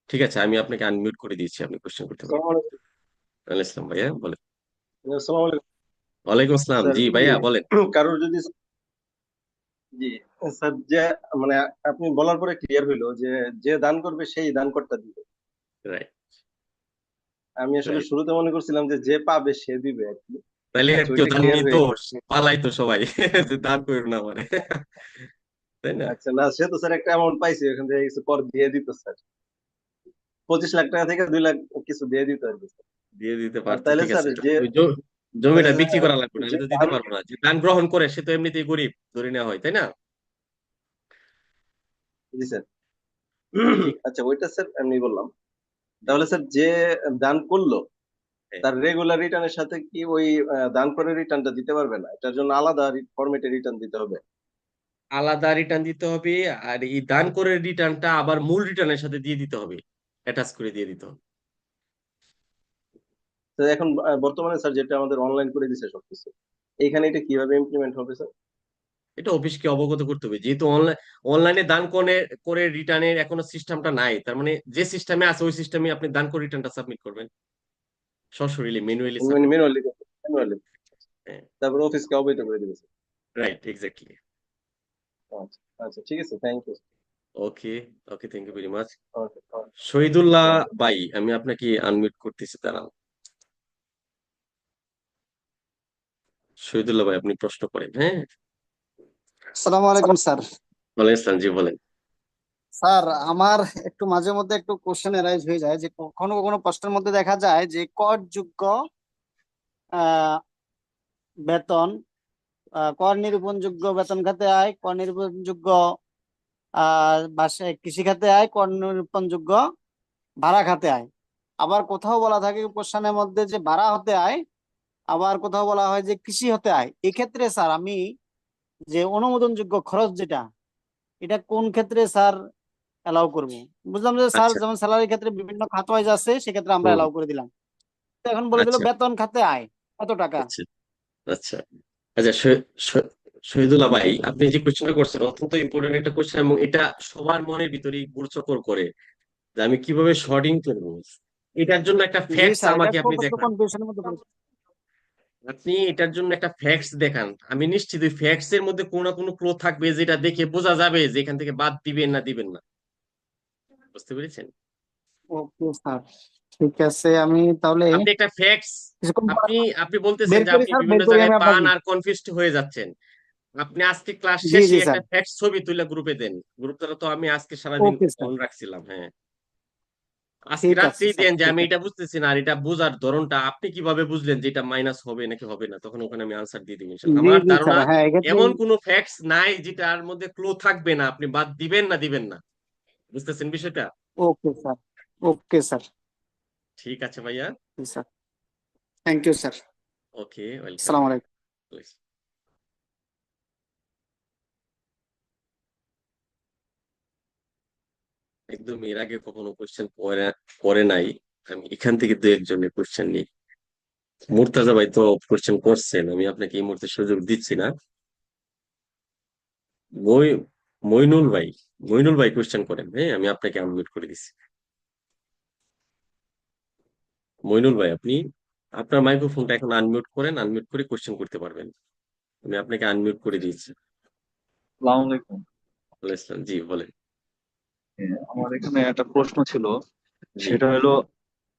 ঠিক আছে, আমি আপনাকে আনমিউট করে দিয়েছি, আপনি কোশ্চেন করতে পারেন। ওয়ালাইকুম আসসালাম ভাইয়া, বলেন। আসসালামু আলাইকুম ওয়ালাইকুম আসসালাম, স্যার। জি ভাইয়া বলেন। কারোর যদি, জি স্যার, যে মানে আপনি বলার পরে ক্লিয়ার হইলো যে যে দান করবে সেই দান করতে দিবে। রাইট, আমি আসলে রাইট। শুরুতে মনে করছিলাম যে যে পাবে সে দিবে আর কি। তাহলে আর আচ্ছা, কেউ ওইটা দান ক্লিয়ার নিত, হয়ে, পালাই তো সবাই যে দান করো না মানে, তাই না? আচ্ছা না, সে তো স্যার একটা অ্যামাউন্ট পাইছে, ওখান থেকে কিছু কর দিয়ে দিত স্যার। 25 লাখ টাকা থেকে 2 লাখ কিছু দিয়ে দিত আর কি স্যার। দিয়ে দিতে পারতো, তাহলে ঠিক স্যার আছে। যে ওই জমিটা বিক্রি করা লাগবে, যে নাহলে তো দিতে দান, পারবো না। যে দান গ্রহণ করে সে তো এমনিতেই গরিব ধরে নেওয়া হয়, তাই না? জি স্যার। ঠিক। আচ্ছা, ওইটা স্যার এমনি বললাম। তাহলে স্যার যে দান করলো হ্যাঁ। তার রেগুলার রিটার্নের সাথে কি ওই দান করে রিটার্নটা দিতে পারবে না? এটার জন্য আলাদা ফরম্যাটে রিটার্ন দিতে হবে। আলাদা রিটার্ন দিতে হবে, আর এই দান করে রিটার্নটা আবার মূল রিটার্নের সাথে দিয়ে দিতে হবে, অ্যাটাচ করে দিয়ে দিতে হবে। তো এখন বর্তমানে স্যার যেটা আমাদের অনলাইন করে দিছে সবকিছু, এইখানে এটা কিভাবে ইমপ্লিমেন্ট হবে স্যার? এটা অফিসকে অবগত করতে হবে, যেহেতু অনলাইনে দান করে করে রিটার্নের এখনো সিস্টেমটা নাই, তার মানে যে সিস্টেমে আছে ওই সিস্টেমে আপনি দান করে রিটার্নটা সাবমিট করবেন, সরাসরি ম্যানুয়ালি সাবমিট। ম্যানুয়ালি ম্যানুয়ালি তারপর অফিসকে অবহিত করে দিবে স্যার। Right, exactly. আচ্ছা আচ্ছা, ঠিক আছে, thank you. Okay, okay, thank you very much. Okay. Shahidullah ভাই, আমি আপনাকে আনমিউট করতেছি, দাঁড়ান। শহীদুল্লাহ ভাই, আপনি প্রশ্ন করেন। হ্যাঁ, আসসালামু আলাইকুম স্যার। ওয়ালাইকুম আসসালাম, জি বলেন। স্যার, আমার একটু মাঝে মধ্যে একটু কোশ্চেন এরাইজ হয়ে যায় যে কখনো কখনো প্রশ্নের মধ্যে দেখা যায় যে করযোগ্য আহ বেতন, কর নিরূপণযোগ্য বেতন খাতে আয়, কর নিরূপণযোগ্য বাসায় কৃষি খাতে আয়, কর নিরূপণযোগ্য ভাড়া খাতে আয়। আবার কোথাও বলা থাকে কোশ্চেনের মধ্যে যে ভাড়া হতে আয়, আবার কোথাও বলা হয় যে কৃষি হতে আয়। এক্ষেত্রে স্যার আমি যে অনুমোদনযোগ্য খরচ যেটা, এটা কোন ক্ষেত্রে স্যার অ্যালাউ করবো? বুঝলাম যে স্যার আচ্ছা। যেমন স্যালারি ক্ষেত্রে বিভিন্ন খাত ওয়াইজ আছে, সেক্ষেত্রে আমরা হুম। অ্যালাউ করে দিলাম। তো এখন বলে দিল আচ্ছা বেতন খাতে আয় এত টাকা। আচ্ছা আচ্ছা আচ্ছা শহীদুল্লাহ ভাই, আপনি যে কোশ্চেনটা করছেন অত্যন্ত ইম্পর্টেন্ট একটা কোশ্চেন, এবং এটা সবার মনের ভিতরে গুরুচকর করে যে আমি কিভাবে শর্টিং করবো। এটার জন্য একটা জি ফ্যাক্টস স্যার, এটা আমাকে খুব আপনি একটু দেখান। কনফিউশনের মধ্যে পড়েছি। আপনি এটার জন্য একটা ফ্যাক্টস দেখান, আমি নিশ্চিত ওই ফ্যাক্টস এর মধ্যে কোনো না কোনো ক্লো থাকবে, যেটা দেখে বোঝা যাবে যে এখান থেকে বাদ দিবেন না দিবেন না। বুঝতে পেরেছেন? ওকে স্যার, ঠিক আছে, আমি তাহলে আপনি একটা ফ্যাক্টস, কিছুক্ষণ পর আপনি আপনি বলতেছেন বের যে করি আপনি স্যার, বিভিন্ন বের করি জায়গায় আমি পান আপনাকে। আর কনফিউজড হয়ে যাচ্ছেন। আপনি আজকে ক্লাস জি শেষে জি একটা স্যার। ফ্যাক্ট ছবি তুলে গ্রুপে দেন। গ্রুপটা তো আমি আজকে সারাদিন ওকে স্যার, অন রাখছিলাম। হ্যাঁ, আজকে ঠিক আছে রাত্রেই স্যার, দেন যে ঠিক আমি আছে। এটা বুঝতেছি না, আর এটা বোঝার ধরনটা আপনি কিভাবে বুঝলেন যে এটা মাইনাস হবে নাকি হবে না, তখন ওখানে আমি আনসার দিয়ে দিব ইনশাআল্লাহ। জি আমার জি স্যার, ধারণা হ্যাঁ এক্ষেত্রে এমন কোনো ফ্যাক্টস নাই যেটার মধ্যে ক্লু থাকবে না, আপনি বাদ দিবেন না দিবেন না। বুঝতেছেন বিষয়টা? Okay sir. Okay sir. ঠিক আছে ভাইয়া। জি sir, thank you sir. Okay, welcome. আসসালামু আলাইকুম। একদম এর আগে কখনো কোশ্চেন করে করে নাই, আমি এখান থেকে দু একজনের কোশ্চেন নিই। মুর্তাজা ভাই তো কোশ্চেন করছেন, আমি আপনাকে এই মুহূর্তে সুযোগ দিচ্ছি না। মই মইনুল ভাই, মইনুল ভাই কোশ্চেন করেন। হ্যাঁ, আমি আপনাকে আনমিউট করে দিচ্ছি। মইনুল ভাই, আপনি আপনার মাইক্রোফোনটা এখন আনমিউট করেন, আনমিউট করে কোশ্চেন করতে পারবেন। আমি আপনাকে আনমিউট করে দিয়েছি। আসসালামু আলাইকুম। ওয়ালাইকুম আসসালাম, জি বলেন। আমার এখানে একটা প্রশ্ন ছিল, জি। সেটা হলো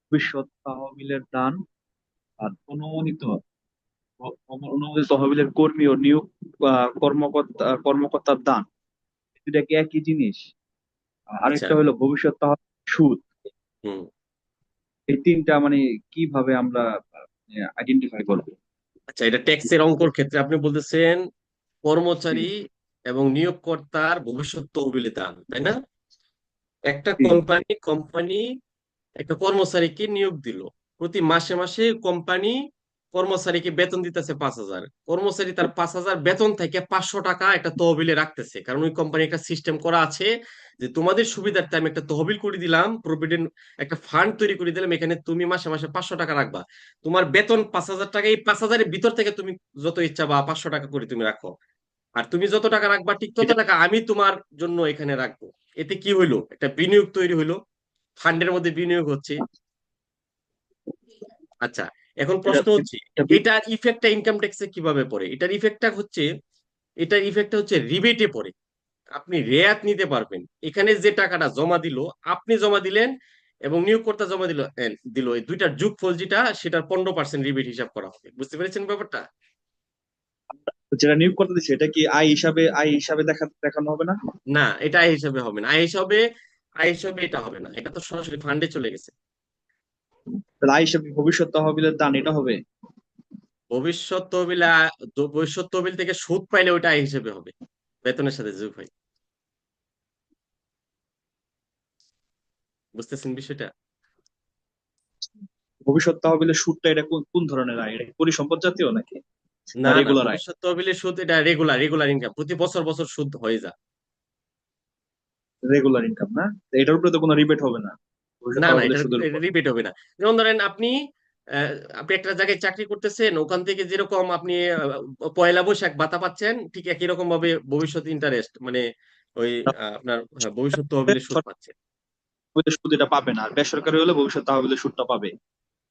ভবিষ্যৎ তহবিলের দান আর অনুমোদিত তহবিলের কর্মী ও নিয়োগ কর্মকর্তার দান, এটা কি একই জিনিস? আচ্ছা। আরেকটা হলো ভবিষ্যৎ তহবিল সুদ। হুম। এই তিনটা মানে কিভাবে আমরা আইডেন্টিফাই করবো? আচ্ছা, এটা ট্যাক্সের অঙ্কর ক্ষেত্রে আপনি বলতেছেন কর্মচারী এবং নিয়োগকর্তার ভবিষ্যৎ তহবিলে দান, তাই না? একটা জি। কোম্পানি একটা কর্মচারীকে নিয়োগ দিল, প্রতি মাসে মাসে কোম্পানি কর্মচারীকে বেতন দিতেছে 5,000, কর্মচারী তার 5,000 বেতন থেকে 500 টাকা একটা তহবিলে রাখতেছে, কারণ ওই কোম্পানি একটা সিস্টেম করা আছে যে তোমাদের সুবিধার্থে আমি একটা তহবিল করে দিলাম, প্রভিডেন্ট একটা ফান্ড তৈরি করে দিলাম, এখানে তুমি মাসে মাসে 500 টাকা রাখবা। তোমার বেতন 5,000 টাকা, এই 5,000-এর ভিতর থেকে তুমি যত ইচ্ছা বা 500 টাকা করে তুমি রাখো, আর তুমি যত টাকা রাখবা ঠিক তত এটা টাকা আমি তোমার জন্য এখানে রাখবো। এতে কি হইলো? একটা বিনিয়োগ তৈরি হইলো, ফান্ডের মধ্যে বিনিয়োগ হচ্ছে। আচ্ছা, এখন এটা প্রশ্ন হচ্ছে এটা বি- এটার ইফেক্টটা ইনকাম ট্যাক্সে কিভাবে পড়ে? এটার ইফেক্টটা হচ্ছে রিবেটে পড়ে। আপনি রেয়াত নিতে পারবেন, এখানে যে টাকাটা জমা দিল, আপনি জমা দিলেন এবং নিয়োগকর্তা জমা দিল, এই দুইটার যোগফল যেটা, সেটার 15% রিবেট হিসাব করা হবে। বুঝতে পেরেছেন ব্যাপারটা? যেটা নিয়োগ করতে দিচ্ছে, এটা কি আয় হিসাবে দেখানো হবে না? না, এটা আয় হিসাবে হবে না। আয় হিসাবে এটা হবে না, এটা তো সরাসরি ফান্ডে চলে গেছে। তাহলে আয় হিসাবে ভবিষ্যৎ তহবিলের দান এটা হবে? ভবিষ্যৎ তহবিল ভবিষ্যৎ তহবিল থেকে সুদ পাইলে ওইটা আয় হিসেবে হবে, বেতনের সাথে যোগ হয়। বুঝতেছেন বিষয়টা? ভবিষ্যৎ তহবিলের সুদটা এটা কোন কোন ধরনের আয়? এটা কি পরিসম্পদ জাতীয় নাকি? না না না, রেগুলার আয়? ভবিষ্যৎ তহবিলের সুদ এটা রেগুলার ইনকাম, প্রতি বছর বছর সুদ হয়ে যায়। রেগুলার ইনকাম না? তো এটার উপরে তো কোনো রিবেট হবে না ভবিষ্যৎ না না, তহবিলের এটা সুদের উপর। রিপিট হবে না। যেমন ধরেন আহ, আপনি একটা জায়গায় চাকরি করতেছেন, ওখান থেকে যেরকম আপনি পয়লা বৈশাখ ভাতা পাচ্ছেন, ঠিক একই রকম ভাবে ভবিষ্যৎ ইন্টারেস্ট মানে ওই আপনার ভবিষ্যৎ তহবিলের সুদ সরকারি পাচ্ছে। তহবিলের সুদ এটা পাবে না, আর বেসরকারি হলে ভবিষ্যৎ তহবিলের সুদটা পাবে।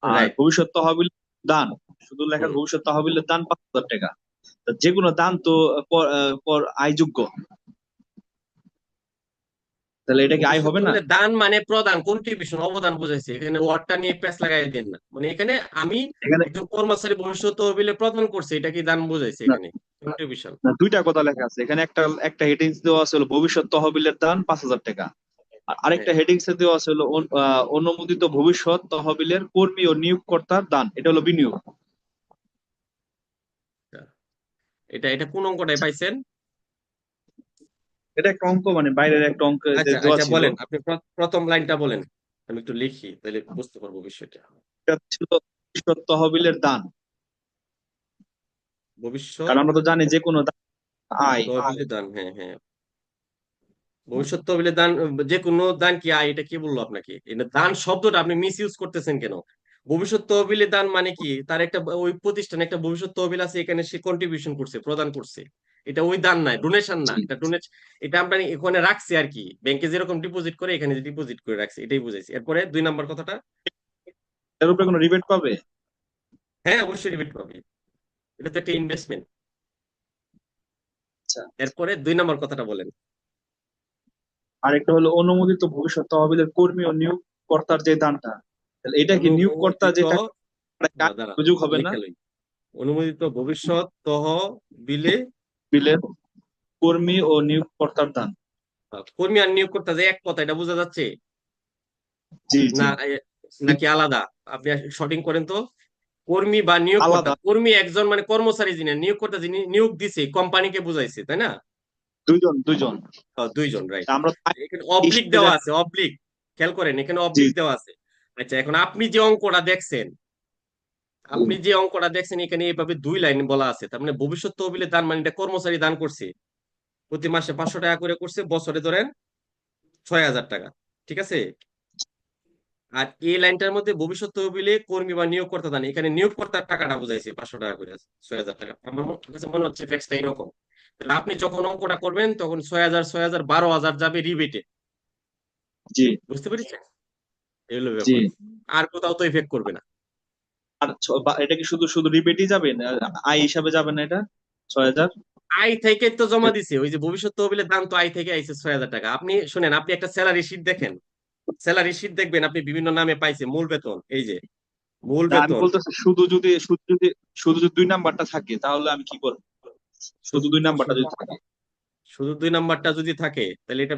আর রাইট। ভবিষ্যৎ তহবিল দান, শুধু লেখা হুম। ভবিষ্যৎ তহবিলের দান 5,000 টাকা। তা যে কোনো দান তো কর আয়যোগ্য, তাহলে এটা কি আয় ভবিষ্যৎ হবে না? তহবিলের দান মানে প্রদান, কন্ট্রিবিউশন, অবদান বোঝাইছে, এখানে ওয়ার্ডটা নিয়ে প্যাচ লাগাই দেন না। মানে এখানে আমি এখানে একজন কর্মচারী ভবিষ্যৎ তহবিলে প্রদান করছে, এটা কি দান বোঝাইছে? না, এখানে কন্ট্রিবিউশন। না, দুইটা কথা লেখা আছে এখানে। একটা একটা হেডিংস দেওয়া আছে হলো ভবিষ্যৎ তহবিলের দান 5,000 টাকা, আর আরেকটা হেডিংস এ দেওয়া আছে হলো অনুমোদিত ভবিষ্যৎ তহবিলের কর্মী ও নিয়োগকর্তার দান, এটা হলো বিনিয়োগ। এটা এটা কোন অঙ্কটায় পাইছেন? এটা একটা অঙ্ক, মানে বাইরের একটা অঙ্ক আচ্ছা দেওয়া আচ্ছা, ছিল। বলেন আপনি প্রথম লাইনটা বলেন, আমি একটু লিখি তাহলে বুঝতে পারবো বিষয়টা। এটা ছিল ভবিষ্যৎ তহবিলের দান, ভবিষ্যৎ কারণ আমরা তো জানি যে কোনো দান আয়। তহবিলে দান, হ্যাঁ হ্যাঁ, ভবিষ্যৎ তহবিলে দান, যে কোনো দান কি আয়? এটা কে বললো আপনাকে? এটা দান শব্দটা আপনি মিস ইউজ করতেছেন কেন? ভবিষ্যৎ তহবিলে দান মানে কি, তার একটা ওই প্রতিষ্ঠানে একটা ভবিষ্যৎ তহবিল আছে, এখানে সে কন্ট্রিবিউশন করছে, প্রদান করছে, এটা ওই দান না, ডোনেশন না, জি, এটা এটা আমরা এখানে রাখছি আর কি, ব্যাংকে যেরকম ডিপোজিট করে এখানে ডিপোজিট করে রাখছি, এটাই বুঝাইছি। এরপরে 2 নম্বর কথাটা। এর উপরে কোনো রিবেট পাবে? হ্যাঁ অবশ্যই রিপিট পাবে, এটা তো একটা ইনভেস্টমেন্ট। আচ্ছা, এরপরে 2 নম্বর কথাটা বলেন। আরেকটা হলো অনুমোদিত ভবিষ্যৎ তহবিলের কর্মী ও নিয়োগকর্তার যে দানটা, তাহলে এটা কি নিয়োগকর্তা অনুমোদিত, যে টাকা দাঁড়া সুযোগ হবে না? লিখে লই, অনুমোদিত ভবিষ্যৎ তহবিলে বিলের কর্মী ও নিয়োগকর্তার দান। কর্মী আর নিয়োগকর্তা যে এক কথা, এটা বোঝা যাচ্ছে জি জি, না? নাকি আলাদা? আপনি শর্টিং করেন তো। কর্মী বা নিয়োগকর্তা, আলাদা। কর্মী একজন মানে কর্মচারী যিনি, নিয়োগকর্তা যিনি নিয়োগ দিছে, কোম্পানিকে বুঝাইছে, তাই না? দুইজন দুইজন। দুইজন, রাইট। তা আমরা তো আয় এখানে অবলিক হিসেবে দেওয়া জানি। আছে, অবলিক, খেয়াল করেন এখানে জি অবলিক দেওয়া আছে। আচ্ছা, এখন আপনি যে অঙ্কটা দেখছেন, এখানে এইভাবে 2 লাইন বলা আছে, তার মানে ভবিষ্যৎ তহবিলের দান মানে এটা কর্মচারী দান করছে, প্রতি মাসে 500 টাকা করে করছে, বছরে ধরেন 6,000 টাকা, ঠিক আছে? আর এই লাইনটার মধ্যে ভবিষ্যৎ তহবিলে কর্মী বা নিয়োগকর্তা দান, এখানে নিয়োগকর্তার টাকাটা বুঝাইছে 500 টাকা করে, 6,000 টাকা। আমার কাছে মনে হচ্ছে ফ্যাক্টটা এরকম। তাহলে আপনি যখন অঙ্কটা করবেন তখন 6,000 6,000 12,000 যাবে রিবেটে। জি বুঝতে পেরেছেন? এই হলো জি। ব্যাপার, আর কোথাও তো ইফেক্ট করবে না। আর এটা কি শুধু শুধু রিবেটই যাবে না, আয় হিসাবে যাবে না এটা 6,000? আয় থেকে তো জমা দিছে, ওই যে ভবিষ্যৎ তহবিলের দাম তো আয় থেকে আইছে 6,000 টাকা। আপনি শুনেন, আপনি একটা স্যালারি শিট দেখেন, স্যালারি শিট দেখবেন, আপনি বিভিন্ন নামে পাইছে মূল বেতন, এই যে মূল না, আমি বেতন। বলতেছি শুধু যদি 2 নাম্বারটা থাকে তাহলে আমি কি করবো? শুধু 2 নাম্বারটা যদি থাকে। শুধু 2 নাম্বারটা যদি থাকে তাহলে এটা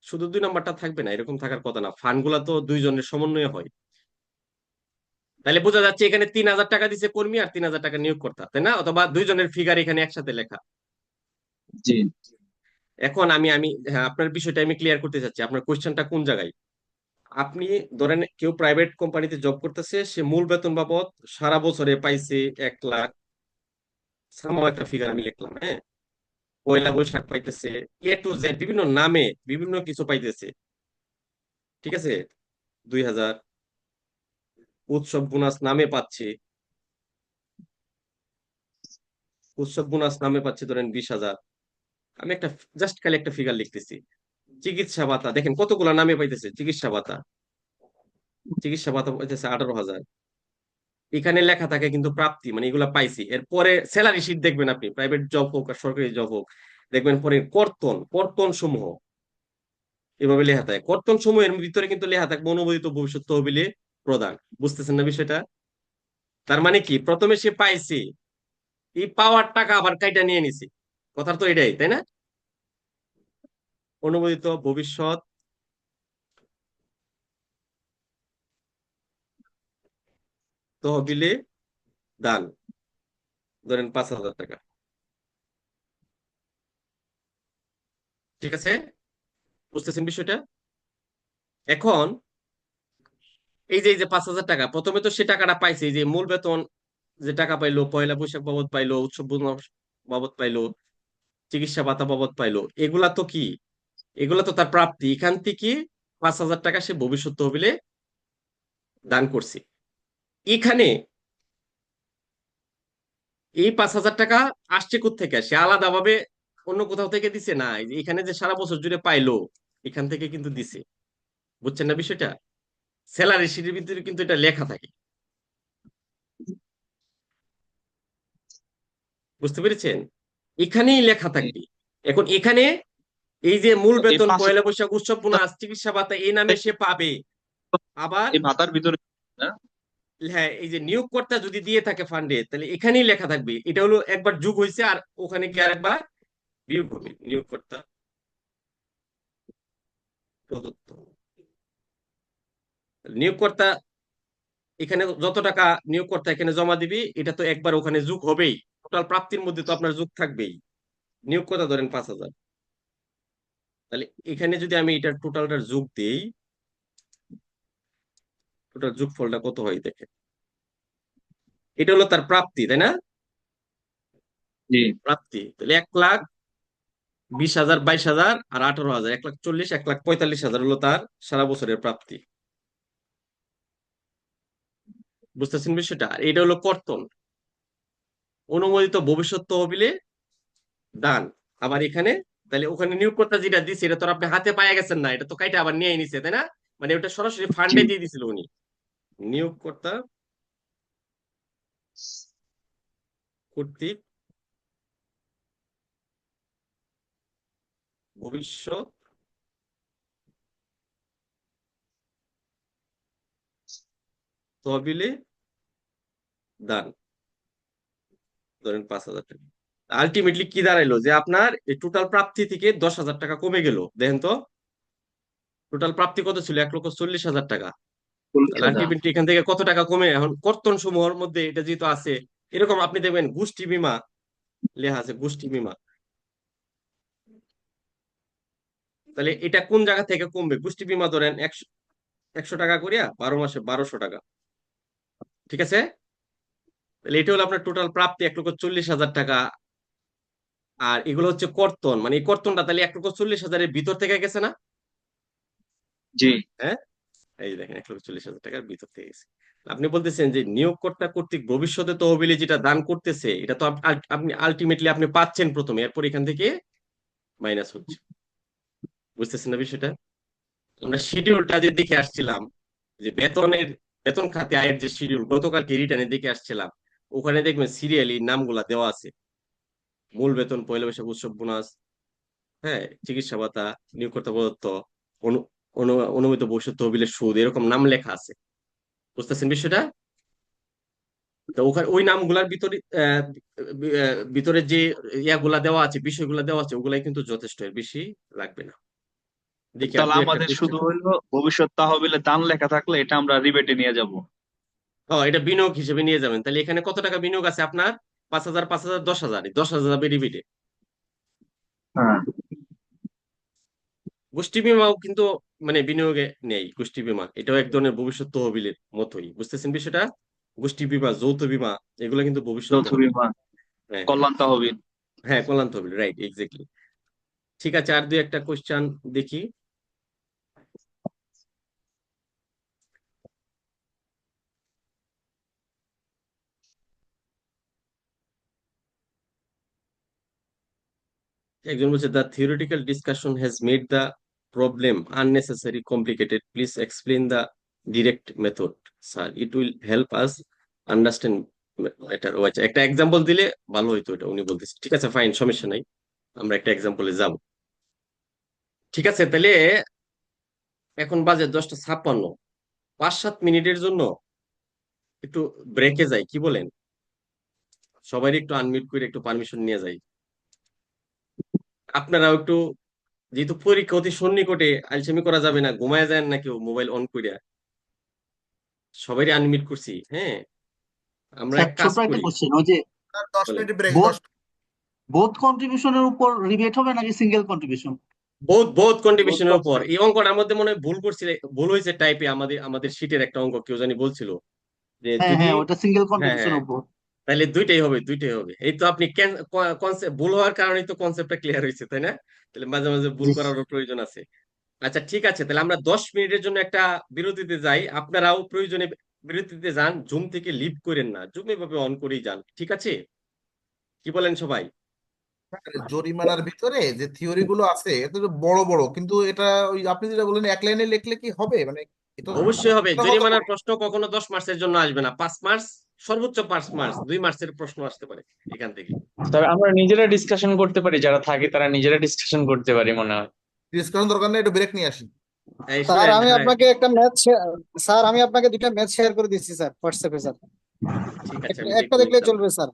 শুধু 2 নাম্বারটা থাকবে না, এরকম থাকার কথা না, ফান্ড গুলা তো দুইজনের সমন্বয়ে হয়। তাহলে বোঝা যাচ্ছে এখানে 3,000 টাকা দিছে কর্মী আর 3,000 টাকা নিয়োগ কর্তা, তাই না? অথবা দুইজনের ফিগার এখানে একসাথে লেখা। জি, এখন আমি আমি হ্যাঁ, আপনার বিষয়টা আমি ক্লিয়ার করতে চাচ্ছি, আপনার কোশ্চেনটা কোন জায়গায়। আপনি ধরেন কেউ প্রাইভেট কোম্পানিতে জব করতেছে, সে মূল বেতন বাবদ সারা বছরে পাইছে 1,00,000, সামান্য একটা ফিগার আমি লিখলাম, হ্যাঁ। পয়লা বৈশাখ পাইতেছে, A to Z বিভিন্ন নামে বিভিন্ন কিছু পাইতেছে, ঠিক আছে, 2,000। উৎসব বোনাস নামে পাচ্ছে, ধরেন 20,000। আমি একটা জাস্ট খালি একটা ফিগার লিখতেছি। চিকিৎসা ভাতা দেখেন কতগুলো নামে পাইতেছে, চিকিৎসা ভাতা পাইতেছে 18,000। এখানে লেখা থাকে কিন্তু প্রাপ্তি, মানে এগুলা পাইছি। এরপরে স্যালারি শিট দেখবেন আপনি, প্রাইভেট জব হোক আর সরকারি জব হোক, দেখবেন পরে কর্তন সমূহ এভাবে লেখা থাকে। কর্তন সমূহের ভিতরে কিন্তু লেখা থাকবে অনুমোদিত ভবিষ্যৎ তহবিলে প্রদান। বুঝতেছেন না বিষয়টা? তার মানে কি, প্রথমে সে পাইছে, এই পাওয়ার টাকা আবার কাইটা নিয়ে নিছে, কথার তো এটাই, তাই না? অনুমোদিত ভবিষ্যৎ তহবিলে দান, ধরেন 5,000 টাকা, ঠিক আছে? বুঝতেছেন বিষয়টা? এখন এই যে 5,000 টাকা, প্রথমে তো সে টাকাটা পাইছে, এই যে মূল বেতন যে টাকা পাইলো, পয়লা বৈশাখ বাবদ পাইলো, উৎসব বোনাস বাবদ পাইলো, চিকিৎসা ভাতা বাবদ পাইলো, এগুলা তো কি, এগুলা তো তার প্রাপ্তি। এখান থেকে 5,000 টাকা সে ভবিষ্যৎ তহবিলে দান করছে। এখানে এই 5,000 টাকা আসছে কোত্থেকে? সে আলাদাভাবে অন্য কোথাও থেকে দিছে না, এই যে এখানে যে সারা বছর জুড়ে পাইলো এখান থেকে কিন্তু দিছে। বুঝছেন না বিষয়টা? স্যালারি শিটের ভিতরে কিন্তু এটা লেখা থাকে। বুঝতে পেরেছেন? এখানেই লেখা থাকবে। এখন এখানে এই যে মূল এই বেতন, 5,000 পয়লা বৈশাখ, উৎসব বোনাস, চিকিৎসা ভাতা এই নামে সে পাবে। আবার এই ভাতার ভিতরে না? হ্যাঁ, এই যে নিয়োগকর্তা যদি দিয়ে থাকে ফান্ডে, তাহলে এখানেই লেখা থাকবে এটা হলো একবার যোগ হয়েছে, আর ওখানে কি আরেকবার বিয়োগ হবে। নিয়োগকর্তা প্রদত্ত, নিয়োগকর্তা এখানে যত টাকা নিয়োগকর্তা এখানে জমা দিবি, এটা তো একবার ওখানে যোগ হবেই। টোটাল প্রাপ্তির মধ্যে তো আপনার যোগ থাকবেই। নিয়োগকর্তা ধরেন 5,000, তাহলে এখানে যদি আমি এটার টোটালটার যোগ দেই, টোটাল যোগফলটা কত হয় দেখেন। এটা হলো তার প্রাপ্তি, তাই না? জি প্রাপ্তি তাহলে 1,20,000, 22,000 আর 18,000, 1,40,000, 1,45,000 হলো তার সারা বছরের প্রাপ্তি। বুঝতেছেন বিষয়টা? আর এটা হলো কর্তন, অনুমোদিত ভবিষ্যৎ তহবিলে দান। আবার এখানে তাহলে ওখানে নিয়োগকর্তা যেটা দিচ্ছে এটা তো আর আপনি হাতে পায়ে গেছেন না, এটা তো কাইটা আবার নিয়ে নিছে, তাই না? মানে ওটা সরাসরি জি ফান্ডে দিয়ে দিছিল উনি। নিয়োগকর্তা কর্তৃক ভবিষ্যৎ তহবিলে দান, ধরেন 5,000 টাকা। আলটিমেটলি কি দাঁড়াইলো যে আপনার এই টোটাল প্রাপ্তি থেকে 10,000 টাকা কমে গেল। দেখেন তো, টোটাল প্রাপ্তি কত ছিল? 1,40,000 টাকা। তাহলে 40,000। আলটিমেটলি এখান থেকে কত টাকা কমে? এখন কর্তন সমূহের মধ্যে এটা যেহেতু আছে, এরকম আপনি দেখবেন গোষ্ঠী বীমা লেখা আছে, গোষ্ঠী বীমা। তাহলে এটা কোন জায়গা থেকে কমবে? গোষ্ঠী বীমা ধরেন 100 টাকা করিয়া 12 মাসে 1,200 টাকা, ঠিক আছে? তাহলে এটা হলো আপনার টোটাল প্রাপ্তি 1,40,000 টাকা। আর এগুলো হচ্ছে কর্তন, মানে এই কর্তনটা তাহলে 1,40,000-এর ভিতর থেকে গেছে না? জি হ্যাঁ, এই দেখেন 1,40,000 টাকার ভিতর থেকে গেছে। আপনি বলতেছেন যে নিয়োগকর্তা কর্তৃক ভবিষ্যতে তহবিলে যেটা দান করতেছে, এটা তো আপনি আলটিমেটলি আপনি পাচ্ছেন প্রথমে, এরপর এখান থেকে মাইনাস হচ্ছে। বুঝতেছেন না বিষয়টা? আমরা শিডিউলটা যে দেখে আসছিলাম, যে বেতন খাতে আয়ের যে শিডিউল, গতকালকে রিটার্নে দেখে আসছিলাম, ওখানে দেখবেন সিরিয়ালি নামগুলা দেওয়া আছে। মূল বেতন, পয়লা বৈশাখ, উৎসব বোনাস, হ্যাঁ, চিকিৎসা ভাতা, নিয়োগকর্তা প্রদত্ত, অনুমিত ভবিষ্যৎ তহবিলের সুদ, এরকম নাম লেখা আছে। বুঝতেছেন বিষয়টা? তো ওখানে ওই নামগুলার ভিতরে ভিতরে যে ইয়াগুলা দেওয়া আছে, বিষয়গুলা দেওয়া আছে, ওগুলাই কিন্তু যথেষ্ট, এর বেশি লাগবে না। দেখি আর তাহলে দুই একটা আমাদের কোশ্চেন। শুধু হইলো ভবিষ্যৎ তহবিলে দান লেখা থাকলে এটা আমরা রিবেটে নিয়ে যাব। এটা বিনিয়োগ হিসেবে নিয়ে যাবেন। তাহলে এখানে কত টাকা বিনিয়োগ আছে আপনার? 5,000, 5,000, 10,000, 10,000 বেনিফিটে। হ্যাঁ গোষ্ঠী বীমাও কিন্তু মানে বিনিয়োগে নেই। গোষ্ঠী বীমা এটাও এক ধরনের ভবিষ্যৎ তহবিলের মতোই। বুঝতেছেন বিষয়টা? গোষ্ঠী বীমা, যৌথ বীমা, এগুলো কিন্তু ভবিষ্যৎ যৌথ তহবিল। বীমা, হ্যাঁ, কল্যাণ তহবিল। হ্যাঁ, কল্যাণ তহবিল, রাইট, এক্স্যাক্টলি। ঠিক আছে, আর দুই একটা কোশ্চেন দেখি। একজন বলছে, the theoretical discussion has made the problem unnecessary complicated, please explain the direct method sir, it will help us understand better. ও আচ্ছা, একটা এক্সাম্পল দিলে ভালো হইতো, এটা উনি বলতেছে। ঠিক আছে, ফাইন, সমস্যা নাই, আমরা একটা এক্সাম্পলে যাব। ঠিক আছে, তাহলে এখন বাজে 10:56, 5-7 মিনিটের জন্য একটু ব্রেকে যাই, কি বলেন? সবাই একটু আনমিউট করে একটু পারমিশন নিয়ে যাই। আপনারাও একটু, যেহেতু পরীক্ষা অতি সন্নিকটে, আলসেমি করা যাবে না, ঘুমায় যায় না কেউ মোবাইল অন করিয়া। সবাই আনমিউট করছি, হ্যাঁ। আমরা স্যার এক কাজ ছোট একটা করি, কোশ্চেন, ওই যে 10 বলেন। মিনিট ব্রেক, বোথ বোথ কন্ট্রিবিউশনের উপর রিবেট হবে নাকি সিঙ্গেল কন্ট্রিবিউশন? বহুত বহুত বোথ কন্ট্রিবিউশনের পার্সন। উপর। এই অঙ্কটার মধ্যে মনে হয় ভুল হয়েছে টাইপে। আমাদের শীটের একটা অঙ্ক কেউ জানি বলছিল যে হ্যাঁ যদি, হ্যাঁ, ওটা সিঙ্গেল হ্যাঁ কন্ট্রিবিউশনের হ্যাঁ উপর। তাহলে দুইটাই হবে। এই তো আপনি কনসেপ্ট ভুল হওয়ার কারণেই তো কনসেপ্টটা ক্লিয়ার হয়েছে, তাই না? তাহলে মাঝে মাঝে ভুল জি করারও প্রয়োজন আছে। আচ্ছা ঠিক আছে, তাহলে আমরা 10 মিনিটের জন্য একটা বিরতিতে যাই। আপনারাও প্রয়োজনে বিরতিতে যান, জুম থেকে লিভ করেন না, জুম এভাবে অন করেই যান, ঠিক আছে? কি বলেন সবাই? জরিমানার ভিতরে যে থিওরি গুলো আছে এটা তো বড় বড়, কিন্তু এটা ওই আপনি যেটা বললেন এক লাইনে লিখলে কি হবে, মানে এটা অবশ্যই হবে। এটা হতে জরিমানার পারে। প্রশ্ন কখনো 10 মার্চের জন্য আসবে না, 5 মার্চ, সর্বোচ্চ 5 মার্চ, 2 মার্চের প্রশ্ন আসতে পারে এখান থেকে। তবে আমরা নিজেরা ডিসকাশন করতে পারি, যারা থাকে তারা নিজেরা ডিসকাশন করতে পারি মনে হয়। ডিসকাশন দরকার নেই, একটু ব্রেক নিয়ে আসি। এই স্যার, শুনেন, আমি হ্যাঁ আপনাকে একটা স্যার আমি আপনাকে দুইটা ম্যাচ শেয়ার করে দিচ্ছি স্যার হোয়াটসঅ্যাপে স্যার। ঠিক আছে, আমি একটা দেখবো দেখলে ইনশাল্লাহ। চলবে স্যার।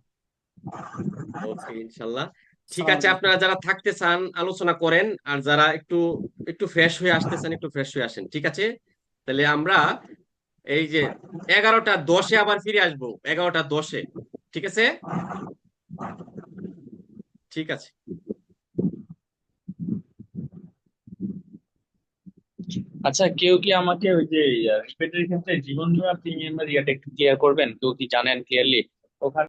ওকে ইনশাল্লাহ। ঠিক সালাম আছে, আলাইকুম। আপনারা যারা থাকতে চান আলোচনা করেন, আর যারা একটু একটু ফ্রেশ হয়ে আসতে চান একটু ফ্রেশ হয়ে আসেন, ঠিক আছে? তাহলে আমরা এই যে 11টা 10-এ আবার ফিরে আসবো, 11টা 10-এ, ঠিক আছে? ঠিক আছে। আচ্ছা, কেউ কি আমাকে ওই যে রিপেটের ক্ষেত্রে জীবন বীমা প্রিমিয়ামের ইয়াটা একটু ক্লিয়ার করবেন? কেউ কি জানেন ক্লিয়ারলি ওখানে